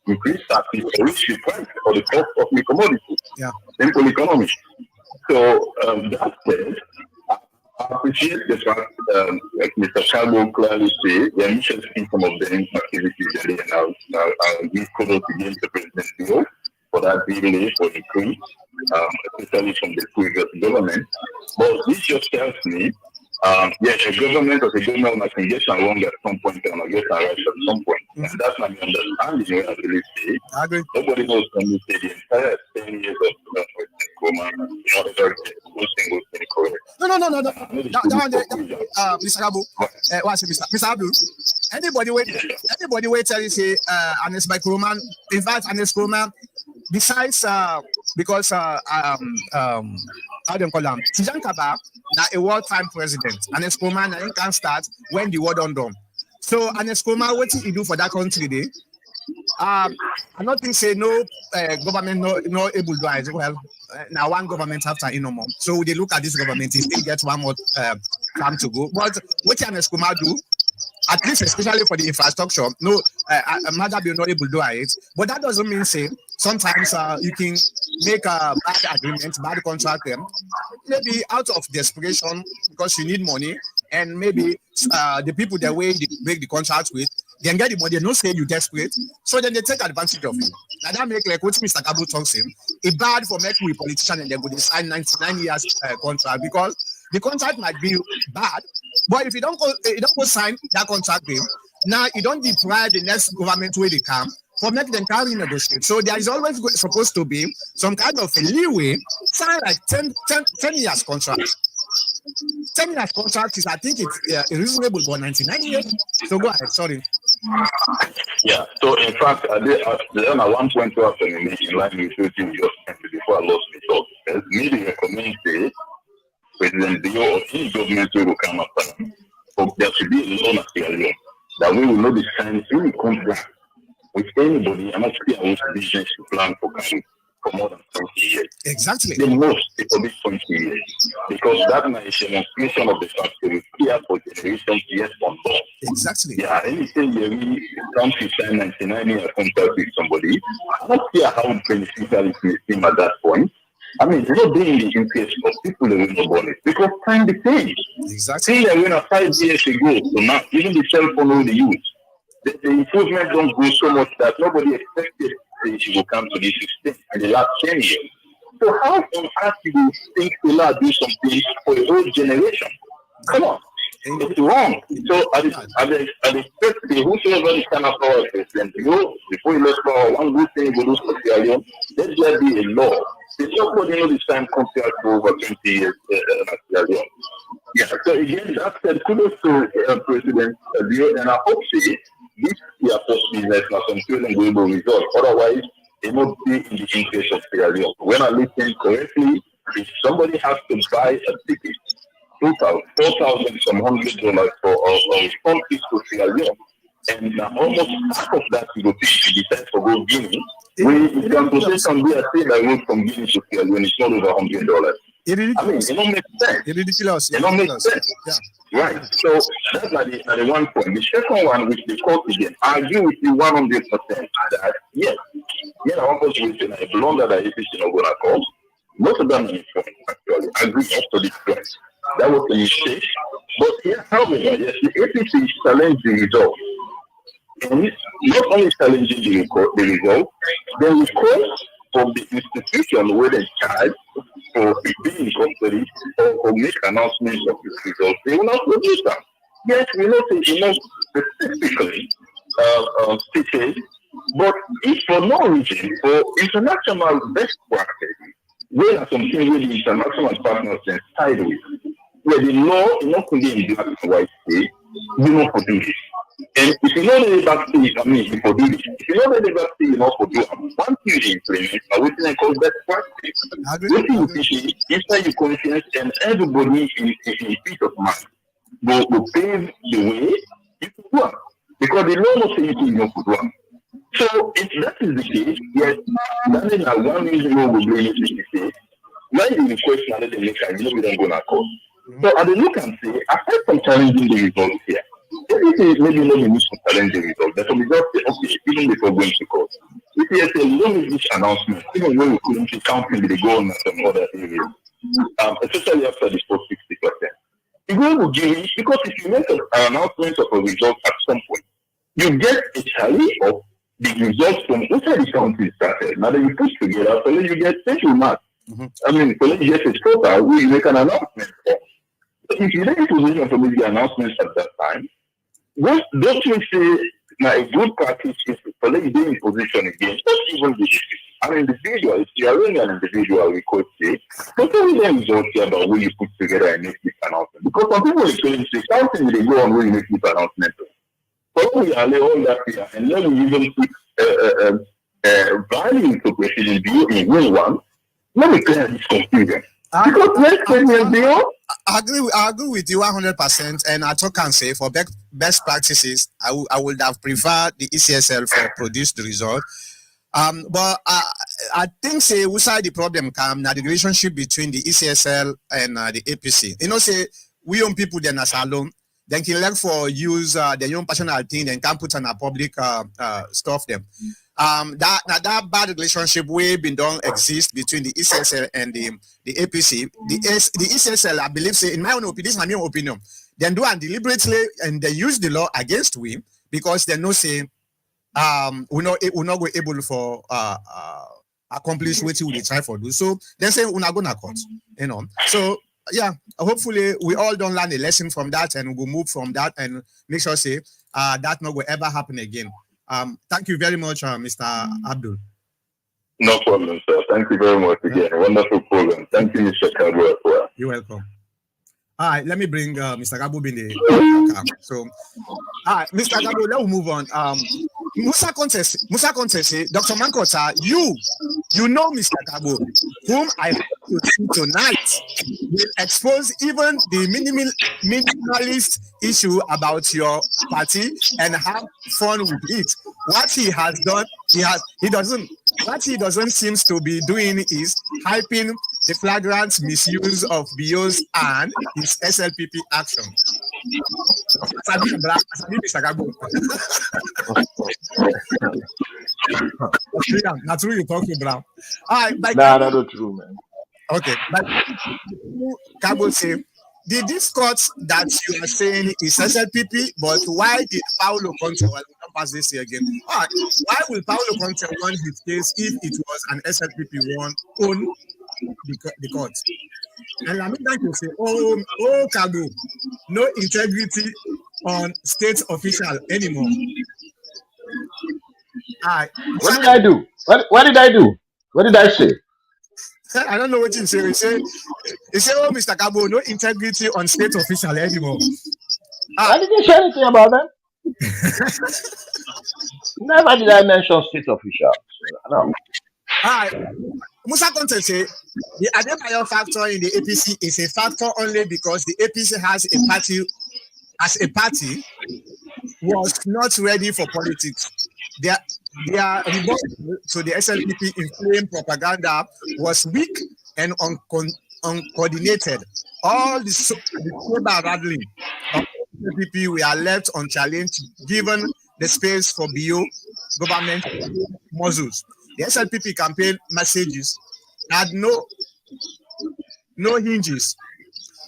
increase taxes or reach the price or the cost of the commodity. Yeah. Simple economy. So that said, I appreciate the fact, like Mr. Cabo clearly said, the emissions in some of the activities that they are give kudos against the President's bill for that delay for increase, especially from the previous government. But this just tells me yes, a government or a government can get it wrong at some point and get it right at some point. And that's not the understanding when I really say. I agree. Nobody knows when you say the entire 10 years of coma, ever get one single thing correct. No. Mr. Abu, what's it, Mr. Abu? Anybody wait till you say Anes by Kuruman. In fact, Anes Kuruman, besides because how do you call them? Tijan Kaba, now a wartime president. Anes Kuruman, I can start when the war done. So Anes Kuruman, what did he do for that country today? I don't think say no government no able to do it. Well, now one government after no more. So they look at this government, he still gets one more time to go. But what can Eskuma do? At least especially for the infrastructure, no, Mother be not able to do it. But that doesn't mean say sometimes you can make a bad agreement, bad contract, maybe out of desperation because you need money, and maybe the people that way they make the contract with, they get the money, they don't say you desperate, so then they take advantage of you. Now that make like what Mr. Kabu talks him, it's bad for making with politicians and they would sign 99 years contract because the contract might be bad, but if you don't go sign that contract bill, now you don't deprive the next government where they come for making them carry negotiate. So there is always supposed to be some kind of a leeway, sign like 10 years contract. 10 years contract is, I think it's reasonable for 99 years. So go ahead, sorry. Yeah, so in fact, then at one point after in line with what you just mentioned before I lost the thought, there's meeting recommend say President Dio or any government will come after them. So there should be a law that we will not be signing any contract with anybody and actually our business to plan for more than 20 years. Exactly. The most for this 20 years. Because that is a demonstration of the fact that we care for generations years on board. Exactly. Yeah, anything you come to sign 99 year contract with somebody, I don't care how beneficial it may seem at that point. I mean, it's not being the interest of people that will not born it. Because time the change. Exactly. See that when 5 years ago, so now even the cell phone they use, the improvement don't go so much that nobody expected it will come to this extent in the last 10 years. So how on earth do you think we'll do something for a whole generation? Come on. It's wrong. So I expect whosoever is kind of power president, before you let power, one good thing you do for Sierra Leone, let there be a law. It's not for this time compared to over 20 years Sierra Leone. Yeah, so again, that said, kudos to President Dio, and I hope this year post business now some feeling global results. Otherwise, it will not be in the interest of Sierra Leone. When I listen correctly, if somebody has to buy a ticket, $4,000 some $100 for a response to Sierra Leone, and almost half of that you go to decide for go Guinea. We can possession be a thing that goes from Guinea to Sierra Leone, it's not over $100. I mean, it don't make sense. It's ridiculous. It don't make sense. Yeah. Right. So that's like the one point. The second one, which they call again, I agree with you 100% that yes, I want to say that a longer that APC not gonna call. Most of them are informed, actually. I agree up to this point. That was a mistake. But yeah, however, yes, the APC is challenging the result. And not only challenging the result, the request from the institution where they charge for being in custody or make announcements of the results, they will not produce them. Yes, we know specifically stated, but if for no reason, for international best practice, where are some things where the international partners can side with, where the law is not only in black and white state, you know for do this. And if you know the back state, I mean, you for do this. If you know the back state, you know for do it. One thing you implement, what I call best practice. What you think inside your conscience and everybody in peace of mind will pave the way you can do it. Because the law will say you can know for do it. So if that is the case, yes, that is not one reason why we blame it. Why the question that they make, I know we don't go to court. So at the look and say, aside from challenging the results here, maybe not the need to challenge the results. But we just say, okay, even before going to court, if you say we don't make this announcement, even when we couldn't see counting the go on some other areas, especially after the first 60%. The goal will give you, because if you make an announcement of a result at some point, you get a tally of the results from inside the county started. Now that you put together, so then you get special marks. I mean, so then you get a total, we make an announcement for. if you're in position to make the announcements at that time, what don't you say now a good practice is to let you be in position again, not even an individual, if you are really an individual, we could say, but only them is okay about when you put together and make this announcement. Because some people are saying something they go on when you make this announcement. So we are all that here, and then we even put value to President Bio in win one. Let me clear this confusion. Because next President Bio. I agree with you 100%. And I talk and say for best practices, I would have preferred the ECSL for produce the result. But I think say we side the problem come now the relationship between the ECSL and the APC. You know, say we young people then as alone, then can learn for use the young personal thing, then can put on a public stuff them. That bad relationship way been don't exist between the ECSL and the APC. The ECSL, I believe, say in my own opinion, this is my own opinion, then do and deliberately and they use the law against we because they know say we're not go able for accomplish what we try for do. So then say we're not gonna cut, you know. So yeah, hopefully we all don't learn a lesson from that and we'll move from that and make sure say that not will ever happen again. Thank you very much, Mr. Abdul. No problem, sir. Thank you very much again. Wonderful program. Thank you, Mr. Cadwell, as well. You're welcome. All right, let me bring Mr. Gabo in the so all right, Mr. Gabo, let's move on. Musa Contest, Dr. Mankota, you know Mr. Gabo, whom I hope to see tonight will expose even the minimalist issue about your party and have fun with it. What he has done, what he doesn't seem to be doing is hyping the flagrant misuse of BIOS and his SLPP action. Mr. Gabo. That's true you talking about. All right, that's not true, man. Okay, but Gabo say, the discourse that you are saying is SLPP, but why did Paulo Conte, well, we'll not pass this here again. All right, why will Paulo Conte won his case if it was an SLPP one on the court? And I mean that you say, oh, Kago, no integrity on state official anymore. What did I do? What did I do? What did I say? I don't know what you say. He said, oh, Mr. Cabo, no integrity on state official anymore. I didn't say anything about that. Never did I mention state officials. No. Musa Conte say the Adebayo factor in the APC is a factor only because the APC has a party was not ready for politics. Their response to the SLPP inflamed propaganda was weak and uncoordinated. All the sober rattling of SLPP were left unchallenged given the space for BO government muscles. The SLPP campaign messages had no hinges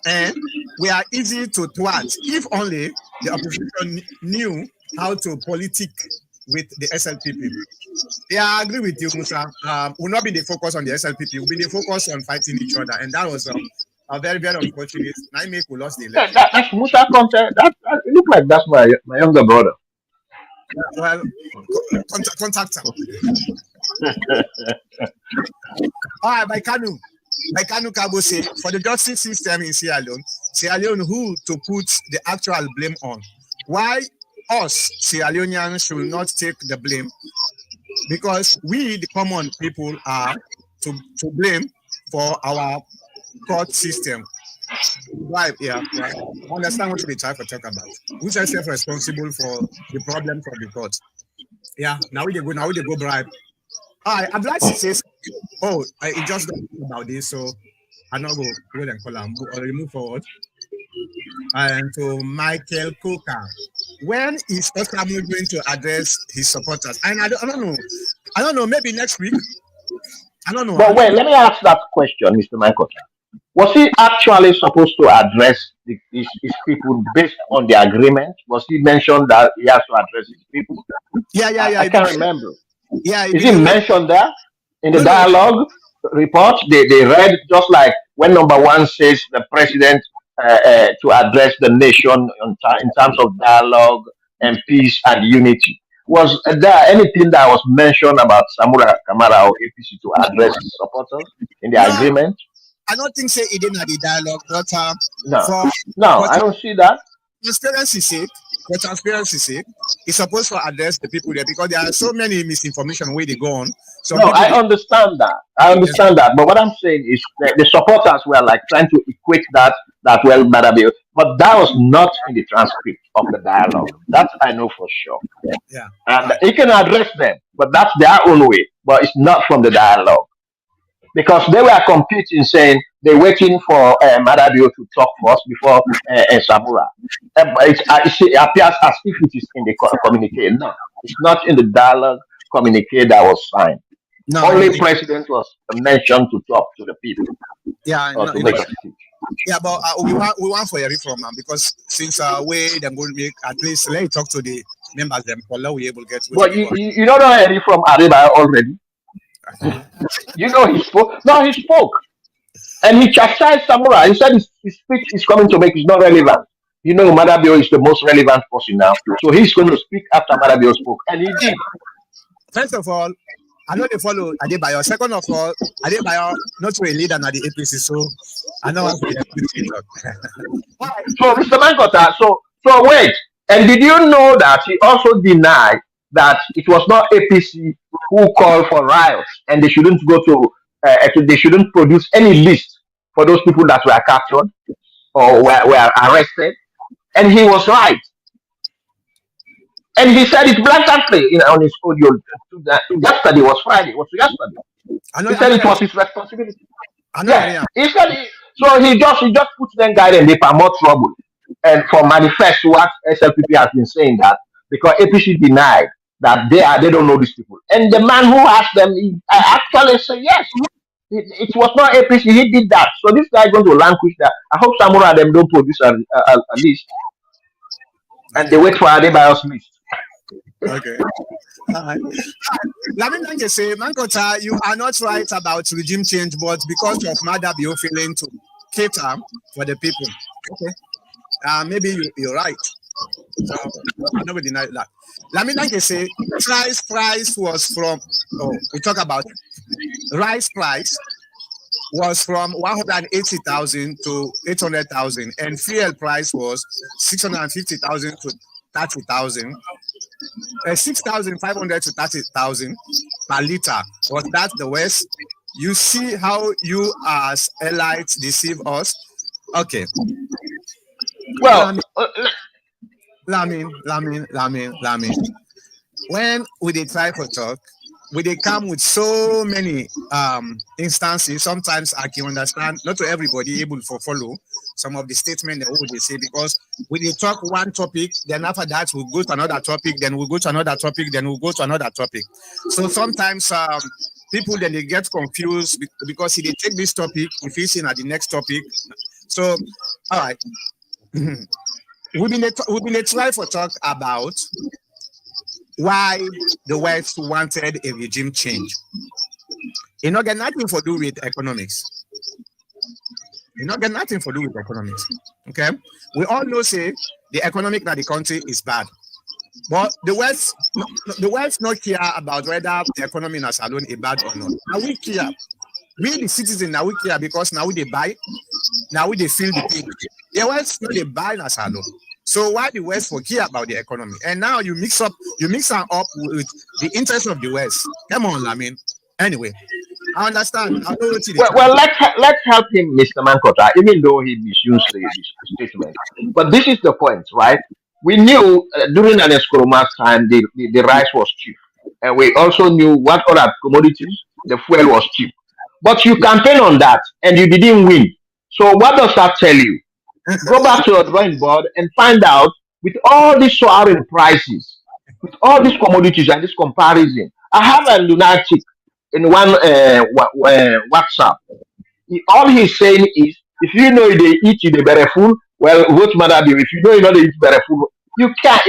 and were easy to thwart if only the opposition knew how to politic with the SLPP. Yeah, I agree with you, Musa. Will not be the focus on the SLPP. Will be the focus on fighting each other, and that was a very, very unfortunate. I make we lost the election. That's Musa Conte. That look like that's my younger brother. Well, contact him. All right, by Kanu Kabo say for the justice system in Sierra Leone, who to put the actual blame on? Why us Sierra Leoneans should not take the blame? Because we, the common people, are to blame for our court system. Right, yeah. Right. I understand what we try to talk about. Who's self-responsible for the problems of the court? Yeah, now we go bribe. All right, I'd like to say, I just don't know about this, so I'm not going to go and call him or move forward. And to Michael Coker, when is Osamu going to address his supporters? And I don't know, maybe next week. I don't know. But wait, let me ask that question, Mr. Michael. Was he actually supposed to address his people based on the agreement? Was he mentioned that he has to address his people? Yeah. I can't remember. Yeah, is it mentioned there in the dialogue report? They read just like when number one says the president to address the nation in terms of dialogue and peace and unity. Was there anything that was mentioned about Samura Kamara or APC to address his supporters in the No, agreement? I don't think say it didn't have the dialogue, but No, for no, for I don't see that. transparency sake, it's supposed to address the people there because there are so many misinformation where they go on. Some No, people I they understand that. I yes, understand that. But what I'm saying is the supporters were like trying to equate that well, Badabi, but that was not in the transcript of the dialogue. That I know for sure. yeah, And right. he can address them, but that's their own way. But it's not from the dialogue because they were competing, saying they're waiting for Madabio to talk first before Samura. It appears as if it is in the communique. No, it's not in the dialogue communique that was signed. No, Only president was mentioned to talk to the people yeah, or no, to make a speech. yeah, but we want for a reform because since we them going to make at least let me talk to the members them for we able to get what But they want. you don't know any from Ariba already. You know he spoke. No, he spoke. And he chastised Samurai. He said his speech is coming to make is not relevant. You know, Madabio is the most relevant person now. So he's going to speak after Madabio spoke. And he did. First of all, I know they follow Adebayo. Second of all, Adebayo not to a leader at the APC, so I know what to So Mr. Mankota, so wait. And did you know that he also denied that it was not APC who called for riots and they shouldn't go to they shouldn't produce any list for those people that were captured or were arrested? And he was right. And he said it blatantly on his audio. Yesterday was Friday. It was yesterday. He I said know, it was his responsibility. I know, Yeah, yeah. he said so. He just puts them guide and they are more trouble. And for manifest what SLPP has been saying that because APC denied that they don't know these people. And the man who asked them actually said yes. It was not APC. He did that. So this guy is going to languish that. I hope Samura and them don't produce a list and they Okay, wait for Adebayo's list. okay. Alright. Let me thank you say, Mankota, you are not right about regime change, but because of Madabio failing to cater for the people. Okay. Maybe you're right. So nobody deny that. Let me thank you say, price was from we talk about rice price was from 180,000 to 800,000, and fuel price was 650,000 to 30,000, 6,500 to 30,000 per liter. Was that the West? You see how you as elites deceive us? Okay. Well, Lamin, Lamin. When we they try for talk, we they come with so many instances. Sometimes I can understand not to everybody able to follow some of the statement that they say because we they talk one topic, then after that we'll go to another topic, then we'll go to another topic, then we'll go to another topic. So sometimes people then they get confused because if they take this topic, if it's in at the next topic. So all right. We've been try for talk about why the West wanted a regime change. It not get nothing to do with economics. It not get nothing to do with economics. Okay, we all know say the economic that the country is bad, but the West not care about whether the economy in us alone is bad or not. Now we care. We the citizens now we care because now we they buy, now we they feel the pain. The West no they buy in us alone. So why the West will care about the economy? And now you mix them up with the interest of the West. Come on, I mean. Anyway, I understand. I know what you well, try. well let's help him, Mr. Mankota, even though he misused the statement. But this is the point, right? We knew during an Escoroma's time the rice was cheap. And we also knew what other commodities, the fuel was cheap. But you campaign on that and you didn't win. So what does that tell you? Go back to your drawing board and find out with all these soaring prices, with all these commodities and this comparison. I have a lunatic in one WhatsApp. All he's saying is, if you know they eat the better food, well, vote mother be. If you know you know they eat better food, you can't.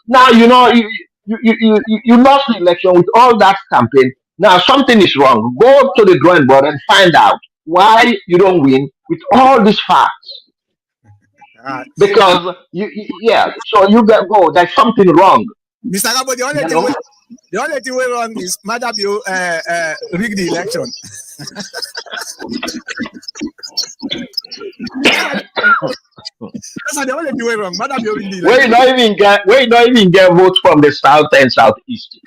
Now you know you lost the election with all that campaign. Now something is wrong. Go to the drawing board and find out why you don't win with all these facts. because yeah. So you get go. There's something wrong. Mr. Gabo, You know. the only thing way wrong is Madam you rig the election. That's the only thing way wrong. Madam you rig the election. We not even get votes from the south and southeast.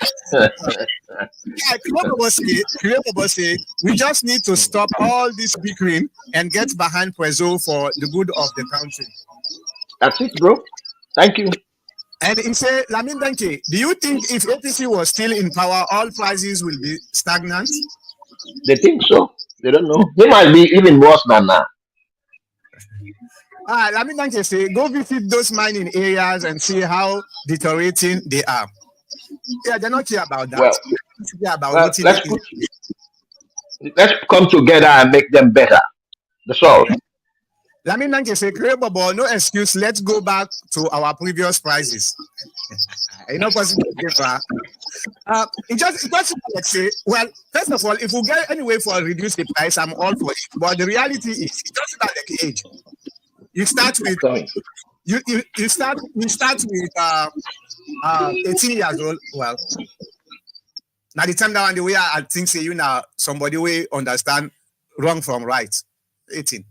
Say, we just need to stop all this bickering and get behind Prezo for the good of the country. That's it, bro. Thank you. And he said, Lamin Danke, do you think if APC was still in power, all prices will be stagnant? They think so. They don't know. They might be even worse than now. Lamin Danke say, go visit those mining areas and see how deteriorating they are. Yeah, they're not here about that. Let's come together and make them better. That's all. Lamin Nanke say, no excuse. Let's go back to our previous prices. It's not possible to give it's just like say, well, first of all, if we get any way for reduce the price, I'm all for it. But the reality is, it's just about the age. You start with you start with 18 years old. Well, now the time down the way I think say you now somebody will understand wrong from right. 18.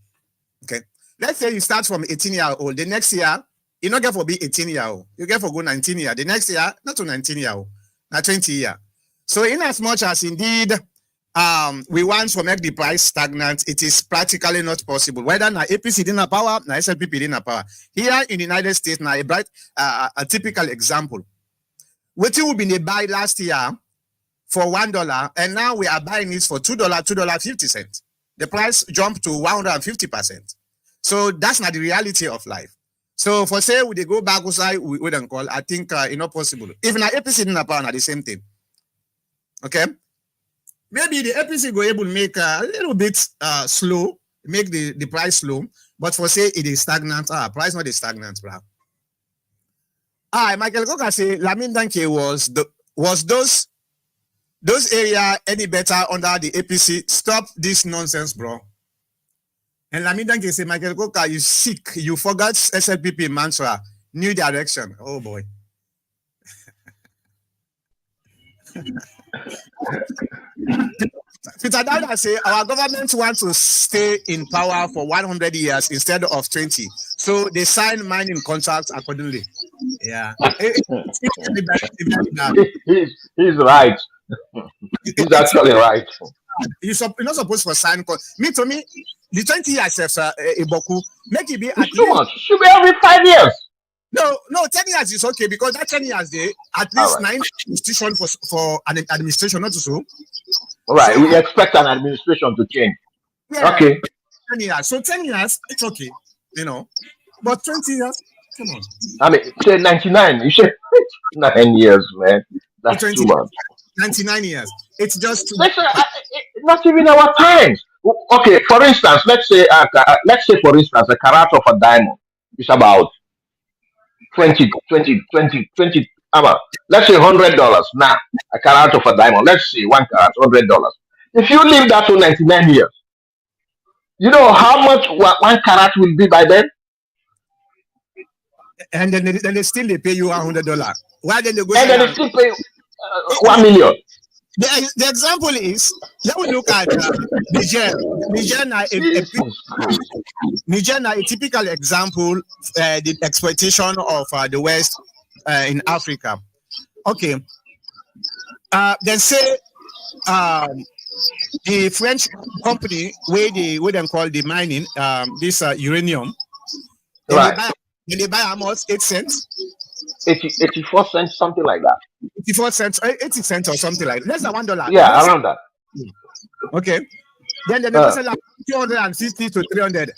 Okay. Let's say you start from 18-year-old. The next year, you not get for be 18-year-old. You get for go 19 year. The next year, not to 19-year-old, not 20 year. So in as much as indeed we want to make the price stagnant, it is practically not possible. Whether na APC didn't power, na SLPP didn't power. Here in the United States, now a typical example. What you been buy last year for $1, and now we are buying it for $2.50. The price jumped to 150%. So that's not the reality of life. So for say we go back outside, we wouldn't call. I think it's not possible. Even an APC in power, the same thing. Okay, maybe the APC go able to make a little bit slow, make the price slow, but for say it is stagnant. Price not is stagnant, bro. Michael Coca say Lamin Danke was those area any better under the APC? Stop this nonsense, bro. And Lamin Danke say, Michael Coca, you sick. You forgot SLPP mantra. New direction. Oh, boy. Peter Dada say, our government wants to stay in power for 100 years instead of 20. So they sign mining contracts accordingly. Yeah. He's right. He's actually right. You're not supposed to sign. To me, the 20 years Iboku, make it be at least. Too much. Should be every 5 years. No, 10 years is okay because that 10 years they at least 9 institution for an administration, not so. All right, so, we expect an administration to change. Yeah, okay. 10 years. So 10 years, it's okay, you know. But 20 years, come on. I mean, say 99. You say 9 years, man. That's 20, too much. 99 years. It's just not even our times. Okay, for instance, let's say for instance a carat of a diamond is about 20 let's say $100 now. A carat of a diamond, let's say 1 carat $100. If you leave that to 99 years, you know how much 1 carat will be by then? And then they still pay you $100. Why then they go and then they still pay 1 million. The example is, let me look at Niger. Niger, a typical example, the exploitation of the West in Africa. Okay. Then say the French company where they call the mining this uranium. Right. They buy almost 8 cents. 84 cents, something like that. 84 cents, 80 cents or something like that. Less than $1. Yeah, around that. Okay. Then they never sell like 250 to 300.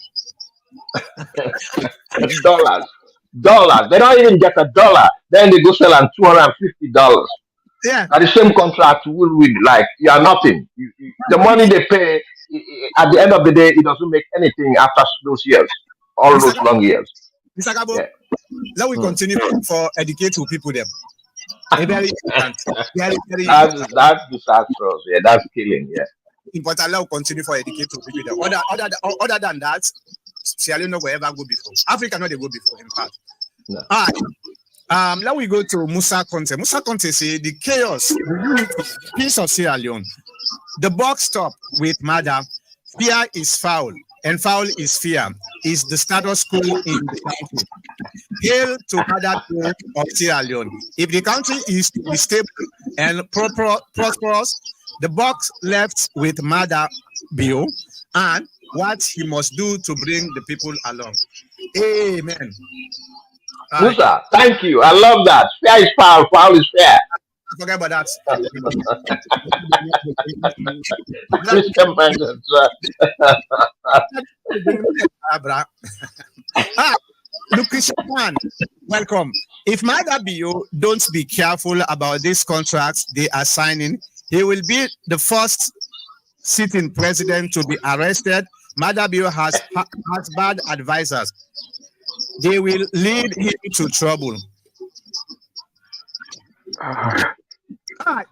Dollars. They don't even get $1. Then they go sell on $250. Yeah. At the same contract, will win. Like you are nothing. The money they pay at the end of the day, it doesn't make anything after those years, all those long years. Mr. Gabo, let we continue for educate to people them. Very important. That's disastrous. Yeah, that's killing. Yeah. Important. Let we continue for educate to people them. Other than that, Sierra Leone no go ever go before. Africa no they go before, in fact. No. All right. Now we go to Musa Conte. Musa Conte say the chaos, the unity, peace of Sierra Leone. The box stop with murder. Fear is foul, and foul is fear. Is the status quo in the country. Hail to murder of Sierra Leone. If the country is to be stable and prosperous, the box left with murder bill and what he must do to bring the people along. Amen. Musa, thank you. I love that. Fair is foul, foul is fair. Forget about that. Christian minded, Lucas Pan, welcome. If Madabio don't be careful about these contracts they are signing, he will be the first sitting president to be arrested. Madabio has bad advisors. They will lead him to trouble.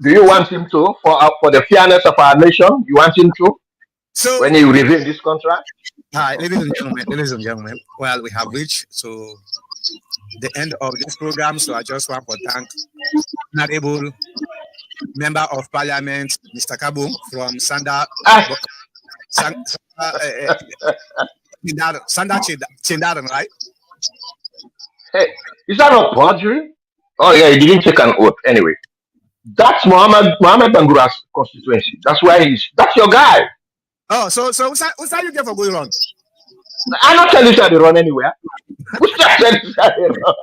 Do you want him to, for the fairness of our nation, you want him to, So, when you reveal this contract? hi, ladies and gentlemen. Well, we have reached to the end of this program, so I just want to thank Honorable Member of Parliament, Mr. Kabu from Sanda. Sanda Chindaran, right? Hey, is that not perjury? Oh yeah, he didn't take an oath anyway. That's Mohammed Bangura's constituency. That's why that's your guy. Oh, so what's that you get for going on? I'm not telling you that they run anywhere. Who's that telling you that they run?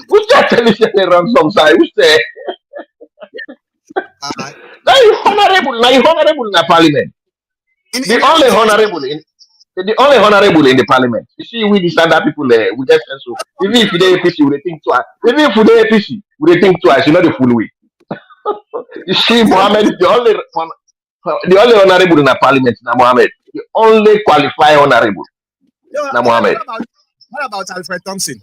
Who's that telling you that they run some side? Who's there? Now you honorable in the parliament. The only honorable in the parliament. You see, we the standard people there, we just so even if they APC, we think twice. Even if they APC, we think twice. You know the full way. You see, Mohammed is the only honorable in the parliament. Now Mohammed, the only qualified honorable. Now Mohammed. What about Alfred Thompson?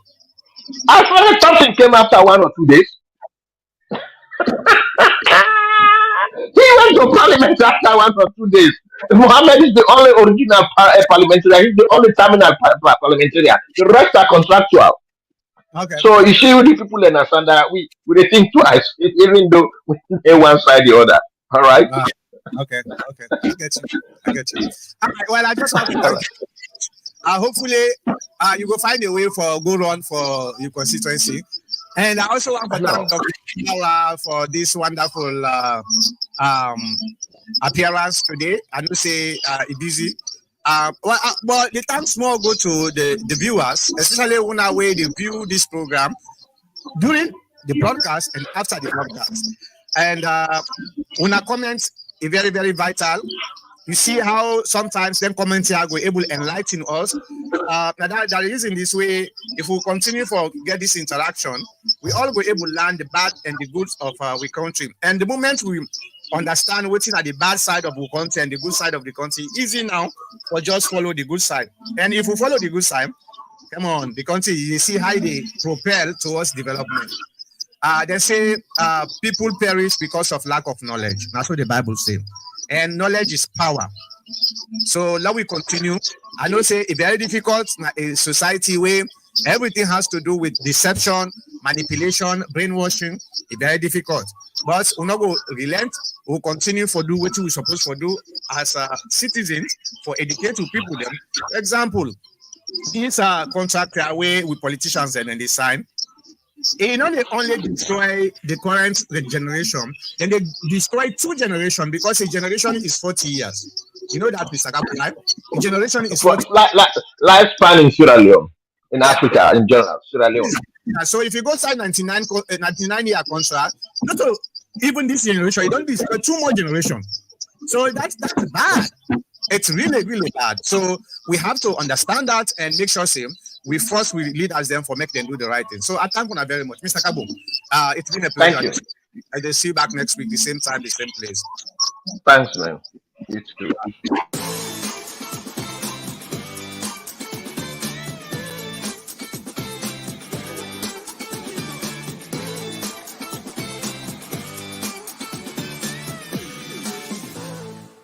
Alfred Thompson came after 1 or 2 days. He went to parliament after 1 or 2 days. Mohammed is the only original parliamentarian. He's the only terminal parliamentarian. The rest are contractual. Okay. So you see, with the people in Asanda, we think twice, even though we say one side the other. All right. Okay. I get you. All right. Well, I just want to thank you. Hopefully, you will find a way for go run for your constituency. And I also want to thank Dr. Mala for this wonderful appearance today. I know say busy. But the thanks more go to the viewers, especially when they view this program during the broadcast and after the broadcast. And when a comment is very, very vital. You see how sometimes them comments here go able to enlighten us. That is in this way, if we continue for get this interaction, we all go able to learn the bad and the good of our country. And the moment we understand what's in the bad side of our country and the good side of the country, easy now for just follow the good side. And if we follow the good side, come on, the country, you see how they propel towards development. They say people perish because of lack of knowledge. That's what the Bible says. And knowledge is power. So now we continue. I know say it's very difficult in society where everything has to do with deception, manipulation, brainwashing. It's very difficult. But we're not going to relent. We'll continue for do what we're supposed to do as citizens for educating people. Them. For example, this contract away with politicians and then they sign. They not only destroy the current generation, then they destroy 2 generations because a generation is 40 years. You know that, Mr. Kapu, right? A generation is 40 lifespan in Sierra Leone, in Africa in general, Sierra Leone. So if you go sign 99 year contract, not to, even this generation, you don't destroy 2 more generations. So that's bad. It's really, really bad. So we have to understand that and make sure we lead as them for make them do the right thing. So I thank you very much, Mr. Kabu. It's been a pleasure. Thank you. I'll see you back next week, the same time, the same place. Thanks, man. You too.